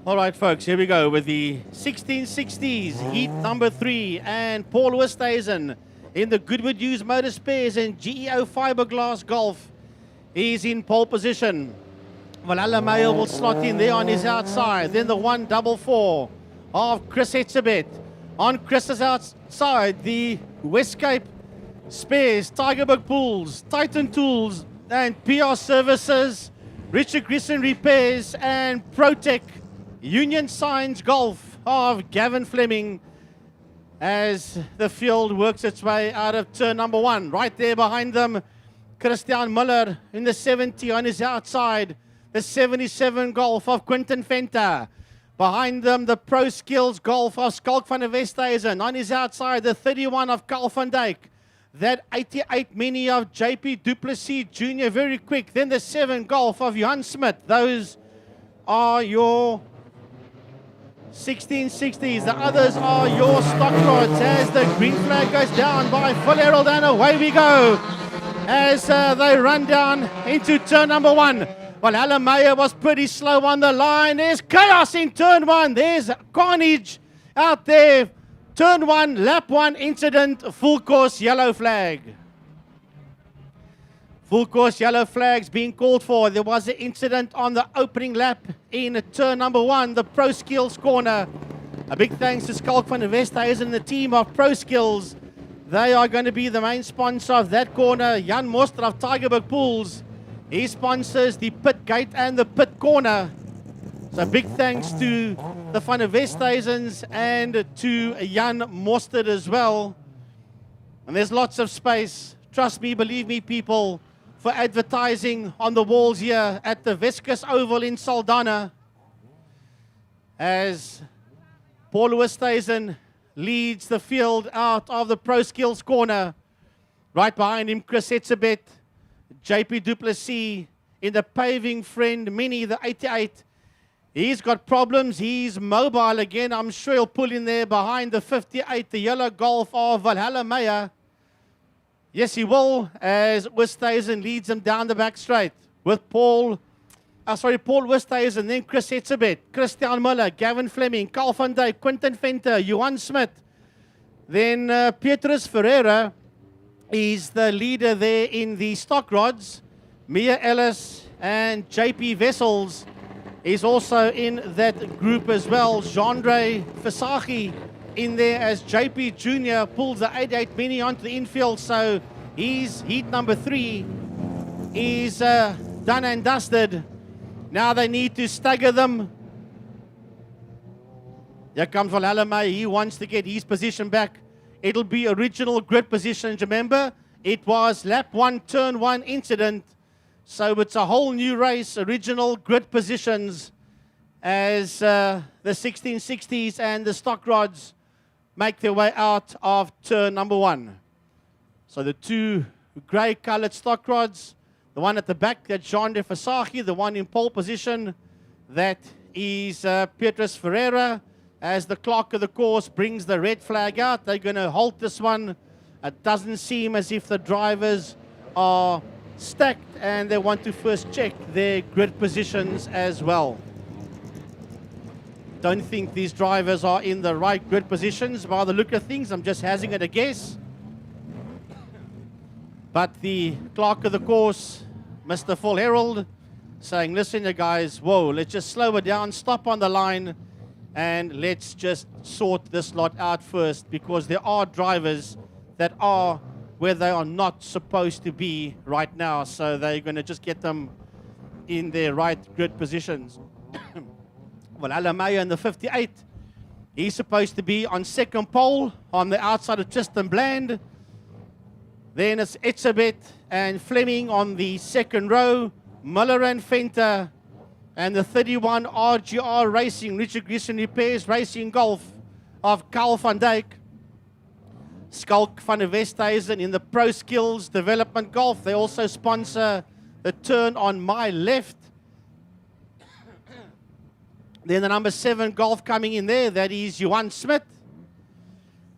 All right, folks, here we go with the 1660s, heat number 3, and Paul Westhuizen in the Goodwood Hughes Motor Spares and GEO Fiberglass Golf. He's in pole position. Valhalla Meyer will slot in there on his outside. Then the 144 of Chris Etzebeth. On Chris's outside, the Westcape Spares, Tigerberg Pools, Titan Tools, and PR Services, Richard Grisson Repairs, and Protec Union Signs Golf of Gavin Fleming as the field works its way out of turn number 1. Right there behind them, Christian Muller in the 70 on his outside. The 77 Golf of Quinton Venter. Behind them, the Pro Skills Golf of Skalk van der Westhuizen. On his outside, the 31 of Carl van Dijk. That 88 Mini of JP Duplessis Jr. very quick. Then the 7 Golf of Johan Smith. Those are your 1660s. The others are your stock rods as the green flag goes down by Full Herald, and away we go as they run down into turn number 1. Well, Alan Meyer was pretty slow on the line. There's chaos in turn 1. There's carnage out there. Turn 1, lap 1 incident, full course yellow flag. Full course yellow flags being called for. There was an incident on the opening lap in turn number 1, the Pro Skills corner. A big thanks to Skalk van der Westhuizen and the team of Pro Skills. They are going to be the main sponsor of that corner. Jan Moster of Tigerberg Pools. He sponsors the pit gate and the pit corner. So big thanks to the Van der Westhuizens and to Jan Mostert as well. And there's lots of space, trust me, believe me people, for advertising on the walls here at the Weskus Oval in Saldanha. As Paul Westhuizen leads the field out of the Pro Skills corner. Right behind him, Chris Etzebeth, JP Duplessis in the Paving Friend Mini, the 88. He's got problems. He's mobile again. I'm sure he'll pull in there behind the 58, the yellow Golf of Valhalla Meyer. Yes, he will, as Westhuizen leads him down the back straight with Paul Westhuizen, then Chris Etzebeth, Christian Muller, Gavin Fleming, Carl van Dijk, Quinton Venter, Johan Smith. Then Petrus Ferreira is the leader there in the stock rods. Mia Ellis and JP Vessels is also in that group as well. Jandre Fasagi in there as JP Jr. pulls the 88 Mini onto the infield. So he's heat number 3 is done and dusted. Now they need to stagger them. Here comes Valhalla Meyer. He wants to get his position back. It'll be original grid positions. Remember, it was lap 1, turn 1 incident. So it's a whole new race, original grid positions as the 1660s and the stock rods make their way out of turn number 1. So the 2 grey colored stock rods, the one at the back, that's Jean de Fasagi, the one in pole position, that is Petrus Ferreira. As the clock of the course brings the red flag out, they're going to halt this one. It doesn't seem as if the drivers are stacked, and they want to first check their grid positions as well. Don't think these drivers are in the right grid positions by the look of things. I'm just hazarding it a guess. But the clerk of the course, Mr. Full Herald, saying, listen, you guys, whoa, let's just slow it down, stop on the line, and let's just sort this lot out first, because there are drivers that are where they are not supposed to be right now. So they're going to just get them in their right grid positions. Well, Alamaya in the 58, he's supposed to be on second pole on the outside of Tristan Bland. Then it's Etzebeth and Fleming on the second row. Muller and Venter and the 31 RGR Racing, Richard Grisson Repairs Racing Golf of Carl van Dijk. Skalk van der Westhuizen in the Pro Skills Development Golf. They also sponsor the turn on my left. Then the number 7 Golf coming in there, that is Johan Smith.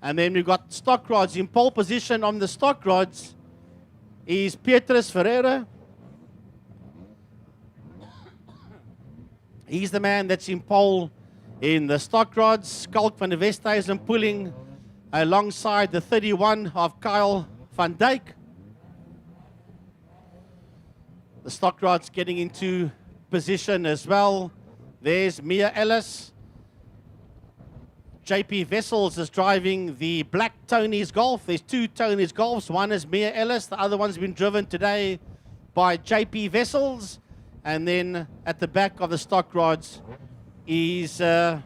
And then we've got stock rods. In pole position on the stock rods is Petrus Ferreira. He's the man that's in pole In the stock rods, Skalk van der Westhuizen pulling alongside the 31 of Kyle van Dijk. The stock rods getting into position as well. There's Mia Ellis. JP Vessels is driving the black Tony's Golf. There's two Tony's Golfs. One is Mia Ellis. The other one's been driven today by JP Vessels. And then at the back of the stock rods is Jean-Ray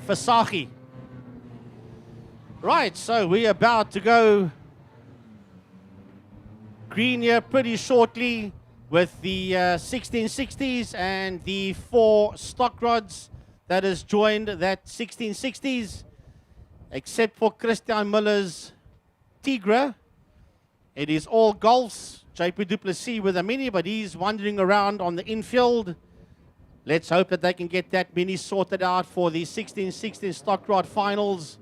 Versace. Right, so we're about to go green here pretty shortly with the 1660s and the 4 stock rods that has joined that 1660s, except for Christian Muller's Tigre. It is all Golfs. JP Duplessis with a Mini, but he's wandering around on the infield. Let's hope that they can get that Mini sorted out for the 16-16 stock rod finals.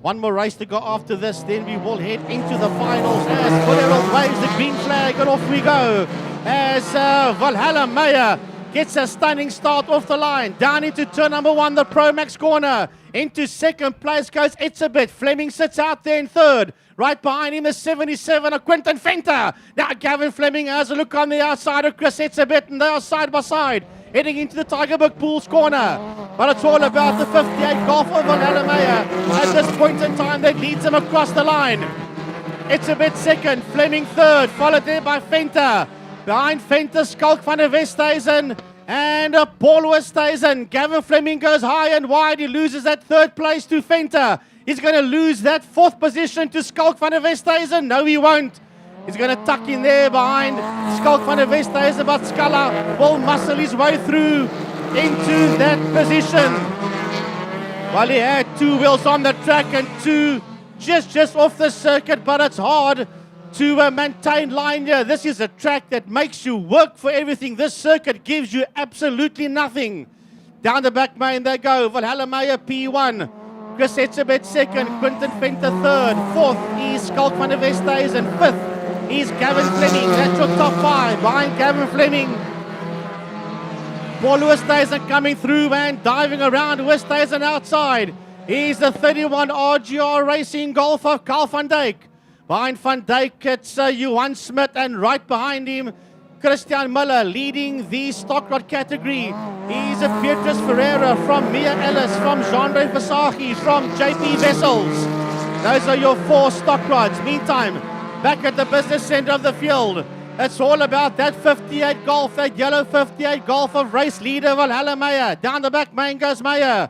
One more race to go after this, then we will head into the finals as Colero waves the green flag, and off we go as Valhalla Meyer gets a stunning start off the line. Down into turn number 1, the Pro Max corner. Into second place goes Itzebit. Fleming sits out there in third. Right behind him, the 77 of Quinton Venter. Now Gavin Fleming has a look on the outside of Chris Itzebit, and they are side by side, heading into the Tigerberg Pools corner. But it's all about the 58 Golf of Valhalla Meyer at this point in time that leads him across the line. Itzebit second, Fleming third, followed there by Venter. Behind Venter, Skalk van der Westhuizen and Paul Westhuizen. Gavin Fleming goes high and wide. He loses that third place to Venter. He's going to lose that 4th position to Skalk van der Westhuizen. No, he won't. He's going to tuck in there behind Skalk van der Westhuizen, but Scala will muscle his way through into that position. Well, he had 2 wheels on the track and 2 just off the circuit, but it's hard to maintain line here. This is a track that makes you work for everything. This circuit gives you absolutely nothing. Down the back main they go. Valhalla Meyer P1. Chris Etzebet second. Quinton Venter third. 4th is Skalk van der Westhuizen. 5th is Gavin Fleming. That's your top 5. Behind Gavin Fleming, Paul Westhuizen coming through and diving around. Westhuizen outside. He's the 31 RGR Racing Golf of Carl van Dijk. Behind Van Dijk, it's Johan Smit, and right behind him, Christian Muller leading the stock rod category. He's a Beatrice Ferreira from Mia Ellis, from Jean-Ray Versace, from JP Vessels. Those are your 4 stock rods. Meantime, back at the business center of the field, it's all about that 58 Golf, that yellow 58 Golf of race leader Valhalla Meyer. Down the back main goes Meyer.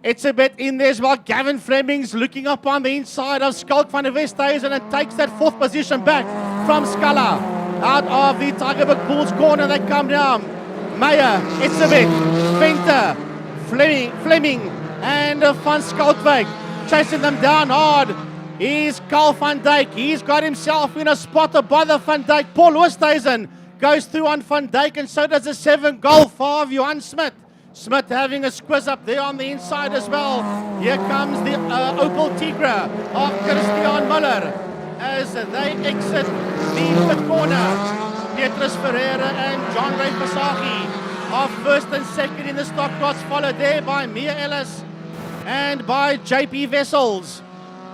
It's a bit in there as well. Gavin Fleming's looking up on the inside of Skalk van der Westhuizen and takes that 4th position back from Scala. Out of the Tigerberg Pools corner they come down. Meyer, it's a bit. Venter, Fleming and Van Schalkwijk chasing them down hard. Here's Carl van Dijk. He's got himself in a spot above the Van Dijk. Paul Westhuizen goes through on Van Dijk, and so does the 7 Golf of Johan Smit. Smith having a squiz up there on the inside as well. Here comes the Opel Tigra of Christian Muller as they exit the pit corner. Beatrice Ferreira and Jean-Ray Versace are first and second in the stock rods, followed there by Mia Ellis and by JP Vessels.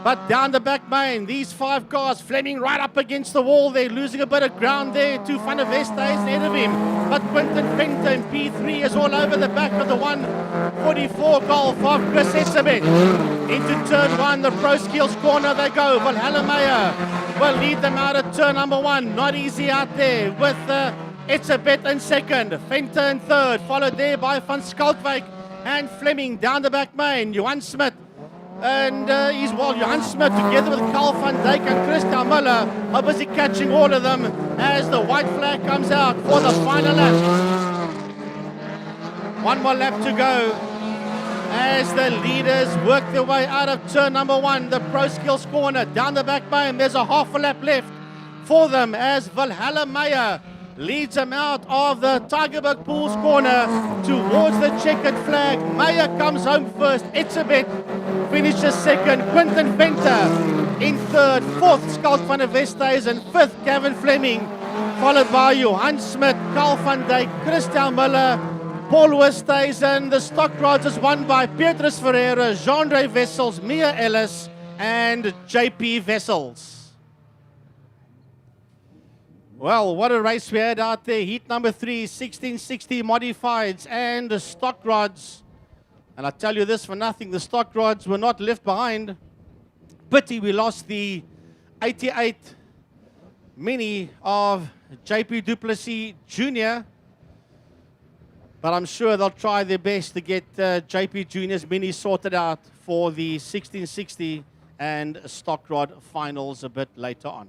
But down the back main, these 5 cars, Fleming right up against the wall there, losing a bit of ground there to Van der Westhuizen ahead of him. But Quinton Venter in P3 is all over the back of the 144 Golf of Chris Etzebet. Into turn 1, the Pro Skills corner they go. Valhalla Meyer will lead them out at turn number 1. Not easy out there with Etzebet in second, Venter in third, followed there by Van Schalkwijk and Fleming. Down the back main, Johan Smit. And Johan Smit together with Carl van Dijk and Christian Muller are busy catching all of them as the white flag comes out for the final lap. 1 more lap to go as the leaders work their way out of turn number 1, the Pro Skills corner. Down the back main, there's a half a lap left for them as Valhalla Meyer leads them out of the Tigerberg Pools corner towards the checkered flag. Meyer comes home first. Etzebet finishes second. Quinton Venter in third. 4th, Skalk van der Westhuizen. 5th, Gavin Fleming. Followed by Johan Smit, Carl van Dijk, Christian Muller, Paul Westhuizen. The stock rods is won by Petrus Ferreira, Jean-Ray Wessels, Mia Ellis, and JP Wessels. Well, what a race we had out there. Heat number 3, 1660 modifieds and the stock rods. And I tell you this for nothing, the stock rods were not left behind. Pity we lost the 88 Mini of JP Duplessis Jr. But I'm sure they'll try their best to get JP Jr.'s Mini sorted out for the 1660 and stock rod finals a bit later on.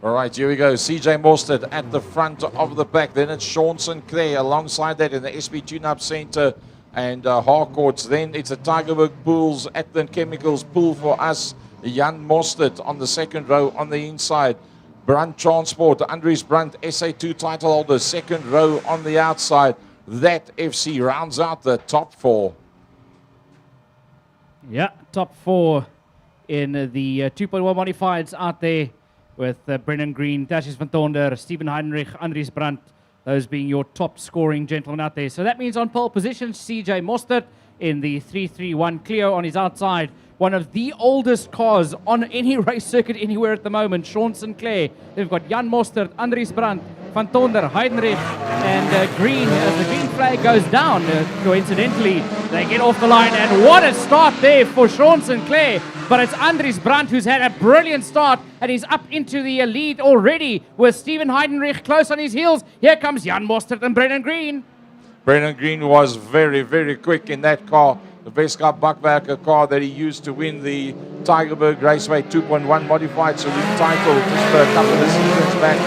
All right, here we go. CJ Morstead at the front of the pack. Then it's Sean Sinclair alongside that in the SB Tune-Up Centre and Harcourts. Then it's a Tigerberg Pools at the Chemicals pool for us. Jan Morstead on the second row on the inside. Brunt Transport, Andries Brunt, SA2 title holder, second row on the outside. That FC rounds out the top four. Yeah, top four in the 2.1 modifieds out there. with Brennan Green, Tertius van Tonder, Stephen Heinrich, Andries Brandt, those being your top scoring gentlemen out there. So that means on pole position, CJ Mostert in the 331 Clio on his outside. One of the oldest cars on any race circuit anywhere at the moment, Sean Sinclair. They've got Jan Mostert, Andries Brandt, Van Tonder, Heinrich, and Green. As the green flag goes down, coincidentally, they get off the line. And what a start there for Sean Sinclair. But it's Andries Brandt who's had a brilliant start, and he's up into the lead already with Stephen Heinrich close on his heels. Here comes Jan Mostert and Brennan Green. Brennan Green was very, very quick in that car. The Weskus Bakwerker car that he used to win the Tygerberg Raceway 2.1 Modified Salute title just a couple of seasons back.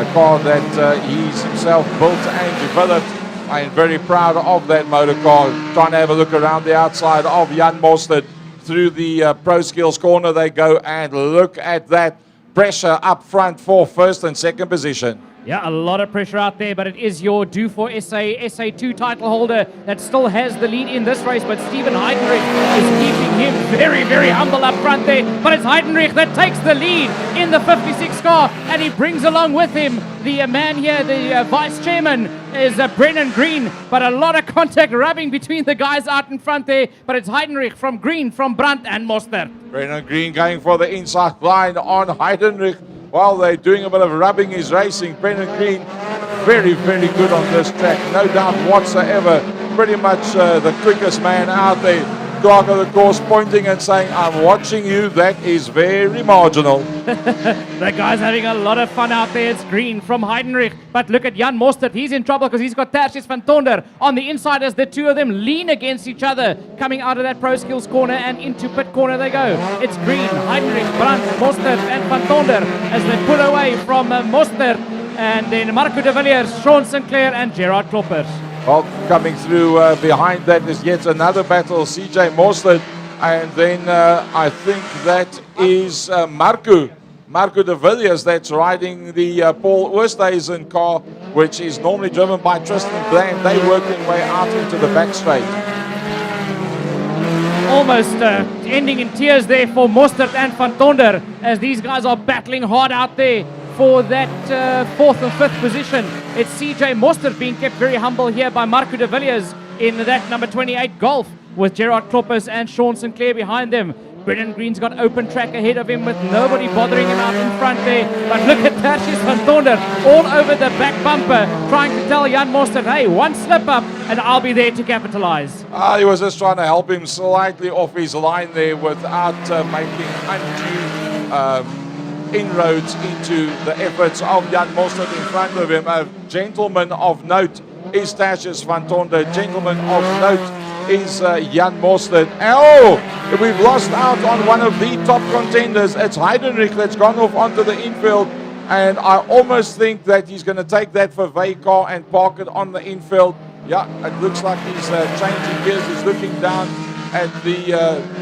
A car that he's himself built and developed. I am very proud of that motor car. Trying to have a look around the outside of Jan Mostert. Through the Pro Skills corner they go, and look at that pressure up front for first and second position. Yeah, a lot of pressure out there, but it is your due for SA2 title holder that still has the lead in this race, but Stephen Heinrich is keeping him very, very humble up front there. But it's Heinrich that takes the lead in the 56 car, and he brings along with him the man here, the vice chairman, is Brennan Green, but a lot of contact rubbing between the guys out in front there, but it's Heinrich from Green, from Brandt and Mostert. Brennan Green going for the inside line on Heinrich. While they're doing a bit of rubbing is racing. Brennan Green, very, very good on this track, no doubt whatsoever. Pretty much the quickest man out there. Clerk of the course pointing and saying, I'm watching you, that is very marginal. The guy's having a lot of fun out there. It's Green from Heinrich, but look at Jan Mostert. He's in trouble because he's got Tertius van Tonder on the inside as the two of them lean against each other, coming out of that Pro Skills corner and into pit corner they go. It's Green, Heinrich, Brandt, Mostert and van Tonder as they pull away from Mostert, and then Marco de Villiers, Sean Sinclair and Gerard Kloppers. Well, coming through behind that is yet another battle, CJ Mostert, and then I think that is Marco de Villiers that's riding the Paul Oosthuizen car, which is normally driven by Tristan Bland. They work their way out into the back straight. Almost ending in tears there for Mostert and Van Tonder as these guys are battling hard out there for that fourth and fifth position. It's CJ Mostert being kept very humble here by Marco de Villiers in that number 28 Golf with Gerard Kloppers and Sean Sinclair behind them. Brennan Green's got open track ahead of him with nobody bothering him out in front there. But look at Tertius van Tonder all over the back bumper trying to tell Jan Mostert, hey, one slip up and I'll be there to capitalize. He was just trying to help him slightly off his line there without making undue inroads into the efforts of Jan Mostert in front of him. A gentleman of note is Tertius van Tonder. Gentleman of note is Jan Mostert. Oh, we've lost out on one of the top contenders. It's Heinrich that's gone off onto the infield, and I almost think that he's going to take that Vervey car and park it on the infield. Yeah, it looks like he's changing gears. He's looking down at the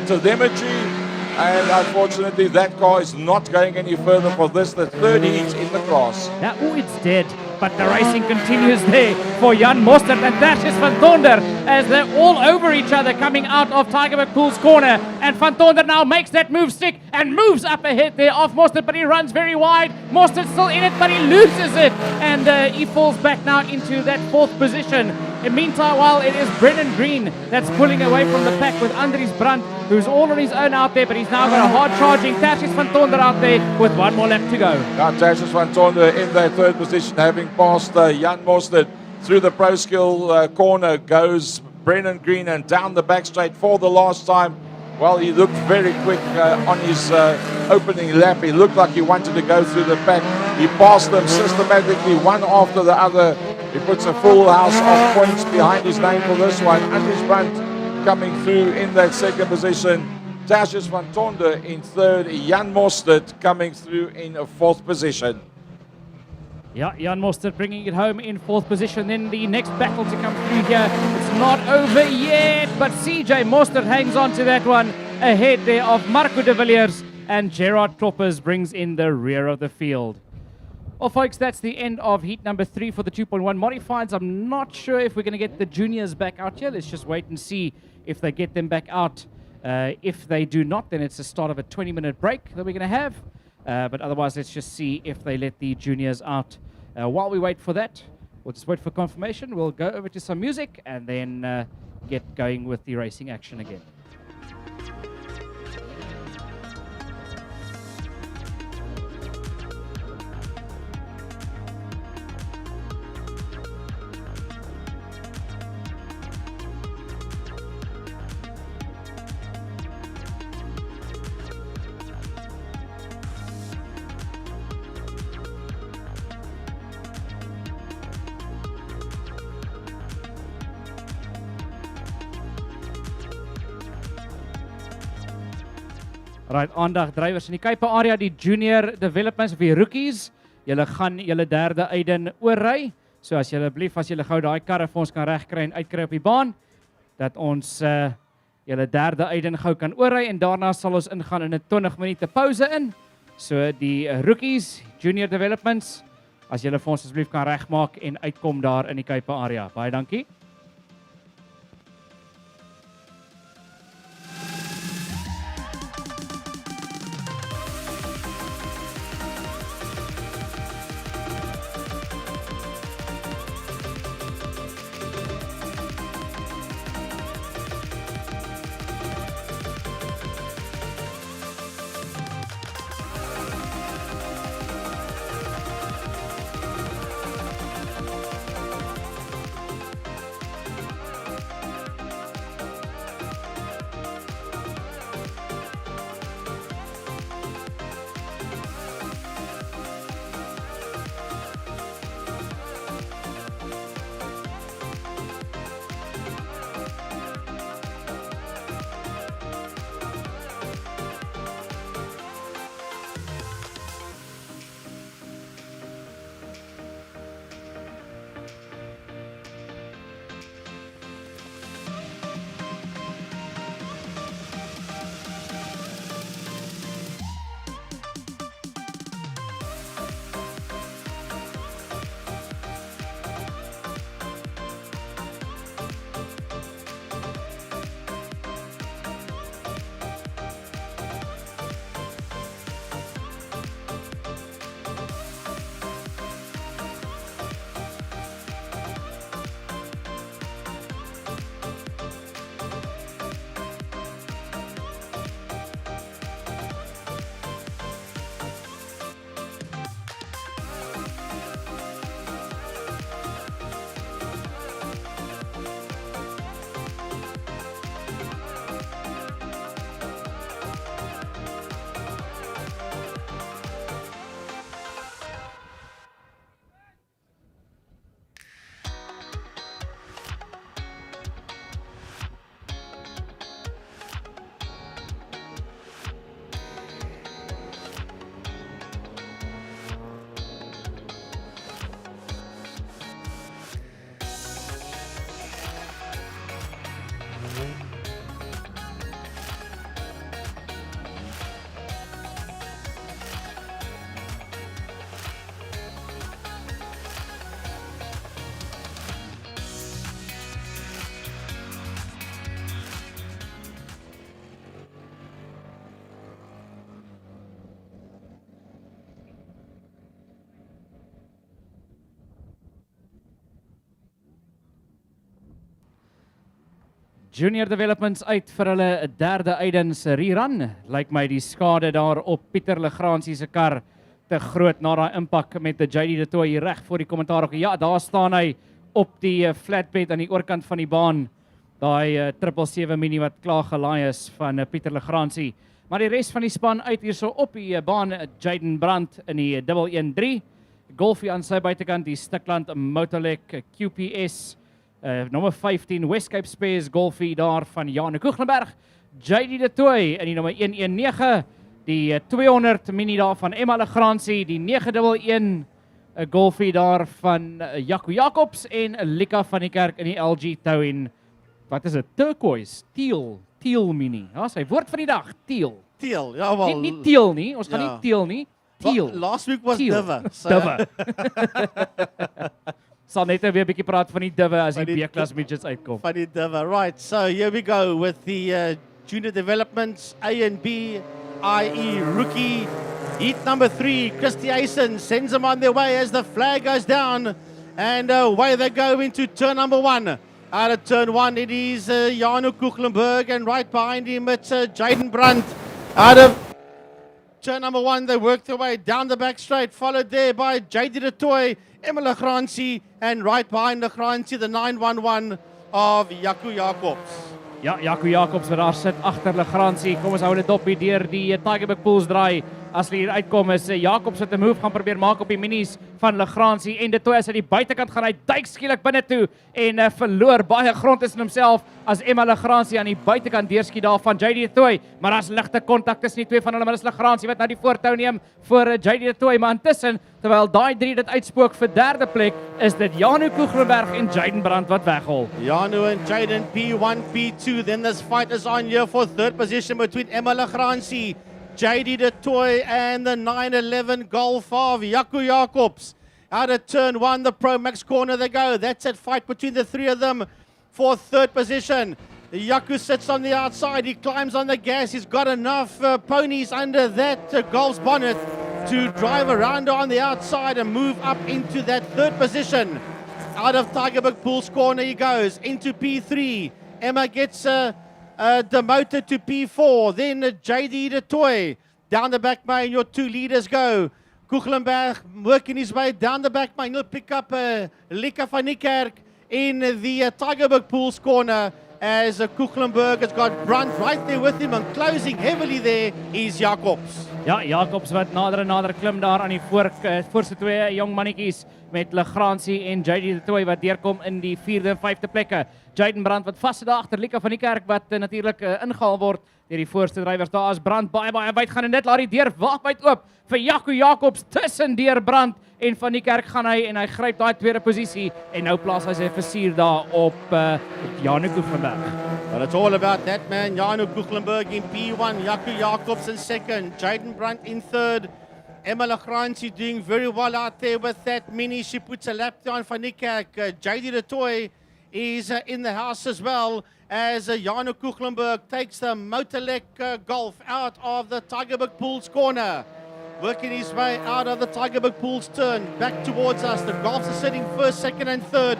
telemetry. And unfortunately, that car is not going any further for this, the third heat in the class. Yeah, oh, it's dead. But the racing continues there for Jan Mostert and Tertius van Tonder as they're all over each other coming out of Tygerberg Pool's corner. And van Tonder now makes that move stick and moves up ahead there off Mostert, but he runs very wide. Mostert's still in it, but he loses it. And he falls back now into that fourth position. In meantime, while it is Brennan Green that's pulling away from the pack with Andries Brandt, who's all on his own out there, but he's now got a hard charging Tertius van Tonder out there with one more lap to go. Now Tertius van Tonder in that third position, having passed Jan Mostert through the Pro Skill corner, goes Brennan Green and down the back straight for the last time. Well, he looked very quick on his opening lap. He looked like he wanted to go through the pack. He passed them systematically, one after the other. He puts a full house of points behind his name for this one. Andries Brandt coming through in that second position. Tertius van Tonder in third. Jan Mostert coming through in a fourth position. Yeah, Jan Mostert bringing it home in fourth position. Then the next battle to come through here. It's not over yet, but CJ Mostert hangs on to that one ahead there of Marco de Villiers, and Gerard Kloppers brings in the rear of the field. Well, folks, that's the end of heat number 3 for the 2.1 modifieds. I'm not sure if we're going to get the juniors back out here. Let's just wait and see if they get them back out. If they do not, then it's the start of a 20-minute break that we're going to have. But otherwise, let's just see if they let the juniors out. While we wait for that, we'll just wait for confirmation. We'll go over to some music and then get going with the racing action again. Right, aandag drywers in die Kuipe area, die junior developments of die rookies. Julle gaan julle derde eiden oorry. So as julle gou daai karre vir ons kan regkry en uitkry op die baan, dat ons julle derde eiden gou kan oorry en daarna sal ons ingaan in 'n 20 minute pouse in. So die rookies, junior developments, as julle vir ons asseblief kan regmaak en uitkom daar in die Kuipe area. Baie dankie. Junior developments uit vir hulle derde eidens rerun. Lyk my die skade daar op Pieter Legrandsie se kar te groot na daai impak met die JD de Tooy hier reg voor die kommentaar. Ja, daar staan hy op die flatbed aan die oorkant van die baan. Daai 777 Mini wat klaar gelaai is van Pieter Legrandsie. Maar die res van die span uit hierso op die baan, Jaden Brandt in die 113. Golfie aan sy buitekant, die Stikland Motorlek QPS. Nommer 15, Westcape Spares Golfie daar van Jane Koeglenberg. JD de Tooy in die nommer 119. Die 200 Mini daar van Emma Legrandsie. Die 911 Golfie daar van Jaco Jacobs. En Lika van die Kerk in die LG Towin. Wat is dit? Turquoise, teal Mini. Ja, sy woord van die dag, teal. Teal, ja wel. Nie teal nie, ons gaan nie teal nie. Teal. Last week was Dive. Dive. Sal net weer 'n bietjie praat van die Dive as die B-klas midgets uitkom. Van die Dive, right. So here we go with the junior developments, A and B, IE rookie Heat number 3, Christy Aysen sends them on their way as the flag goes down. And away they go into turn number 1. Out of turn 1, it is Janu Kuchlenberg, and right behind him it's Jaden Brandt. Out of turn number 1, they work their way down the back straight, followed there by JD de Toy, Emma Lagranci, and right behind Lagranci, the 911 of Jaco Jacobs. Ja, Jaco Jacobs wat daar sit agter Lagranci. Kom ons hou dit op hier deur die Tigerberg Pools draai. As hulle hier uitkom is Jacobs wat 'n move gaan probeer maak op die minis van Lagranci en de Toy as hy die buitekant gaan hy duik skielik binne toe en verloor baie grond tussen homself as Emma Lagranci aan die buitekant deurskiet daar van JD de Toy, maar daar's ligte kontak tussen die twee van hulle, maar dis Lagranci wat nou die voortou neem vir JD de Toy, maar intussen terwyl daai drie dit uitspook vir derde plek is dit Janu Kuchlenberg en Jaden Brandt wat weghol. Janu and Jaden P1, P2, then this fight is on here for third position between Emma Lagranci, JD de Toy and the 911 Golf of Jaco Jacobs. Out of turn 1, the Pro Max corner they go. That's a fight between the three of them for third position. Jaco sits on the outside. He climbs on the gas. He's got enough ponies under that Golf's bonnet to drive around on the outside and move up into that third position. Out of Tigerberg Pools corner he goes into P3. Emma gets demoted to P4, then JD de Toy. Down the back main, your two leaders go. Kuchlenberg working his way down the back main. He'll pick up Lika van Niekerk in the Tigerberg Pools corner as Kuchlenberg has got Brandt right there with him and closing heavily there is Jacobs. Ja, Jacobs wat nader en nader klim daar aan die voorste twee jong mannetjies met Lagranci en JD de Toy wat deurkom in die 4de en 5de plekke. Jaden Brandt wat vas sit daar agter Lika van Niekerk wat natuurlik ingehaal word deur die voorste drywers. Daar is Brandt baie wyd gaan en dit laat die deur wyd oop vir Jaco Jacobs tussen deur Brandt en van Niekerk gaan hy en hy gryp daai tweede posisie en nou plaas hy sy versier daar op Janu Kuchlenberg. But it's all about that man, Janu Kuchlenberg in P1, Jaco Jacobs in second, Jaden Brandt in third. Emma Lagranci doing very well out there with that mini. She puts a lap down for Niekerk. JD de Toy is in the house as well as Janu Kuchlenberg takes the Motorlek Golf out of the Tigerberg Pools corner. Working his way out of the Tigerberg Pools turn, back towards us. The Golfs are sitting first, second and third.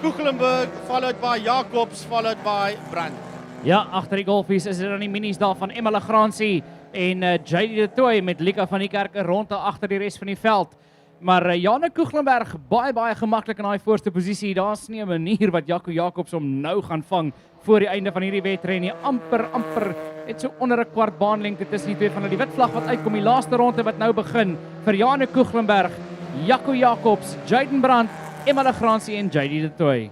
Kuchlenberg followed by Jacobs, followed by Brandt. Ja, agter die Golfies is dit dan die minis daar van Emma Lagranci en JD de Toy met Lika van Niekerk rond daar agter die res van die veld. Maar Janu Kuchlenberg baie gemaklik in daai voorste posisie. Daar's nie 'n manier wat Jaco Jacobs hom nou gaan vang voor die einde van hierdie wedren nie. Amper net so onder 'n kwart baanlengte tussen die twee van hulle. Die wit vlag wat uitkom, die laaste ronde wat nou begin vir Janu Kuchlenberg, Jaco Jacobs, Jaden Brandt, Emma Lagranci en JD de Toy.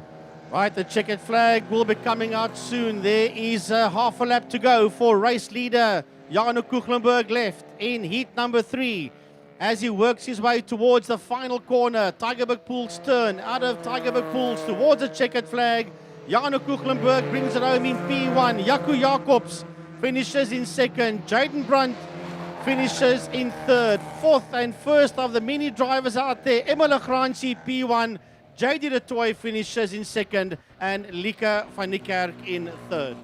Right, the checkered flag will be coming out soon. There is half a lap to go for race leader Janu Kuchlenberg left in heat number 3. As he works his way towards the final corner, Tigerberg Pools turn, out of Tigerberg Pools towards the checkered flag. Janu Kuchlenberg brings it home in P1. Jaco Jacobs finishes in second. Jaden Brandt finishes in third. Fourth and first of the many drivers out there. Emma Lagranci P1. JD de Toy finishes in second. And Lika van Niekerk in third.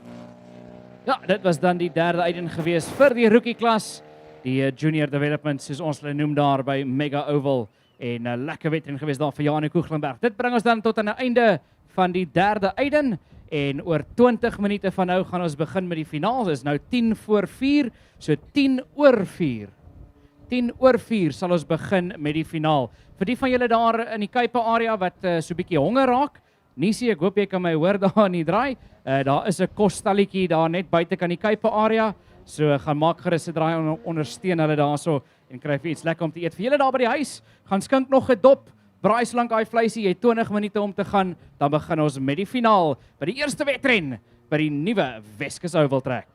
Ja, dit was dan die derde uitdaging gewees vir die rookie klas. Die junior development soos ons hulle noem daar by Mega Oval en lekker wedren gewees daar vir Janu Kuchlenberg. Dit bring ons dan tot aan die einde van die derde uitdaging en oor 20 minute van nou gaan ons begin met die finaal. Dit is nou 10:04, so 10:04. 10:04 sal ons begin met die finaal. Vir die van julle daar in die Kuipe area wat so 'n bietjie honger raak, Niesie, ek hoop jy kan my hoor daar in die draai. Daar is 'n kosstalletjie daar net buite kan die Kuipe area. So gaan maak gerus 'n draai ondersteun hulle daarso en kry vir iets lekker om te eet. Vir julle daar by die huis, gaan skink nog 'n dop, braai slank daai vleisie, jy 20 minute om te gaan, dan begin ons met die finaal by die eerste wedren by die nuwe Weskus Oval Track.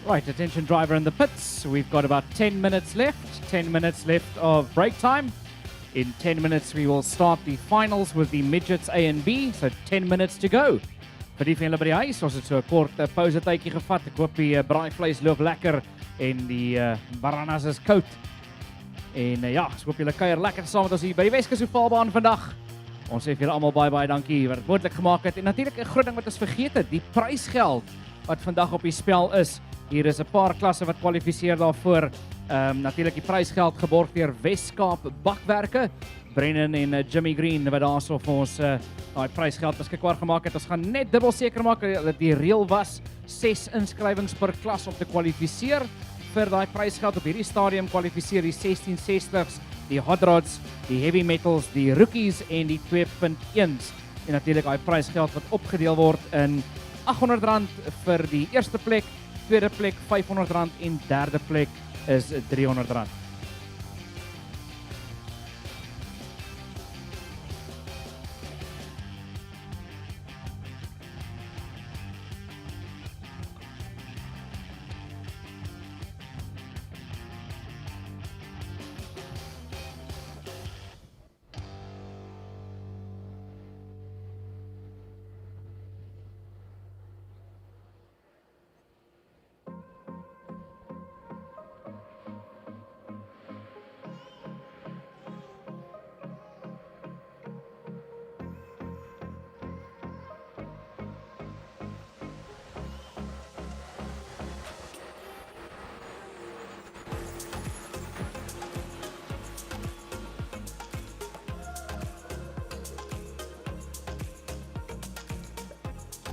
Right, attention driver in the pits. We've got about 10 minutes left. 10 minutes left of break time. In 10 minutes, we will start the finals with the midgets A and B. So 10 minutes to go. Vir die van julle by die huis, ons het so 'n kort pause tydjie gevat. Ek hoop die braaivleis loop lekker en die bananas is koud. En ja, ek hoop julle kuier lekker saam met ons hier by die Weskus voetbalbaan vandag. Ons sê vir julle almal baie dankie wat dit moontlik gemaak het. En natuurlik 'n groot ding wat ons vergeet het, die prysgeld wat vandag op die spel is. Hier is 'n paar klasse wat kwalifiseer daarvoor. Natuurlik die prysgeld geborg deur Weskaap Bakwerke. Brennan en Jimmy Green wat daarso vir ons daai prysgeld beskikbaar gemaak het. Ons gaan net dubbel seker maak dat die reël was 6 inskrywings per klas om te kwalifiseer vir daai prysgeld. Op hierdie stadium kwalifiseer die 1660s, die hot rods, die heavy metals, die rookies en die 2.1s. En natuurlik daai prysgeld wat opgedeel word in R800 vir die eerste plek, tweede plek R500 en derde plek is R300.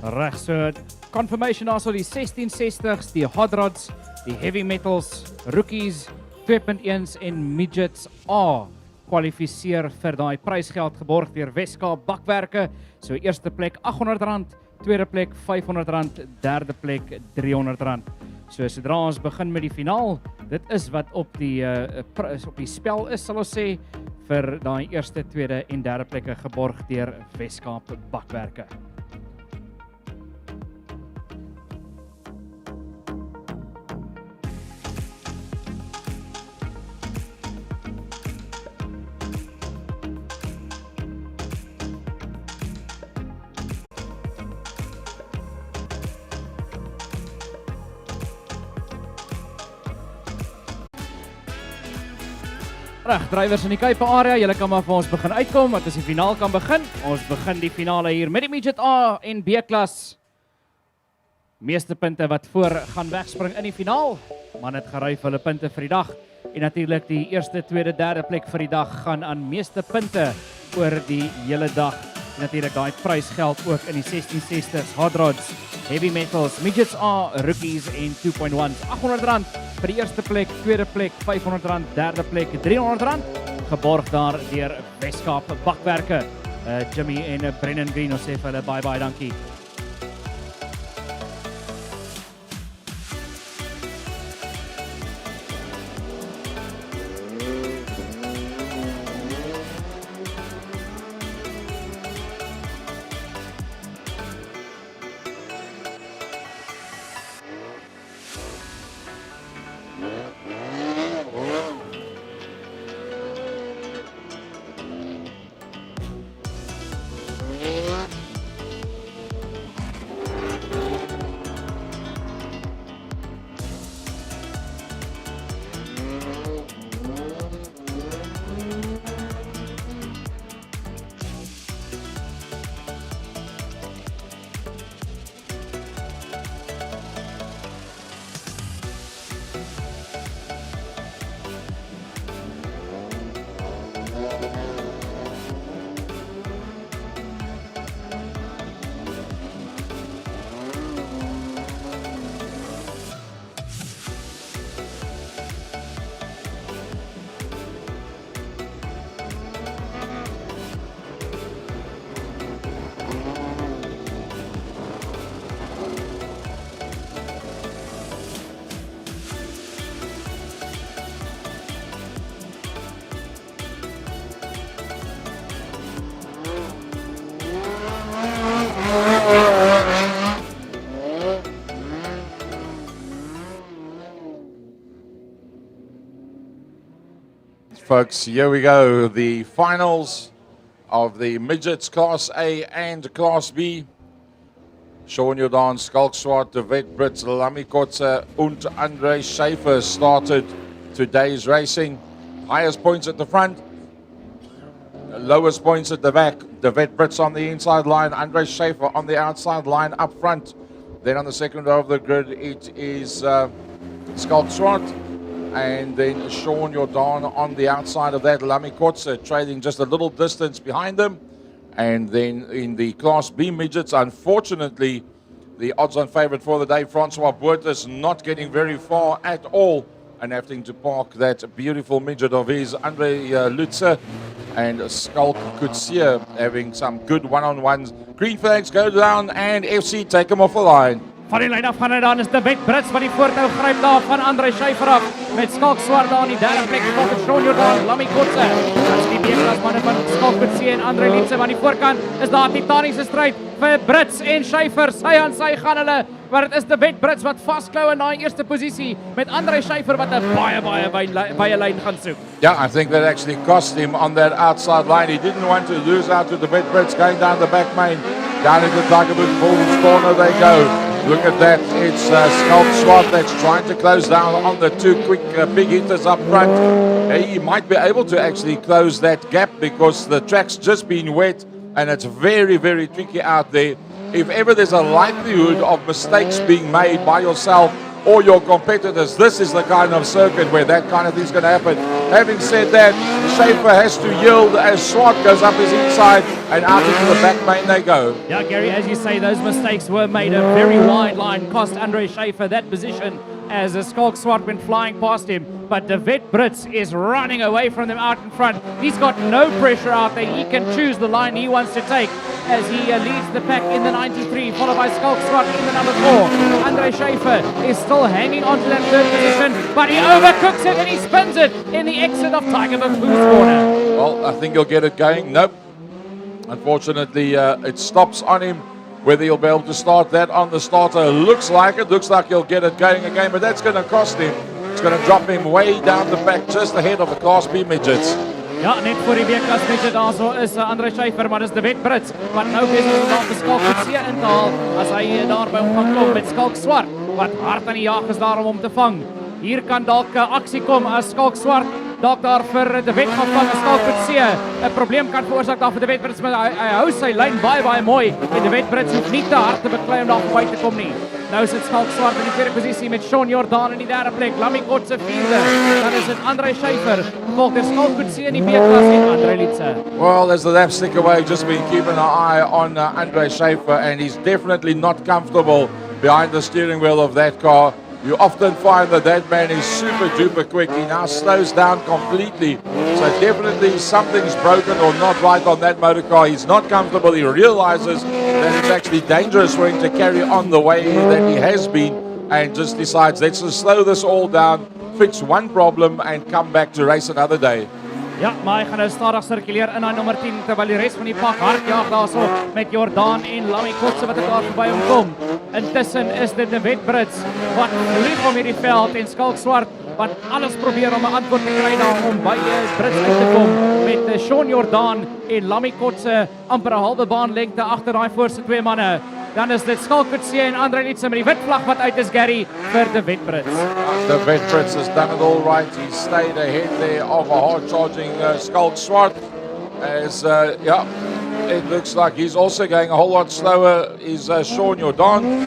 Reg, so confirmation also die 1660s, die hot rods, die heavy metals, rookies, 2.1s en midgets A kwalifiseer vir daai prysgeld geborg deur Weskaap Bakwerke. So eerste plek R800, tweede plek R500, derde plek R300. So sodra ons begin met die finaal, dit is wat op die spel is, sal ons sê, vir daai eerste, tweede en derde plekke geborg deur Weskaap Bakwerke. Reg, drywers in die Cape area, julle kan maar vir ons begin uitkom, want as die finaal kan begin. Ons begin die finale hier met die midget A en B klas. Meeste punte wat voor gaan wegspring in die finaal, man het gery vir hulle punte vir die dag. En natuurlik die eerste, tweede, derde plek vir die dag gaan aan meeste punte oor die hele dag. En natuurlik daai prysgeld ook in die 1660s, hot rods, heavy metals, midgets A, rookies en 2.1s. R800 vir die eerste plek, tweede plek R500, derde plek R300, geborg daar deur Weskaap Bakwerke. Jimmy en Brennan Green, ons sê vir hulle baie dankie. folks, here we go. The finals of the midgets Class A and Class B. Sean Jordan, Skalkswart, De Wet Brits, Lami Kotze and Andre Schaefer started today's racing. Highest points at the front, lowest points at the back. De Wet Brits on the inside line, Andre Schaefer on the outside line up front. Then on the second row of the grid, it is Skalkswart. And then Sean Jordan on the outside of that, Lami Kotze trailing just a little distance behind them. And then in the Class B midgets, unfortunately, the odds-on favorite for the day, Francois Boertes, not getting very far at all and having to park that beautiful midget of his, Andre Lutze, and Skalk Kutsia having some good one-on-ones. Green flags go down and FC take him off the line. Van die lyn af gaan hy dan is De Wet Brits wat die voortou gryp daar van Andre Schaefer af met Skalkswart daar in die derde plek volgens Sean Jordan, Lami Kotze. Dan is die B-klasmanne van Skalk Kutsie en Andre Lutze aan die voorkant is daar 'n titaniese stryd vir Brits en Schaefer. Sy aan sy gaan hulle, maar dit is De Wet Brits wat vasklou in daai eerste posisie met Andre Schaefer wat 'n baie lyn gaan soek. Yeah, I think that actually cost him on that outside line. He didn't want to lose out to the Wet Brits going down the back main. Down into Tigerwood Bulls corner they go. Look at that, it's Skalkswart that's trying to close down on the two quick big hitters up front. He might be able to actually close that gap because the track's just been wet and it's very, very tricky out there. If ever there's a likelihood of mistakes being made by yourself or your competitors, this is the kind of circuit where that kind of thing's going to happen. Having said that, Schaefer has to yield as Swart goes up his inside and out into the back main they go. Yeah, Gary, as you say, those mistakes were made. A very wide line cost Andre Schaefer that position as a Skalkswart went flying past him. But De Wet Brits is running away from them out in front. He's got no pressure out there. He can choose the line he wants to take as he leads the pack in the 93, followed by Skalkswart in the number 4. Andre Schaefer is still hanging on to that third position, but he overcooks it and he spins it in the exit of Tiger Bamboos corner. Well, I think he'll get it going. Nope. Unfortunately, it stops on him. Whether he'll be able to start that on the starter looks like it. Looks like he'll get it going again, but that's going to cost him. It's going to drop him way down the back, just ahead of the Class B midgets. Ja, net voor die B-klas midget daarso is Andre Schaefer, maar dis De Wet Brits wat nou besig is om daar vir Skalk Kutsie in te haal as hy daar by hom gaan kom met Skalkswart wat hard aan die jag is daar om hom te vang. Hier kan dalk aksie kom as Skalkswart dalk daar vir De Wet gaan vang as Skalk Kutsie 'n probleem kan veroorsaak daar vir De Wet Brits, maar hy hou sy lyn baie mooi en De Wet Brits hoef nie te hard te beklei om daar verby te kom nie. Nou is dit Skalkswart in die tweede posisie met Sean Jordan in die derde plek, Lami Kotze vierde, dan is dit Andre Schaefer, gevolg deur Skalk Kutsie in die B-klas en Andre Lutze. Well, as the laps stick away, just been keeping an eye on Andre Schaefer, and he's definitely not comfortable behind the steering wheel of that car. You often find that that man is super duper quick. He now slows down completely. So definitely something's broken or not right on that motor car. He's not comfortable. He realizes that it's actually dangerous for him to carry on the way that he has been and just decides, let's just slow this all down, fix one problem and come back to race another day. Ja, maar hy gaan nou stadig sirkuleer in daai nommer 10 terwyl die res van die pak hard jaag daarso met Jordan en Lami Kotze wat daar verby hom kom. Intussen is dit De Wet Brits wat vlieg om hierdie veld en Skalkswart wat alles probeer om 'n antwoord te kry daar om by Brits uit te kom met Sean Jordan en Lami Kotze amper 'n halwe baan lengte agter daai voorste twee manne. Dan is dit Skalk Kutsie en Andre Lutze met die wit vlag wat uit is, Gary, vir De Wet Brits. The Wet Brits has done it all right. He stayed ahead there of a hard-charging Skalkswart. As, yeah, it looks like he's also going a whole lot slower is Sean Jordan.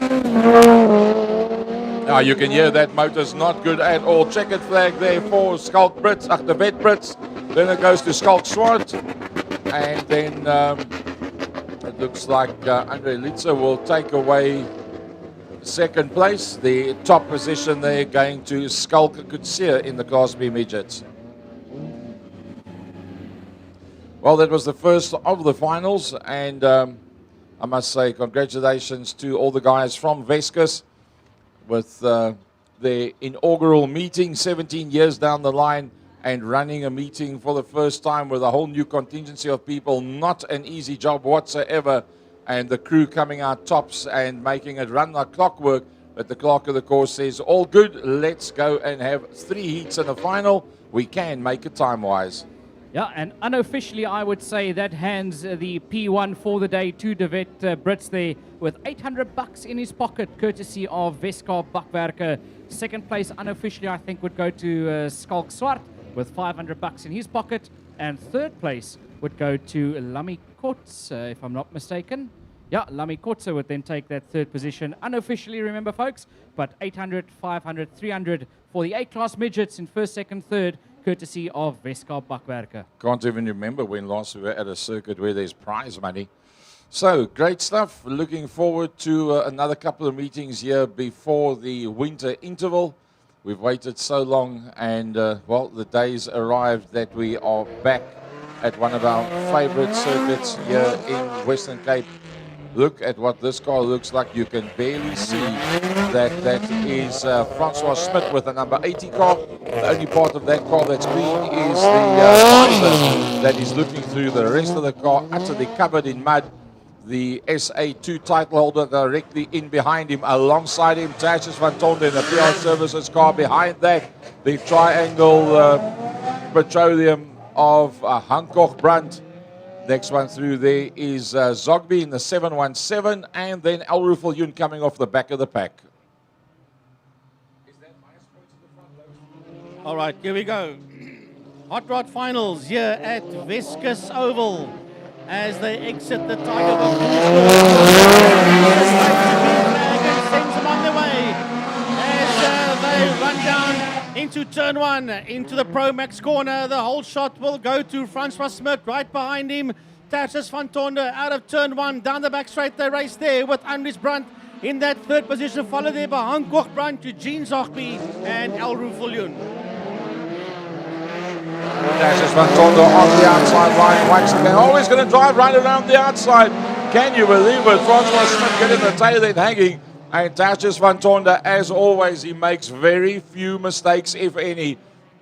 Now you can hear that motor's not good at all. Checkered flag there for Skalk Brits, the Wet Brits. Then it goes to Skalkswart. And then it looks like Andre Lutze will take away second place. The top position there going to Skalk Kutsie in the Class B midgets. Well, that was the first of the finals, and I must say congratulations to all the guys from Weskus with their inaugural meeting 17 years down the line and running a meeting for the first time with a whole new contingency of people. Not an easy job whatsoever, and the crew coming out tops and making it run like clockwork. But the clerk of the course says, all good, let's go and have 3 heats in a final. We can make it time-wise. Yeah, and unofficially, I would say that hands the P1 for the day to De Wet Brits there with $800 in his pocket, courtesy of Weskus Bakwerke. Second place, unofficially, I think, would go to Skalk Swart with $500 in his pocket. And third place would go to Lami Kots, if I'm not mistaken. Yeah, Lami Kotze would then take that third position. Unofficially, remember, folks, but 800, 500, 300 for the A-class midgets in first, second, third, courtesy of Weskus Bakwerke. Can't even remember when last we were at a circuit where there's prize money. So, great stuff. Looking forward to another couple of meetings here before the winter interval. We've waited so long, and, well, the days arrived that we are back at one of our favorite circuits here in Western Cape. Look at what this car looks like. You can barely see that is Francois Smith with the number 80 car. The only part of that car that's green is the visor that is looking through. The rest of the car utterly covered in mud. The SA2 title holder directly in behind him. Alongside him, Tashes van Tonde in the PR Services car. Behind that, the Triangle Petroleum of Hancock Brandt. Next one through there is Zogby in the 717, and then El Rufel coming off the back of the pack. All right, here we go. Hot Rod Finals here at Weskus Oval as they exit the Tiger Box. Sends them on their way as they run down into turn 1, into the Pro Max corner. The whole shot will go to Francois Smith right behind him. Tashes van Tonde out of turn 1, down the back straight. They race there with Andries Brandt in that third position, followed there by Hancock Brandt, Eugene Zogby and El Rufel. Tashes van Tonde on the outside line. Wax again. Always going to drive right around the outside. Can you believe it? Francois Smith getting the tail end hanging. And Tashes van Tonde, as always, he makes very few mistakes, if any.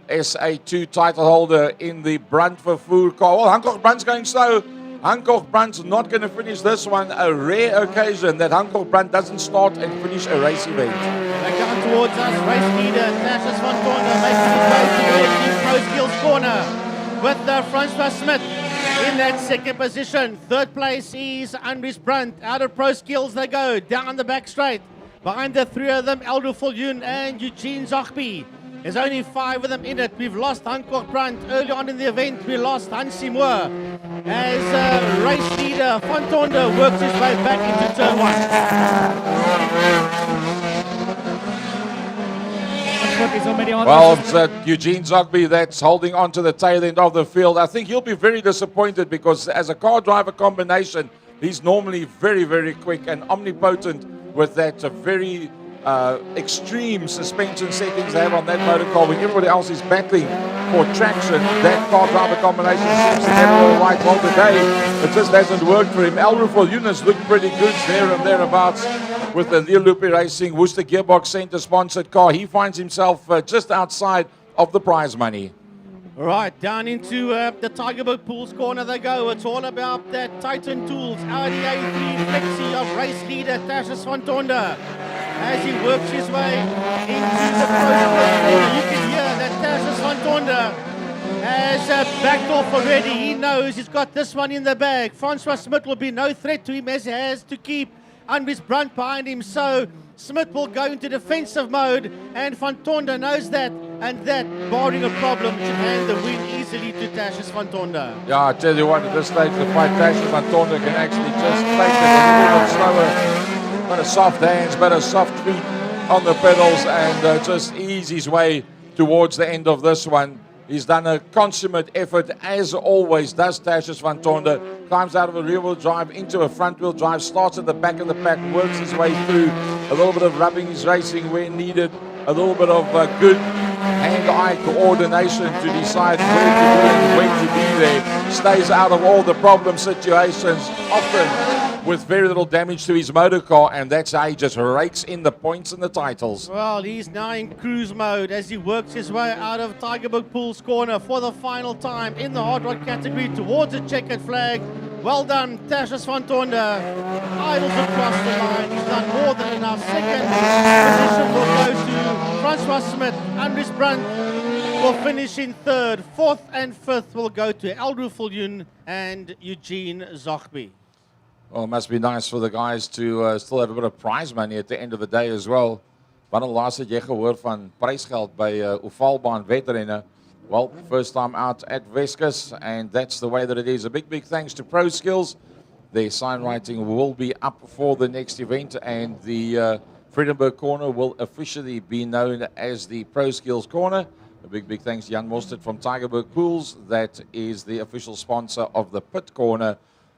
SA2 title holder in the Brandt Vervoer car. Well, Hancock Brandt's going slow. Hancock Brandt's not going to finish this one. A rare occasion that Hancock Brandt doesn't start and finish a race event. Back down towards us, race leader Tashes van Tonde making his way to the Pro Skills corner with Francois Smith in that second position. Third place is Andries Brandt. Out of Pro Skills they go, down the back straight. Behind the three of them, El Rufel and Eugene Zogby. There's only 5 of them in it. We've lost Hancock Brandt. Early on in the event, we lost Hansi Moore as race leader Van Tonde works his way back into turn 1. Well, it's Eugene Zogby that's holding on to the tail end of the field. I think he'll be very disappointed because as a car driver combination, he's normally very, very quick and omnipotent with that very extreme suspension settings they have on that motor car. When everybody else is battling for traction, that car driver combination seems to get it all right. Well, today it just hasn't worked for him. El Rufel units look pretty good there and thereabouts with the Leo Lupe Racing Worcester Gearbox Centre sponsored car. He finds himself just outside of the prize money. Right, down into the Tigerberg Pools corner they go. It's all about that Titan Tools Audi A3 Flexi of race leader Tashes van Tonde. As he works his way into the corner, you can hear that Tashes van Tonde has backed off already. He knows he's got this one in the bag. Francois Smith will be no threat to him as he has to keep Andries Brandt behind him. So Smith will go into defensive mode, and Van Tonde knows that, and that, barring a problem, should hand the win easily to Tashes van Tonde. Yeah, I tell you what, at this stage, the fight, Tashes van Tonde can actually just take it a little bit slower. But a soft hands, but a soft feet on the pedals, and just ease his way towards the end of this one. He's done a consummate effort, as always does Tashes van Tonde. Climbs out of a rear-wheel drive into a front-wheel drive, starts at the back of the pack, works his way through. A little bit of rubbing his racing where needed, a little bit of good hand-eye coordination to decide where to be and when to be there. Stays out of all the problem situations, often with very little damage to his motor car, and that's how he just rakes in the points and the titles. Well, he's now in cruise mode as he works his way out of Tigerberg Pools corner for the final time in the hard rod category towards a checkered flag Well done, Tassus van Tonder. Idles across the line. He's done more than enough. Second position will go to Francois Smith. Andries Brandt will finish in third. Fourth and fifth will go to Eldru Viljoen and Eugene Zochby. Well, it must be nice for the guys to still have a bit of prize money at the end of the day as well. Wanneer laas het jy gehoor van prysgeld by Ovalbaan wedrenne? Well, first time out at Weskus, and that's the way that it is. A big thanks to Pro Skills. Their sign writing will be up for the next event, and the Vredenburg corner will officially be known as the Pro Skills corner. A big thanks to Jan Mostert from Tigerberg Pools. That is the official sponsor of the pit corner.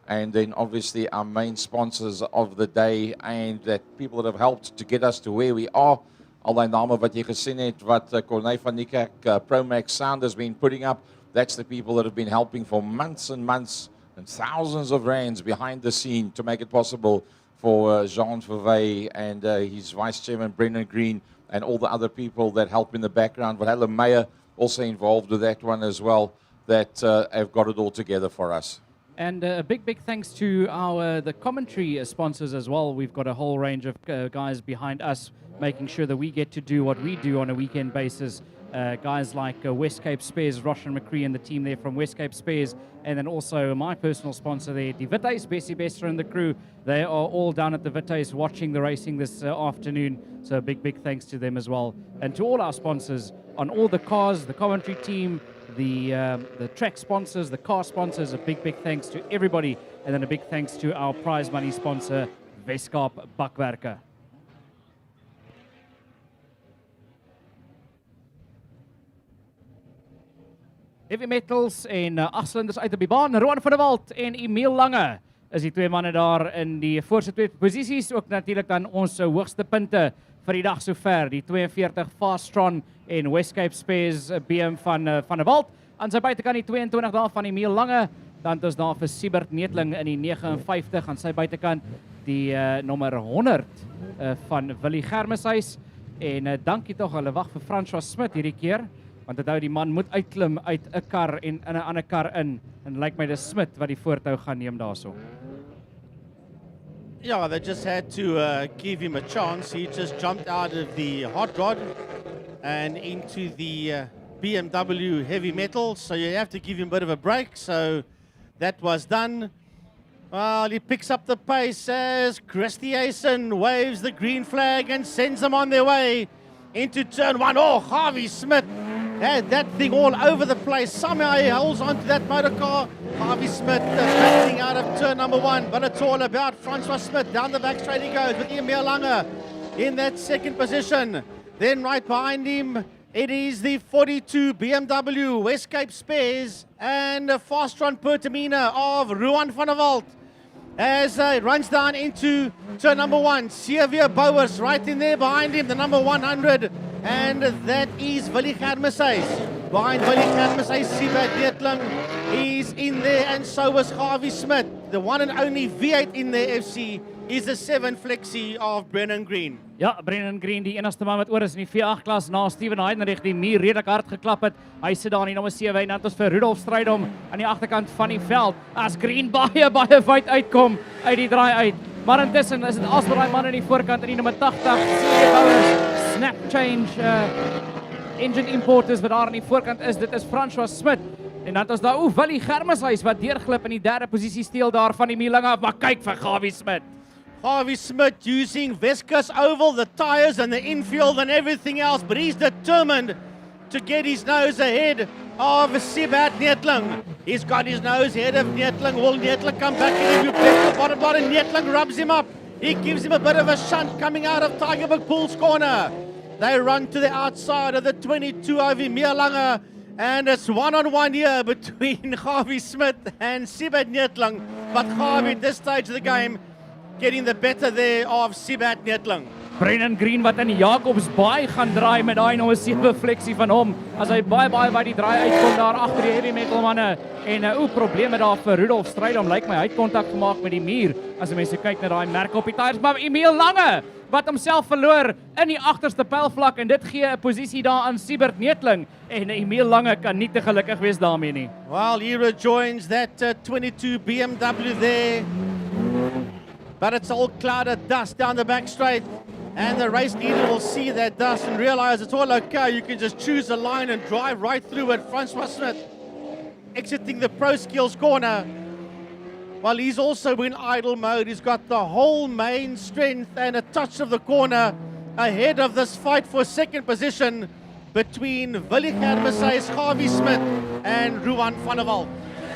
And then obviously our main sponsors of the day, and that people that have helped to get us to where we are. Al die name wat jy gesien het, wat Corné van Niekerk Promax Sound has been putting up, that's the people that have been helping for months and months and thousands of rands behind the scene to make it possible for Jean Verwey and his vice chairman Brendan Green and all the other people that help in the background. But Helen Meyer also involved with that one as well, that have got it all together for us. And a big thanks to the commentary sponsors as well. We've got a whole range of guys behind us, making sure that we get to do what we do on a weekend basis. Guys like West Cape Spares, Roshan McCree and the team there from West Cape Spares, and then also my personal sponsor there, the Vitesse, Bessie Bester and the crew. They are all down at the Vitesse watching the racing this afternoon. So big thanks to them as well. And to all our sponsors on all the cars, the commentary team, the track sponsors, the car sponsors, a big thanks to everybody. And then a big thanks to our prize money sponsor, Weskaap Bakwerke. Heavy Metals en agslinders uit op die baan. Roan van der Walt en Emil Lange is die twee manne daar in die voorste twee posisies. Ook natuurlik dan ons hoogste punte vir die dag sover. Die 42 Fastron en West Cape Spares BM van der Walt. Aan sy buitekant die 22 daar van Emil Lange. Dan is daar vir Siebert Neetling in die 59 aan sy buitekant. Die nommer 100 van Willie Germeshuis. En dankie tog, hulle wag vir Francois Smith hierdie keer. Want onthou die man moet uitklim uit 'n kar en in 'n ander kar in. En lyk my dis Smit wat die voortou gaan neem daarso. Yeah, they just had to give him a chance. He just jumped out of the hot rod and into the BMW heavy metal. So you have to give him a bit of a break. So that was done. Well, he picks up the pace as Christiasen waves the green flag and sends them on their way into turn one. Oh, Harvey Smith had that thing all over the place. Somehow he holds onto that motor car. Harvey Smith battling out of turn number one, but it's all about Francois Smith. Down the back straight he goes with Emil Lange in that second position. Then right behind him, it is the 42 BMW West Cape Spares and the Fastron Pertamina of Roan van der Walt. As it runs down into turn number one, Xavier Bouwers right in there behind him, the number 100, and that is Willie Germeshuis. Behind Willie Germeshuis, Siebert Neetling is in there, and so was Harvey Smith. The one and only V8 in the FC is the 7 Flexi of Brennan Green. Ja, Brennan Green, die enigste man wat oor is in die V8-klas na Steven Heidenreich, die muur redelik hard geklap het. Hy sit daar in die nommer 7 en dan ons vir Rudolf Strydom aan die agterkant van die veld. As Green baie wyd uitkom uit die draai uit. Maar intussen is dit Asperdaai man in die voorkant in die nommer 80. Snap change engine importers wat daar aan die voorkant is. Dit is Francois Smith. En dan is daar Willie Germeshuis wat deurglip in die derde posisie steel daar van die Milange. Maar kyk vir Gawie Smith. Harvey Smith using Weskus oval, the tyres and the infield and everything else, but he's determined to get his nose ahead of Siebert Neetling. He's got his nose ahead of Neetling. Will Neetling come back in the bottom and Neetling rubs him up. He gives him a bit of a shunt coming out of Tigerberg Pool's corner. They run to the outside of the 22 of Emil Lange, and it's one-on-one here between Harvey Smith and Siebert Neetling. But Harvey, at this stage of the game, getting the better there of Siebert Neetling. Brennan Green wat in Jacobs baai gaan draai met daai nommer 7 fleksie van hom. As hy baie wat die draai uitkom daar agter die heavy metal manne en probleme daar vir Rudolf Strydom. Lyk my hy het kontak gemaak met die muur as mense kyk na daai merke op die tyres, maar Emil Lange wat homself verloor in die agterste pylvlak en dit gee 'n posisie daar aan Siebert Neethling en Emil Lange kan nie te gelukkig wees daarmee nie. Well, he rejoins that 22 BMW there, but it's all clouded dust down the back straight. And the race leader will see that dust and realize it's all okay. You can just choose a line and drive right through it. Francois Smith exiting the Pro Skills corner. Well, he's also in idle mode. He's got the whole main strength and a touch of the corner ahead of this fight for second position between Willie Germeshuis, Gawie Smith and Ruan van der Walt.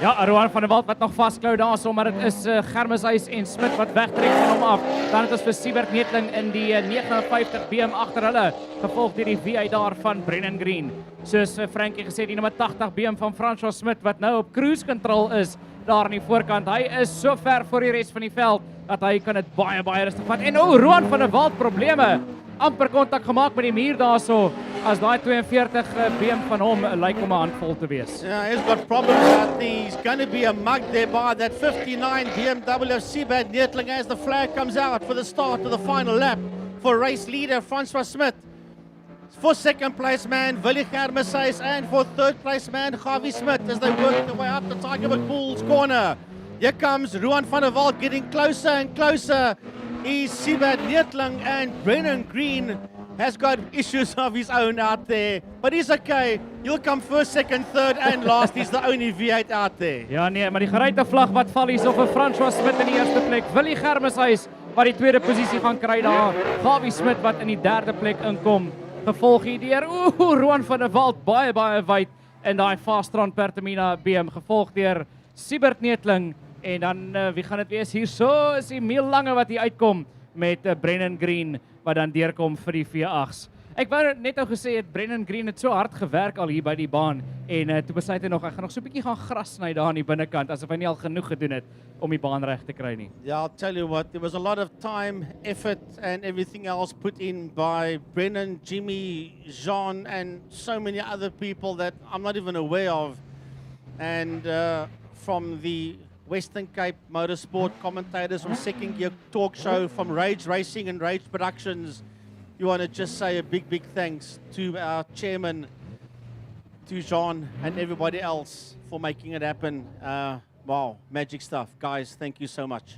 Ja, Ruan van der Walt wat nog vasklou daarso, maar dit is Germeshuis en Smit wat wegtrek van hom af. Dan het ons vir Siebert Neethling in die 59 BM agter hulle, gevolg deur die V8 daar van Brennan Green. Soos Frankie gesê, die nommer 80 BM van Francois Smit wat nou op cruise control is daar aan die voorkant. Hy is so ver voor die res van die veld dat hy kan dit baie rustig vat. En Ruan van der Walt probleme. Amper kontak gemaak met die muur daarso as daai 42 BM van hom lyk om 'n handvol te wees. Yeah, he's got problems out there. He's going to be a mug there by that 59 BMW of Siebert Neethling as the flag comes out for the start of the final lap for race leader Francois Smith. For second place man Willie Germeshuis and for third place man Gawie Smith as they work their way up the Tiger McBull's corner. Here comes Ruan van der Walt getting closer and closer. He's Siebert Neethling and Brennan Green has got issues of his own out there. But he's okay. He'll come first, second, third and last. He's the only V8 out there. Ja nee, maar die geruite vlag wat val hier so vir Francois Smith in die eerste plek. Willie Germeshuis wat die tweede posisie gaan kry daar. Gawie Smith wat in die derde plek inkom. Gevolg hier deur Ruan van der Walt baie wyd in daai Fastron Pertamina BM, gevolg deur Siebert Neethling. En dan, wie gaan dit wees? Hier so is Emil Lange wat hier uitkom met Brennan Green wat dan deurkom vir die V8's. Ek wou net nou gesê het Brennan Green het so hard gewerk al hier by die baan en toe besluit hy nog, hy gaan nog so 'n bietjie gaan gras sny daar aan die binnekant asof hy nie al genoeg gedoen het om die baan reg te kry nie. Yeah, I'll tell you what, there was a lot of time, effort and everything else put in by Brennan, Jimmy, Jean and so many other people that I'm not even aware of. And from the Western Cape Motorsport commentators from Second Gear Talk Show, from Rage Racing and Rage Productions, you want to just say a big thanks to our chairman, to Jean and everybody else for making it happen. Wow, magic stuff. Guys, thank you so much.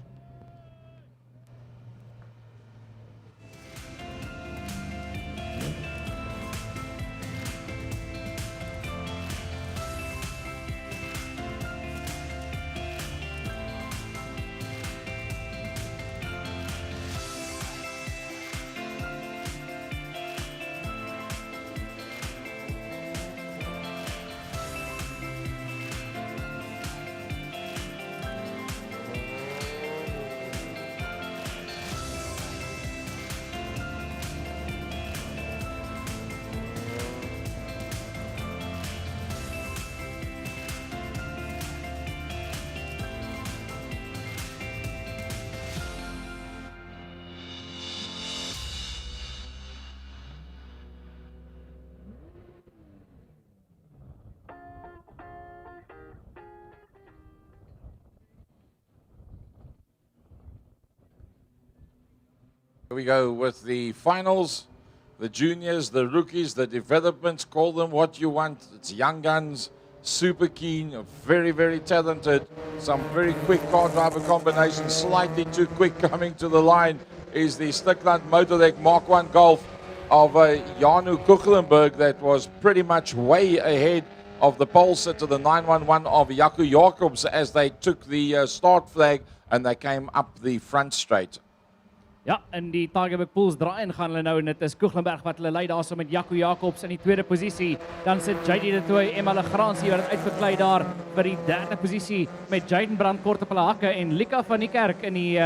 Here we go with the finals, the juniors, the rookies, the developments, call them what you want. It's young guns, super keen, very talented, some very quick car driver combinations, slightly too quick coming to the line is the Stickland Motorleg Mark 1 Golf of Janu Kuchelenberg that was pretty much way ahead of the pole sitter, the 911 of Jaco Jacobs as they took the start flag and they came up the front straight. Ja, in die Tiger McBulls draai en gaan hulle nou en dit is Kuchelenberg wat hulle lei daarso met Jaco Jacobs in die tweede posisie. Dan sit JD de Tooy, Emma Legrandsie wat dit uitverklei daar vir die derde posisie met Jaden Brand kort op hulle hakke en Lika van die Kerk in die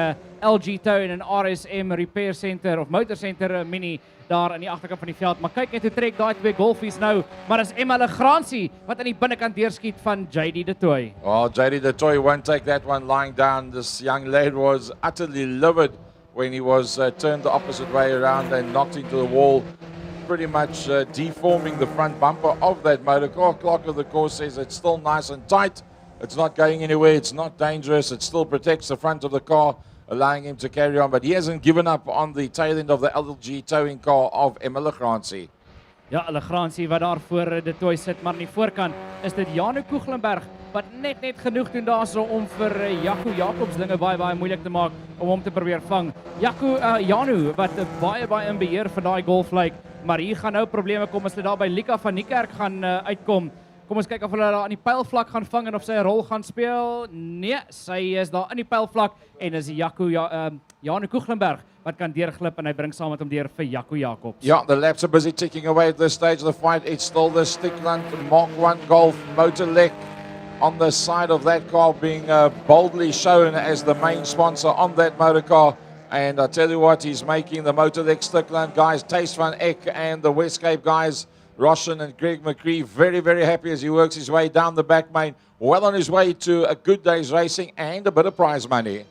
LG Town en RSM Repair Center of Motor Center Mini daar aan die agterkant van die veld. Maar kyk net hoe trek daai twee golfies nou, maar is Emma Legrandsie wat aan die binnekant deurskiet van JD de Tooy. Well, JD de Tooy won't take that one lying down. This young lad was utterly livid when he was turned the opposite way around and knocked into the wall, pretty much deforming the front bumper of that motor car. Clerk of the course says it's still nice and tight. It's not going anywhere. It's not dangerous. It still protects the front of the car, allowing him to carry on. But he hasn't given up on the tail end of the LG towing car of Emma Legrandsie. Ja, Legrandsie wat daar voor de toy sit, maar aan die voorkant is dit Janu Koeglenberg wat net genoeg doen daarso om vir Jaco Jacobs dinge baie moeilik te maak om hom te probeer vang. Janu wat baie in beheer van daai golf lyk, maar hier gaan nou probleme kom as hulle daar by Lika van Niekerk gaan uitkom. Kom ons kyk of hulle daar aan die pylvlak gaan vang en of sy 'n rol gaan speel. Nee, sy is daar in die pylvlak en is Janu Koeglenberg wat kan deurglip en hy bring saam met hom deur vir Jaco Jacobs. Yeah, the laps are busy ticking away at this stage of the fight. It's still the Stickland Mark 1 Golf motor lek on the side of that car being boldly shown as the main sponsor on that motor car. And I tell you what, he's making the Motorlek Stickland guys, Taste van Eck and the Westcape guys, Roshan and Greg McCree, very happy as he works his way down the back main, well on his way to a good day's racing and a bit of prize money.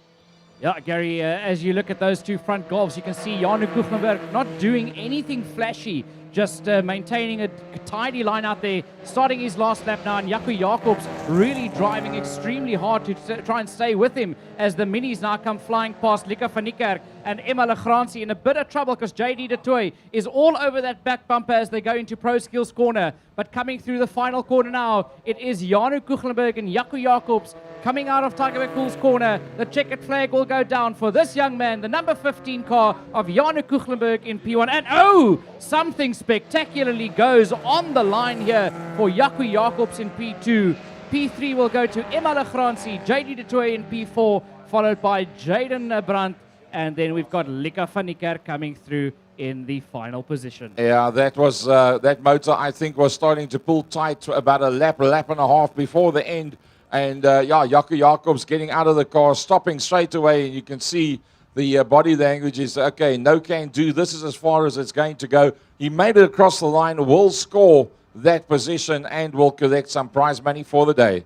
Yeah, Gary, as you look at those two front golfs, you can see Janu Koeglenberg not doing anything flashy, just maintaining a tidy line out there, starting his last lap now, and Jaco Jacobs really driving extremely hard to try and stay with him as the minis now come flying past Lika van Niekerk and Emma Legrandsie in a bit of trouble because JD de Toey is all over that back bumper as they go into Pro Skills corner. But coming through the final corner now, it is Janu Koeglenberg and Jaco Jacobs coming out of Tiger McCool's corner. The checkered flag will go down for this young man, the number 15 car of Janu Koeglenberg in P1. And oh, something spectacularly goes on the line here for Jaco Jacobs in P2. P3 will go to Emma Legrandsie, JD de Toey in P4, followed by Jaden Brandt. And then we've got Lika van Niekerk coming through in the final position. Yeah, that was that motor, I think, was starting to pull tight about a lap and a half before the end. And yeah, Jaco Jacobs getting out of the car, stopping straight away. And you can see the body language is, okay, no can do. This is as far as it's going to go. He made it across the line, will score that position and will collect some prize money for the day.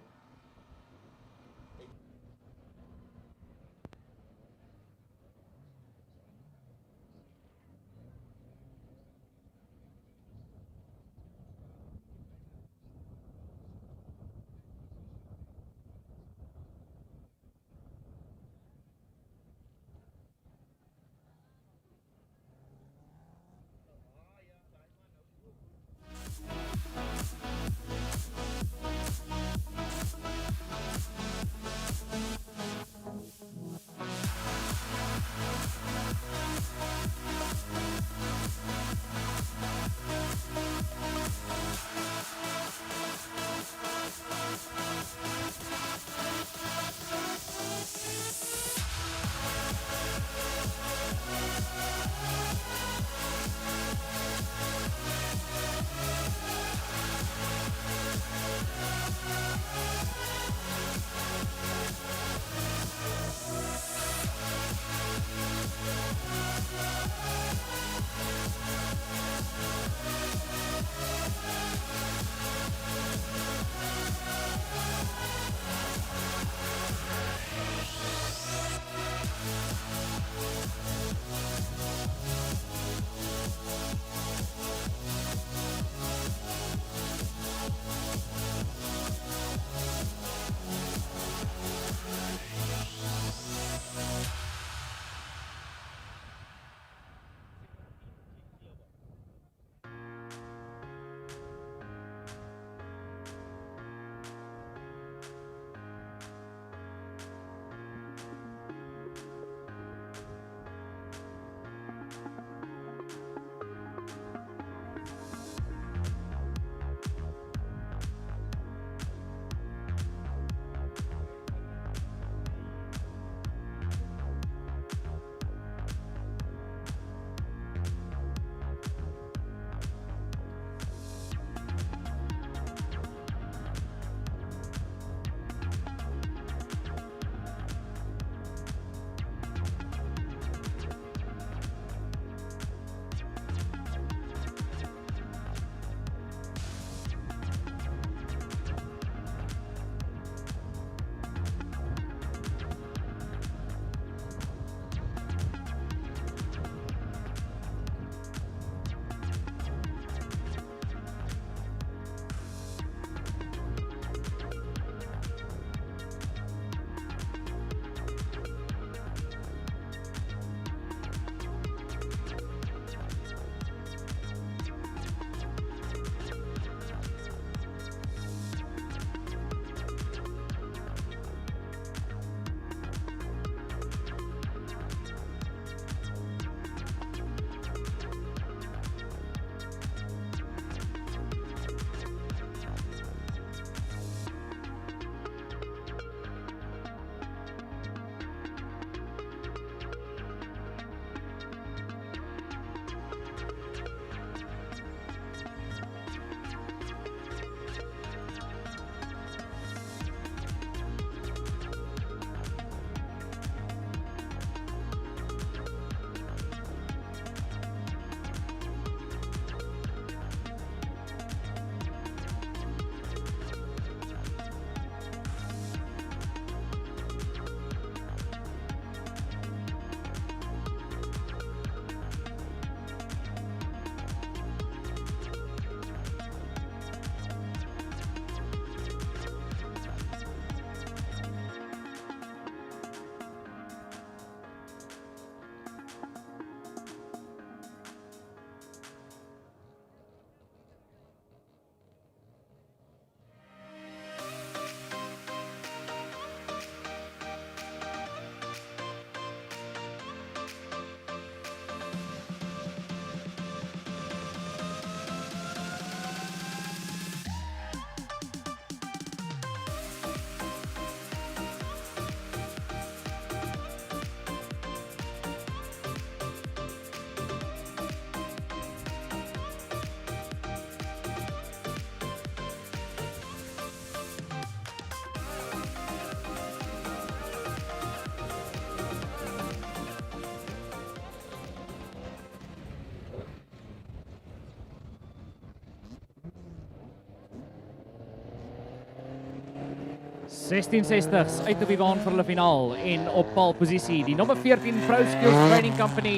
1660s uit op die baan vir hulle finaal en op paalposisie. Die nommer 14 Pro Skills Training Company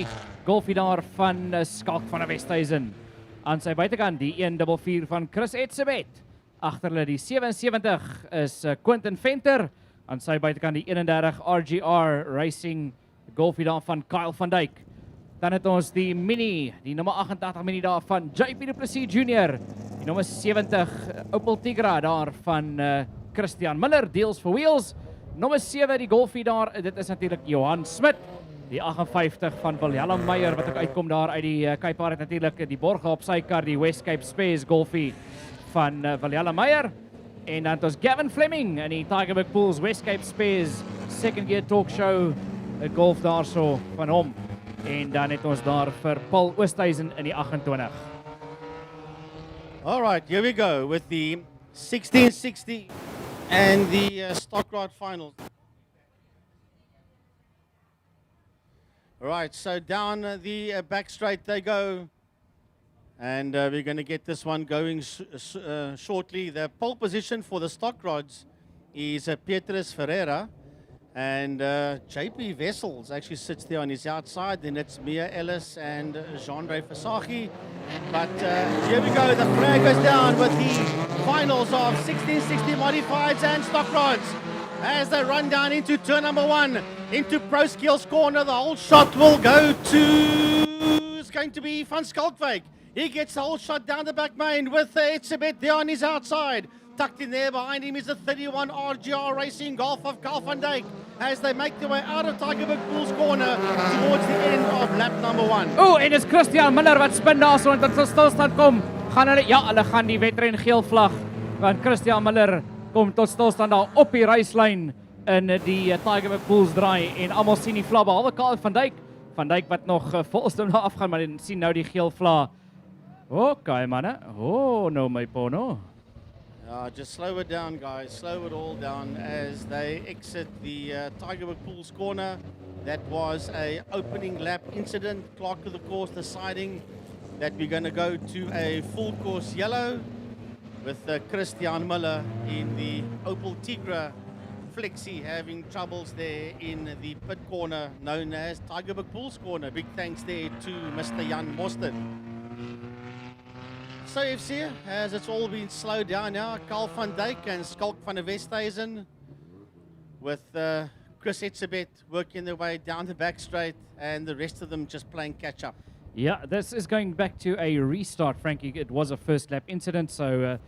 golfie daar van Skalk van Westhuizen. Aan sy buitekant die 144 van Chris Etzebeth. Agter hulle die 77 is Quentin Venter. Aan sy buitekant die 31 RGR Racing golfie daar van Kyle van Dijk. Dan het ons die Mini, die nommer 88 Mini daar van JP Du Plessis Jr. Die nommer 70 Opel Tigra daar van Christian Miller, Deals for Wheels. Nommer 7 die golfie daar, dit is natuurlijk Johan Smit. Die 58 van Willem Meyer wat ook uitkom daar uit die Cape Park natuurlijk. Die borge op sy kar, die West Cape Space golfie van Willem Meyer. En dan het ons Gavin Fleming in die Tiger Pools West Cape Space Second Gear Talk Show golf daar so van hom. En dan het ons daar vir Paul Oosthuizen in die 28. All right, here we go with the 1660 and the Stockrod finals. All right, so down the back straight they go. And we're going to get this one going shortly. The pole position for the Stockrods is Petrus Ferreira. And JP Wessels actually sits there on his outside. Then it's Mia Ellis and Jean-Ray Fasagi. But here we go. The flag goes down with the finals of 1660 modifieds and Stockrods. As they run down into turn number 1, into Pro Skills corner, the whole shot will go to, it's going to be Van Skalkwyk. He gets the whole shot down the back main with Etzebeth there on his outside. Tucked in there behind him is the 31 RGR Racing Golf of Carl van Dijk as they make their way out of Tiger Pools corner towards the end of lap number 1. Oh, en is Christian Miller wat spin daar so en tot stilstand kom. Gaan hulle, ja, hulle gaan die wedren geel vlag. Want Christian Miller kom tot stilstand daar op die reislyn in die Tiger Pools draai en almal sien die vlag behalwe Carl van Dijk. Van Dijk wat nog volstem daar afgaan, maar sien nou die geel vlag. Okay, manne. Oh, no my pono. Just slow it down, guys. Slow it all down as they exit the Tiger Pools corner. That was a opening lap incident. Clerk of the course deciding that we're going to go to a full course yellow with Christian Miller in the Opel Tigra Flexi having troubles there in the pit corner known as Tiger Pools corner. Big thanks there to Mr. Jan Mostert. So FC, as it's all been slowed down now, Carl van Dijk and Skalk van Westhuizen with Chris Etzebeth working their way down the back straight and the rest of them just playing catch up. Yeah, this is going back to a restart, Frankie. It was a first lap incident, so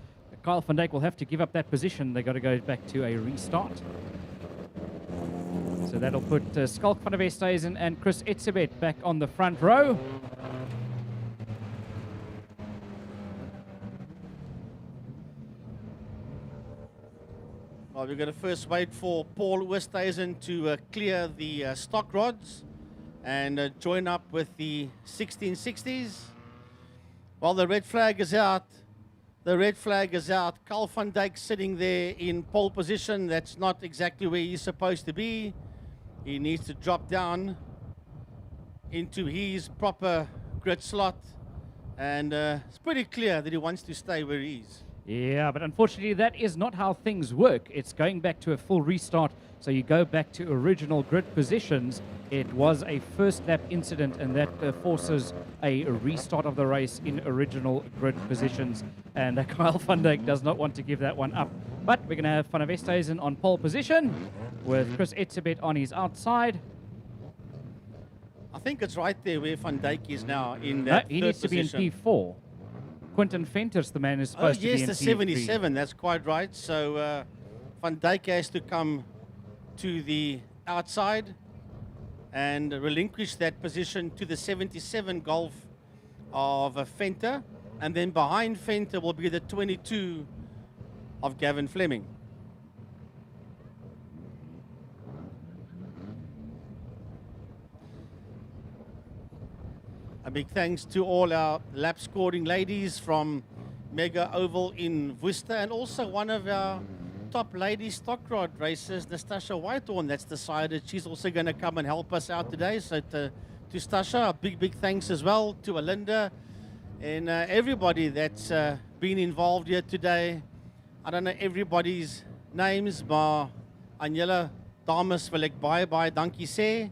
Carl van Dijk will have to give up that position. They've got to go back to a restart. So that'll put Skalk van Westhuizen and Chris Etzebeth back on the front row. Well, we're going to first wait for Paul Oosthuizen to clear the stock rods and join up with the 1660s. While the red flag is out, Carl van Dijk sitting there in pole position. That's not exactly where he's supposed to be. He needs to drop down into his proper grid slot. And it's pretty clear that he wants to stay where he is. Yeah, but unfortunately that is not how things work. It's going back to a full restart, so you go back to original grid positions. It was a first lap incident and that forces a restart of the race in original grid positions. And Kyle van Dijk does not want to give that one up. But we're going to have Van Westhuizen on pole position with Chris Etzebeth on his outside. I think it's right there where Van Dijk is now in that he third needs to position. be in P4. Quentin Venter's the man who's supposed to be in P3. Yes, the 77, that's quite right. So Van Dijk has to come to the outside and relinquish that position to the 77 Golf of Venter. And then behind Venter will be the 22 of Gavin Fleming. A big thanks to all our lap scoring ladies from Mega Oval in Worcester, and also one of our top lady stock rod racers, Nastasha Whitehorn, that's decided she's also going to come and help us out today. So to Stasha, a big thanks as well to Alinda and everybody that's been involved here today. I don't know everybody's names, maar aan julle dames wil ek baie dankie sê.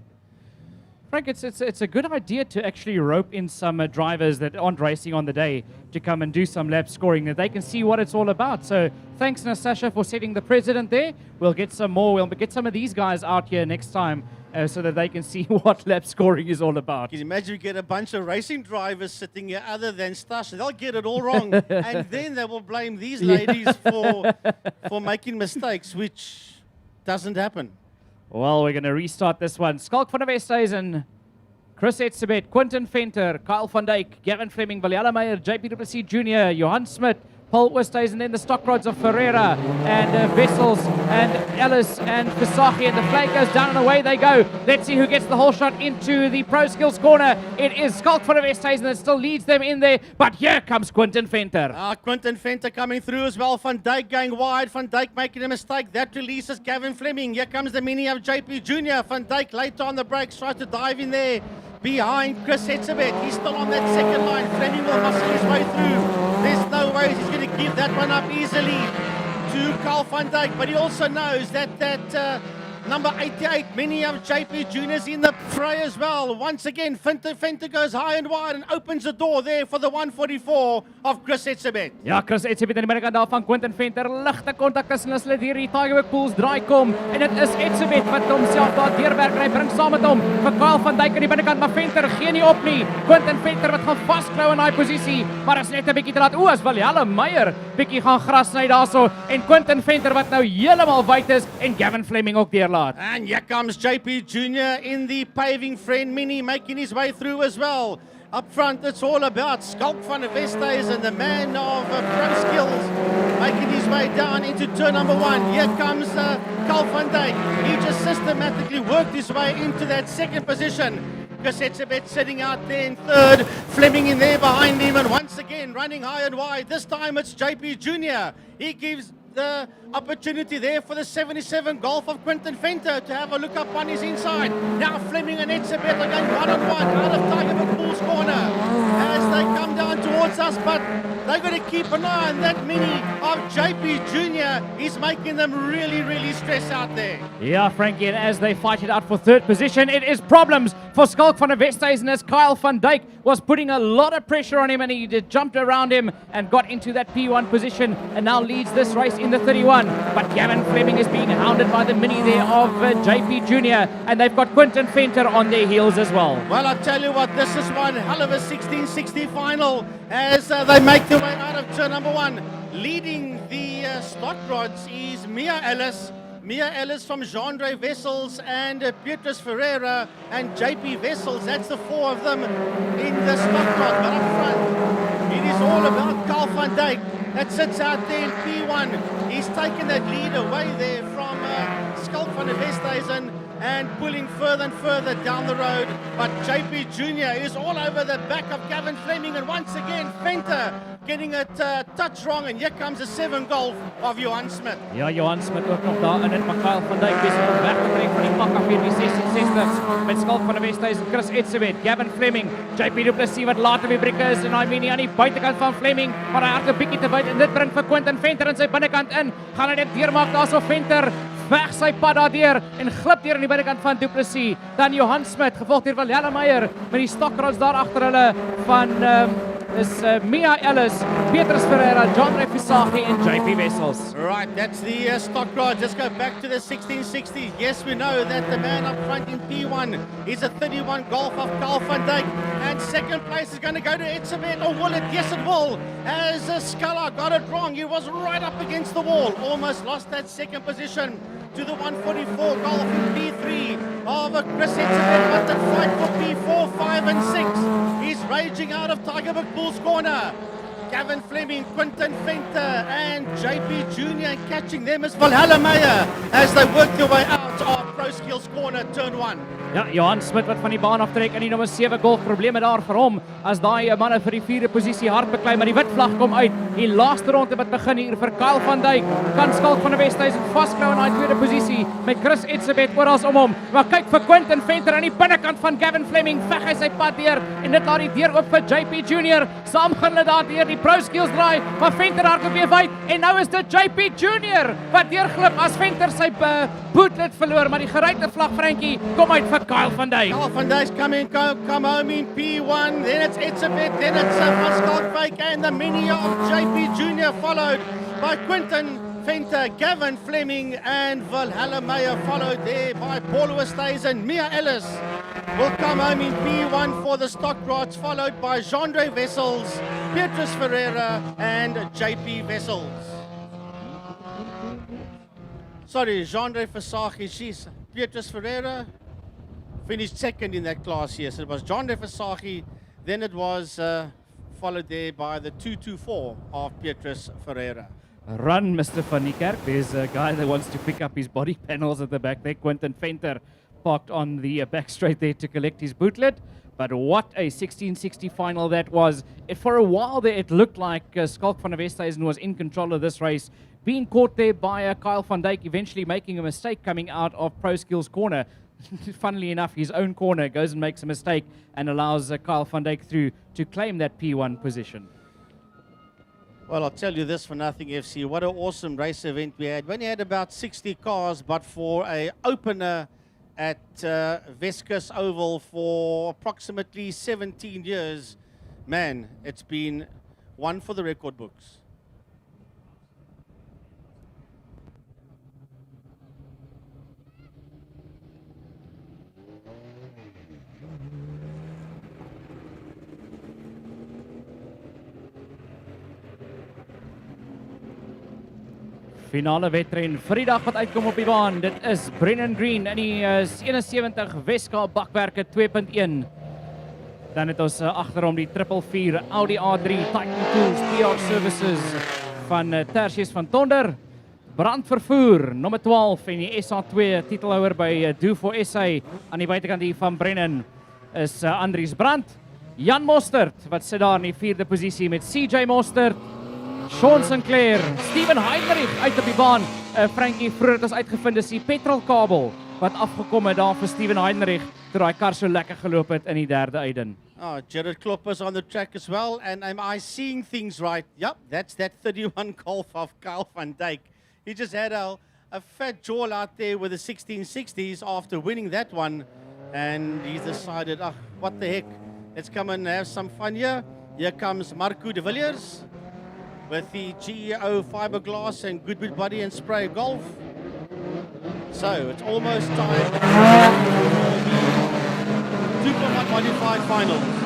Frank, it's a good idea to actually rope in some drivers that aren't racing on the day to come and do some lap scoring, that they can see what it's all about. So thanks, Natasha, for setting the precedent there. We'll get some more. We'll get some of these guys out here next time so that they can see what lap scoring is all about. Can you imagine we get a bunch of racing drivers sitting here other than Stasha? They'll get it all wrong. And then they will blame these ladies for making mistakes, which doesn't happen. Well, we're going to restart this one. Skalk van der Westhuizen, Chris Etzebeth, Quinton Venter, Kyle van Dijk, Gavin Fleming, Valiala Meyer, JP Duplessis Jr., Johan Smit, Paul Oosthuizen, then the stock rods of Ferreira and Wessels and Ellis and Visagie, and the flag goes down and away they go. Let's see who gets the whole shot into the Pro Skills corner. It is Skalk van der Westhuizen that still leads them in there, but here comes Quinton Venter. Quinton Venter coming through as well. Van Dijk going wide. Van Dijk making a mistake. That releases Gavin Fleming. Here comes the mini of JP Jr. Van Dijk later on the brakes, tries to dive in there behind Chris Etzebeth. He's still on that second line. Fleming will muscle his way through. There's no way he's going to give that one up easily to Carl van Dijk, but he also knows that number 88, many of JP Juniors in the fray as well. Once again, Venter goes high and wide and opens the door there for the 144 of Chris Etzebeth. Ja, Chris Etzebeth aan die binnekant daar van Quinton Venter. Ligte kontak tussen hulle deur die Tigerberg Pools draai kom. En dit is Etzebeth wat homself daar deurwerk en hy bring saam met hom vir Kyle van Dijk aan die binnekant, maar Venter gee nie op nie. Quinton Venter wat gaan vasklou in daai posisie, maar is net 'n bietjie te laat. As Valiala Meyer bietjie gaan gras sny daarso en Quinton Venter wat nou heeltemal wyd is en Gavin Fleming ook deurlaat. And here comes JP Jr. in the paving friend mini, making his way through as well. Up front, it's all about Skalk van der Westhuizen, the man of pro skills, making his way down into turn number 1. Here comes Carl van Dijk. He just systematically worked his way into that second position. Chris Etzebeth sitting out there in third, Fleming in there behind him, and once again running high and wide. This time it's JP Jr. He gives the opportunity there for the 77 Golf of Quinton Venter to have a look up on his inside. Now Fleming and Etzebeth are going one-on-one out of Tigerberg Pools corner as they come down towards us, but they're going to keep an eye on that mini of JP Jr. He's making them really stress out there. Yeah, Frankie, and as they fight it out for third position, it is problems for Skalk van der Westhuizen as Kyle van Dijk was putting a lot of pressure on him, and he jumped around him and got into that P1 position and now leads this race in the 31. But Gavin Fleming is being hounded by the mini there of JP Jr. and they've got Quinton Venter on their heels as well. Well, I'll tell you what, this is one hell of a 1660 final as they make their way out of turn number 1. Leading the stock rods is Mia Ellis from Jean-Andre Wessels and Petrus Ferreira and JP Wessels. That's the 4 of them in the stock rod. But up front, it is all about Carl van Dijk that sits out there in P1. He's taken that lead away there from Skalk van der Westhuizen and pulling further and further down the road. But JP Jr. is all over the back of Gavin Fleming, and once again Venter getting it touch wrong, and here comes the 7 Golf of Johan Smit. Ja, Johan Smit ook nog daar in het, maar Kyle van Dijk besig om weg te bring van die pak af hier die 66 met Skalk van der Westhuizen, Chris Etzebeth, Gavin Fleming, JP Duplessis wat later weer breek is en hy mini aan die buitekant van Fleming, maar hy hardloop bietjie te wyd en dit bring vir Quinton Venter in sy binnekant in. Gaan hy dit deurmaak daarso Venter weg sy pad daardeur en glip deur aan die binnekant van Duplessis. Dan Johan Smit gevolg deur Valiala Meyer met die stokrods daar agter hulle van is Mia Ellis, Petrus Ferreira, John Visagie and JP Wessels. Right, that's the stock rod. Let's go back to the 1660s. Yes, we know that the man up front in P1 is a 31 Golf of Carl van Dijk. And second place is going to go to Etzebeth. Or will it? Yes, it will. As Scala got it wrong. He was right up against the wall. Almost lost that second position to the 144 Golf in P3 of Chris Etzebeth. But the fight for P4, 5 and 6 is raging out of Tigerberg Pools corner. Gavin Fleming, Quinton Venter and JP Jr. catching them as Valhalla Meyer as they work their way out out of Pro Skills Corner, turn 1. Ja, Johan Smit wat van die baan aftrek en die nommer 7 golf probleme daar vir hom as daai manne vir die 4de posisie hard beklei, maar die wit vlag kom uit. Die laaste ronde wat begin hier vir Kyle van Dijk. Kan Skalk van die Westhuizen vasklou in daai 2de posisie met Chris Etzebeth oral om hom. Maar kyk vir Quentin Venter aan die binnekant van Gavin Fleming, veg hy sy pad deur en dit laat die deur oop vir JP Junior. Saam gaan hulle daar deur die Pro Skills draai, maar Venter hardloop weer wyd en nou is dit JP Junior wat deurglip as Venter sy bootlet verloor, maar die geruite vlag Frankie kom uit vir Kyle van Dijk. Kyle van Dijk's come home in P1, then it's Etzebeth, then it's Van Skalkwyk, and the mini of JP Jr. followed by Quentin Venter, Gavin Fleming, and Valhalla Meyer, followed there by Paul Westhuizen. Mia Ellis will come home in P1 for the Stockrats, followed by Jean-Andre Wessels, Petrus Ferreira, and JP Wessels. Sorry, Jean-Andre Versace, she's Petrus Ferreira finished second in that class here. So it was Jean-Andre Versace, then it was followed there by the 224 of Petrus Ferreira. Run, Mr. Van Niekerk. There's a guy that wants to pick up his body panels at the back there. Quentin Venter parked on the back straight there to collect his bootlet. But what a 1660 final that was. For a while there, it looked like Skalk van der Westhuizen was in control of this race. Being caught there by Kyle van Dijk, eventually making a mistake coming out of Pro Skills Corner. Funnily enough, his own corner goes and makes a mistake and allows Kyle van Dijk through to claim that P1 position. Well, I'll tell you this for nothing, FC. What an awesome race event we had. We only had about 60 cars, but for an opener at Weskus Oval for approximately 17 years, man, it's been one for the record books. Finale wedren vir die dag wat uitkom op die baan. Dit is Brennan Green in die 71 Weskaap bakwerke 2.1. Dan het ons agter hom die 444 Audi A3 Titan Tools PR Services van Tertius van Tonder. Brandvervoer nommer 12 en die SA2 titelhouer by Do for SA aan die buitekant hier van Brennan is Andries Brandt. Jan Mostert wat sit daar in die 4de posisie met CJ Mostert. Sean Sinclair, Steven Heinrich uit op die baan. Frankie, vroeger het ons uitgevind is die petrolkabel wat afgekom het daar vir Steven Heinrich toe daai kar so lekker geloop het in die 3de eiden. Oh, Jared Klopper's on the track as well, and am I seeing things right? Yep, that's that 31 Golf of Kyle van Dijk. He just had a fat jaw out there with the 1660s after winning that one, and he's decided, what the heck, let's come and have some fun here. Here comes Marco de Villiers with the GEO fiberglass and Goodwood body and spray golf. So it's almost time for the 2.1 modified finals.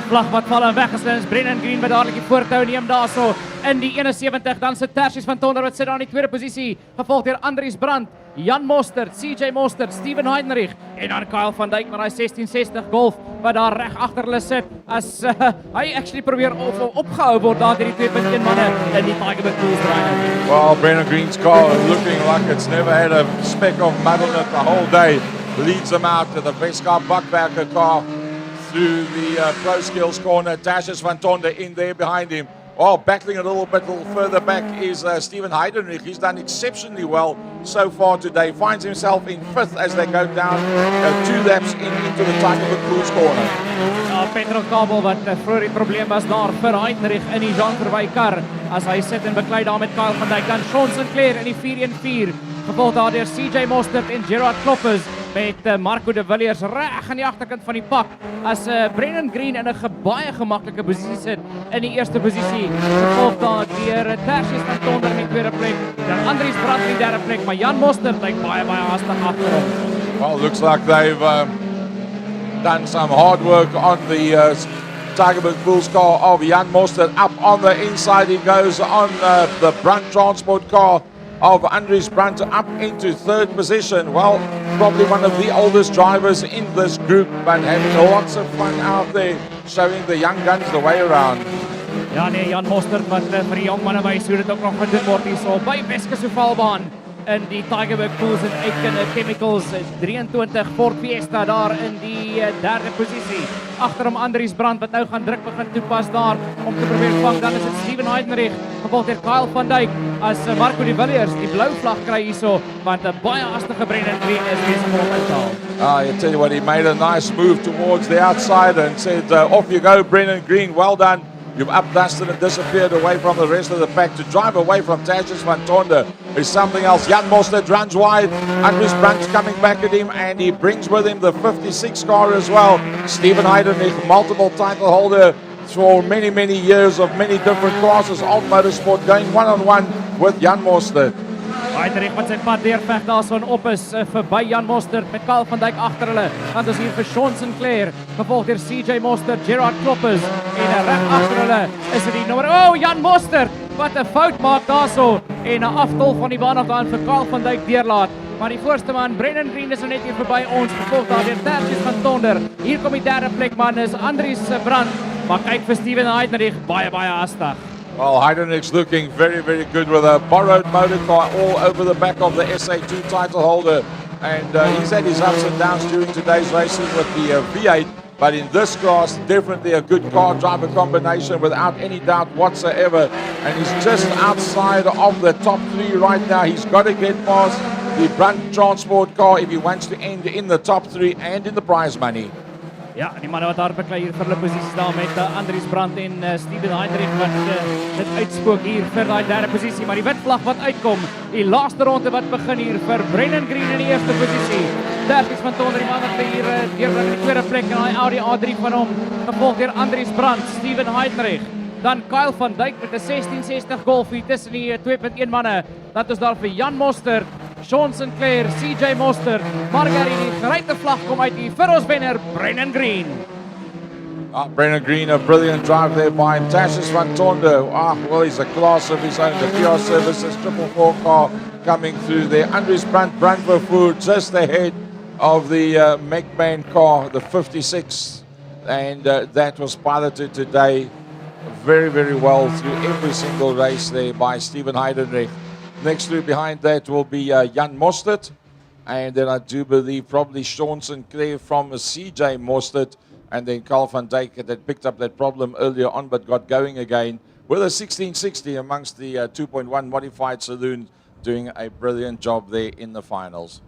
Vlag wat val en weggeslaan is Brennan Green wat dadelik die voortou neem daarso in die 71. Dan sit Tertius van Tonder wat sit daar in die 2de posisie, gevolg deur Andries Brandt, Jan Mostert, CJ Mostert, Steven Heinrich en dan Kyle van Dijk met daai 1660 Golf wat daar reg agter hulle sit as hy actually probeer opgehou word daar deur die 2.1 manne in die Tiger Tools draai. Well, Brennan Green's car looking like it's never had a speck of mud on it the whole day. Leads them out to the Weskaap Bakwerke car through the Pro Skills corner. Tertius van Tonder in there behind him. Oh, battling a little further back is Steven Heidenreich. He's done exceptionally well so far today. Finds himself in 5th as they go down 2 laps into the Tiger Tools corner. Ja, petrolkabel wat vroeger die probleem was daar vir Heidenreich in die Jean Verwy kar as hy sit en beklei daar met Kyle van Dijk. Dan Sean Sinclair in die 414, gevolg daar deur CJ Mostert en Gerard Kloppers met Marco de Villiers reg aan die agterkant van die pak as Brennan Green in 'n baie gemaklike posisie sit in die 1ste posisie, gevolg daar deur Tertius van Tonder in die 2de plek, dan Andries Brandt in die 3de plek, maar Jan Mostert lyk baie hastig agter hom. Well, looks like they've done some hard work on the Tiger Bulls car of Jan Mostert. Up on the inside he goes on the Brandt Transport car of Andries Brandt up into 3rd position. Well, probably one of the oldest drivers in this group, but having lots of fun out there, showing the young guns the way around. Ja nee, Jan Mostert wat vir die jong manne wys hoe dit ook nog gedoen word hier so by Weskus Ovalbaan. in die Tigerberg Pools en Aitken Chemicals. 23 Ford Fiesta daar in die derde posisie. Agter hom Andries Brand wat nou gaan druk begin toepas daar om te probeer vang. Dan is dit Steven Heidenreich, gevolg deur Kyle van Dijk as Marco de Villiers die blou vlag kry hierso, want 'n baie hastige Brendan Green is besig om uit te haal. I tell you what, he made a nice move towards the outside and said, off you go, Brendan Green, well done. You've updusted and disappeared away from the rest of the pack. To drive away from Tasjes van Tonder is something else. Jan Mostert runs wide. Andries Brandt's coming back at him, and he brings with him the 56 car as well. Steven Heidenreich, multiple title holder for many, many years of many different classes of motorsport, going one-on-one with Jan Mostert. Heidenreich met sy pad deurveg daarson op is verby Jan Mostert met Kyle van Dijk agter hulle. Dan is hier vir Sean Sinclair, gevolg deur CJ Mostert, Gerard Kloppers en reg agter hulle is dit die nommer Jan Mostert wat 'n fout maak daarso en 'n aftol van die baan af dan vir Kyle van Dijk deurlaat. Maar die voorste man, Brendan Green, is net hier verby ons, gevolg daar deur Tasjes van Tonder. Hier kom die derde plek man is Andries Brand. Maar kyk vir Steven Heidenreich, baie hastig. Well, Heidenreich's looking very, very good with a borrowed motor car all over the back of the SA2 title holder. And he's had his ups and downs during today's racing with the V8. But in this class, definitely a good car driver combination without any doubt whatsoever. And he's just outside of the top three right now. He's got to get past the Brunt Transport car if he wants to end in the top three and in the prize money. Ja, die manne wat daar beklei hier vir hulle posisies daar met Andries Brand en Steven Heidenreich wat dit uitspook hier vir daai derde posisie, maar die wit vlag wat uitkom, die laaste ronde wat begin hier vir Brendan Green in die eerste posisie. Tasjes van Tonder, die man wat hier deurbring in die tweede plek en daai Audi A3 van hom, gevolg deur Andries Brand, Steven Heidenreich. Dan Kyle van Dijk met 'n 1660 Golf hier tussen die 2.1 manne. Dat is daar vir Jan Mostert, Sean Sinclair, CJ Mostert, Margarini, gereite vlag kom uit hier vir ons wenner Brendan Green. Brendan Green, a brilliant drive there by him. Tasjes van Tonder, well, he's a class of his own. The PR Services 444 car coming through there. Andries Brandt, Brandtvervoer, just ahead of the McMahon car, the 56. And that was piloted today very, very well through every single race there by Steven Heidenreich. Next through behind that will be Jan Mostert. And then I do believe probably Sean Sinclair from CJ Mostert. And then Carl van Dijk that picked up that problem earlier on but got going again with a 1660 amongst the 2.1 modified saloon, doing a brilliant job there in the finals.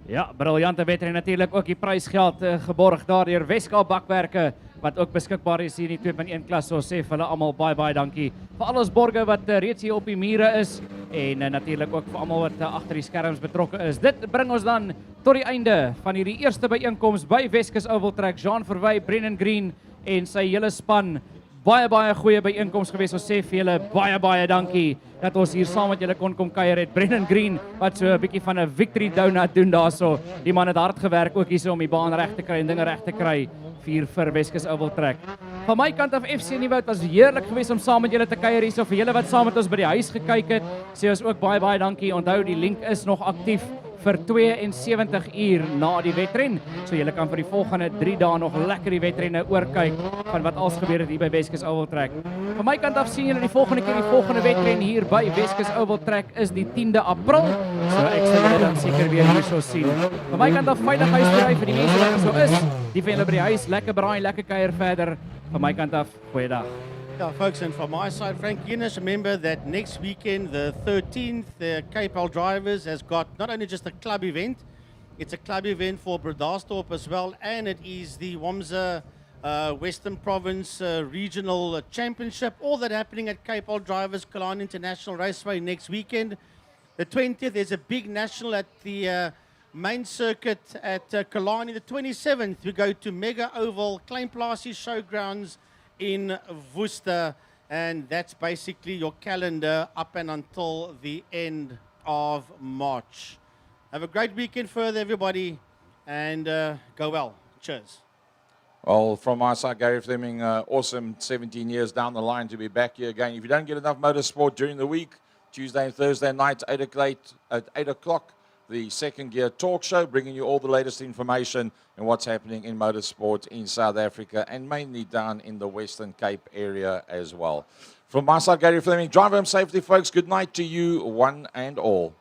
Ja, briljante wedren natuurlik ook die prysgeld geborg daar deur Weskus bakwerke wat ook beskikbaar is hier in die 2.1 klas. So sê vir hulle almal baie dankie vir al ons borge wat reeds hier op die mure is en natuurlik ook vir almal wat agter die skerms betrokke is. Dit bring ons dan tot die einde van hierdie eerste byeenkoms by Weskus Oval Track. Jean Verwy, Brendan Green en sy hele span. Baie goeie byeenkoms gewees. Ons sê vir julle baie dankie dat ons hier saam met julle kon kom kuier het. Brendan Green wat so 'n bietjie van 'n victory donut doen daarso. Die man het hard gewerk ook hierso om die baan reg te kry en dinge reg te kry vir Weskus Oval Track. Van my kant af FC Nieuwoud, was heerlik geweest om saam met julle te kuier hierso. Vir julle wat saam met ons by die huis gekyk het, sê ons ook baie dankie. Onthou die link is nog aktief vir 72 uur na die wedren. So julle kan vir die volgende 3 dae nog lekker die wedrenne oorkyk van wat als gebeur het hier by Weskus Oval Track. Van my kant af sien julle die volgende keer, die volgende wedren hier by Weskus Oval Track is die 10de April. So ek sal julle dan seker weer hier so sien. Van my kant af veilig huisbly vir die mense wat so is. Die van julle by die huis, lekker braai, lekker kuier verder. Van my kant af, goeiedag. Yeah, folks, and from my side, Frank Guinness, remember that next weekend, the 13th, the KPL Drivers has got not only just a club event, it's a club event for Bredasdorp as well, and it is the Wamsa Western Province Regional Championship. All that happening at KPL Drivers Kalani International Raceway next weekend. The 20th, there's a big national at the main circuit at Kalani. The 27th, we go to Mega Oval, Klein Plaasie Showgrounds in Worcester, and that's basically your calendar up and until the end of March. Have a great weekend further, everybody, and go well. Cheers. Well, from my side, Gary Fleming, awesome 17 years down the line to be back here again. If you don't get enough motorsport during the week, Tuesday and Thursday night, 8 o'clock, the Second Gear Talk Show, bringing you all the latest information and what's happening in motorsport in South Africa and mainly down in the Western Cape area as well. From my side, Gary Fleming, drive home safely, folks. Good night to you, one and all.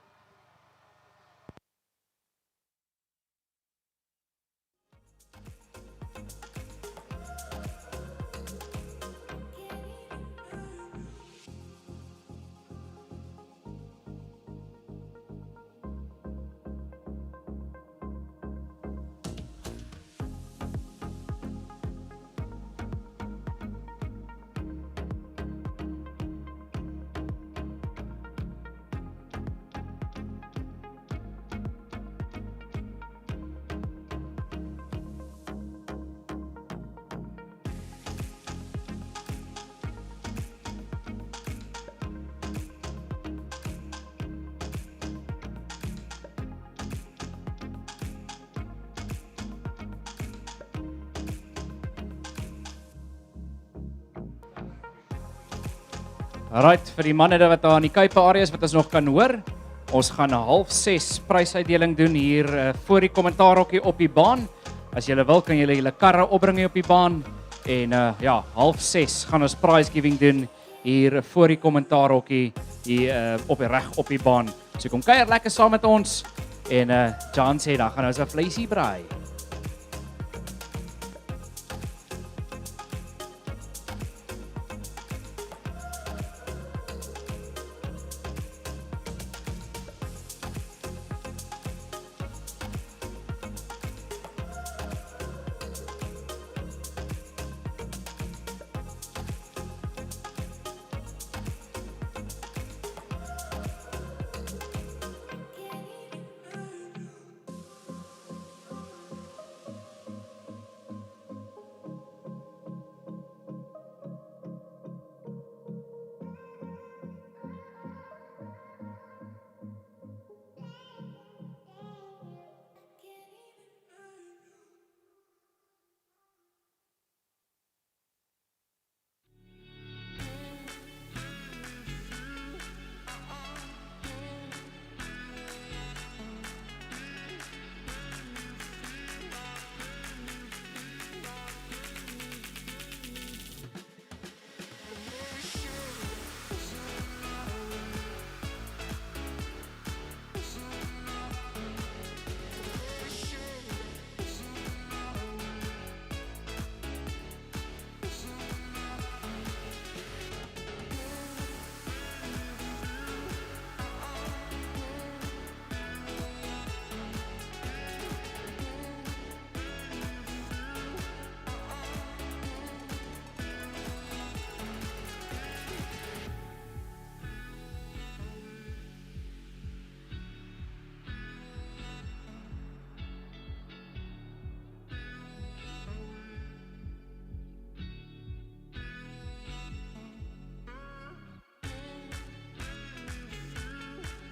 Alright, vir die manne wat daar in die Kuipe areas wat ons nog kan hoor, ons gaan 6:30 prysuitdeling doen hier voor die kommentaarhokkie op die baan. As julle wil, kan julle julle karre opbring hier op die baan en ja, 6:30 gaan ons prize giving doen hier voor die kommentaarhokkie hier reg op die baan. So kom kuier lekker saam met ons en John sê dan gaan ons 'n vleisie braai.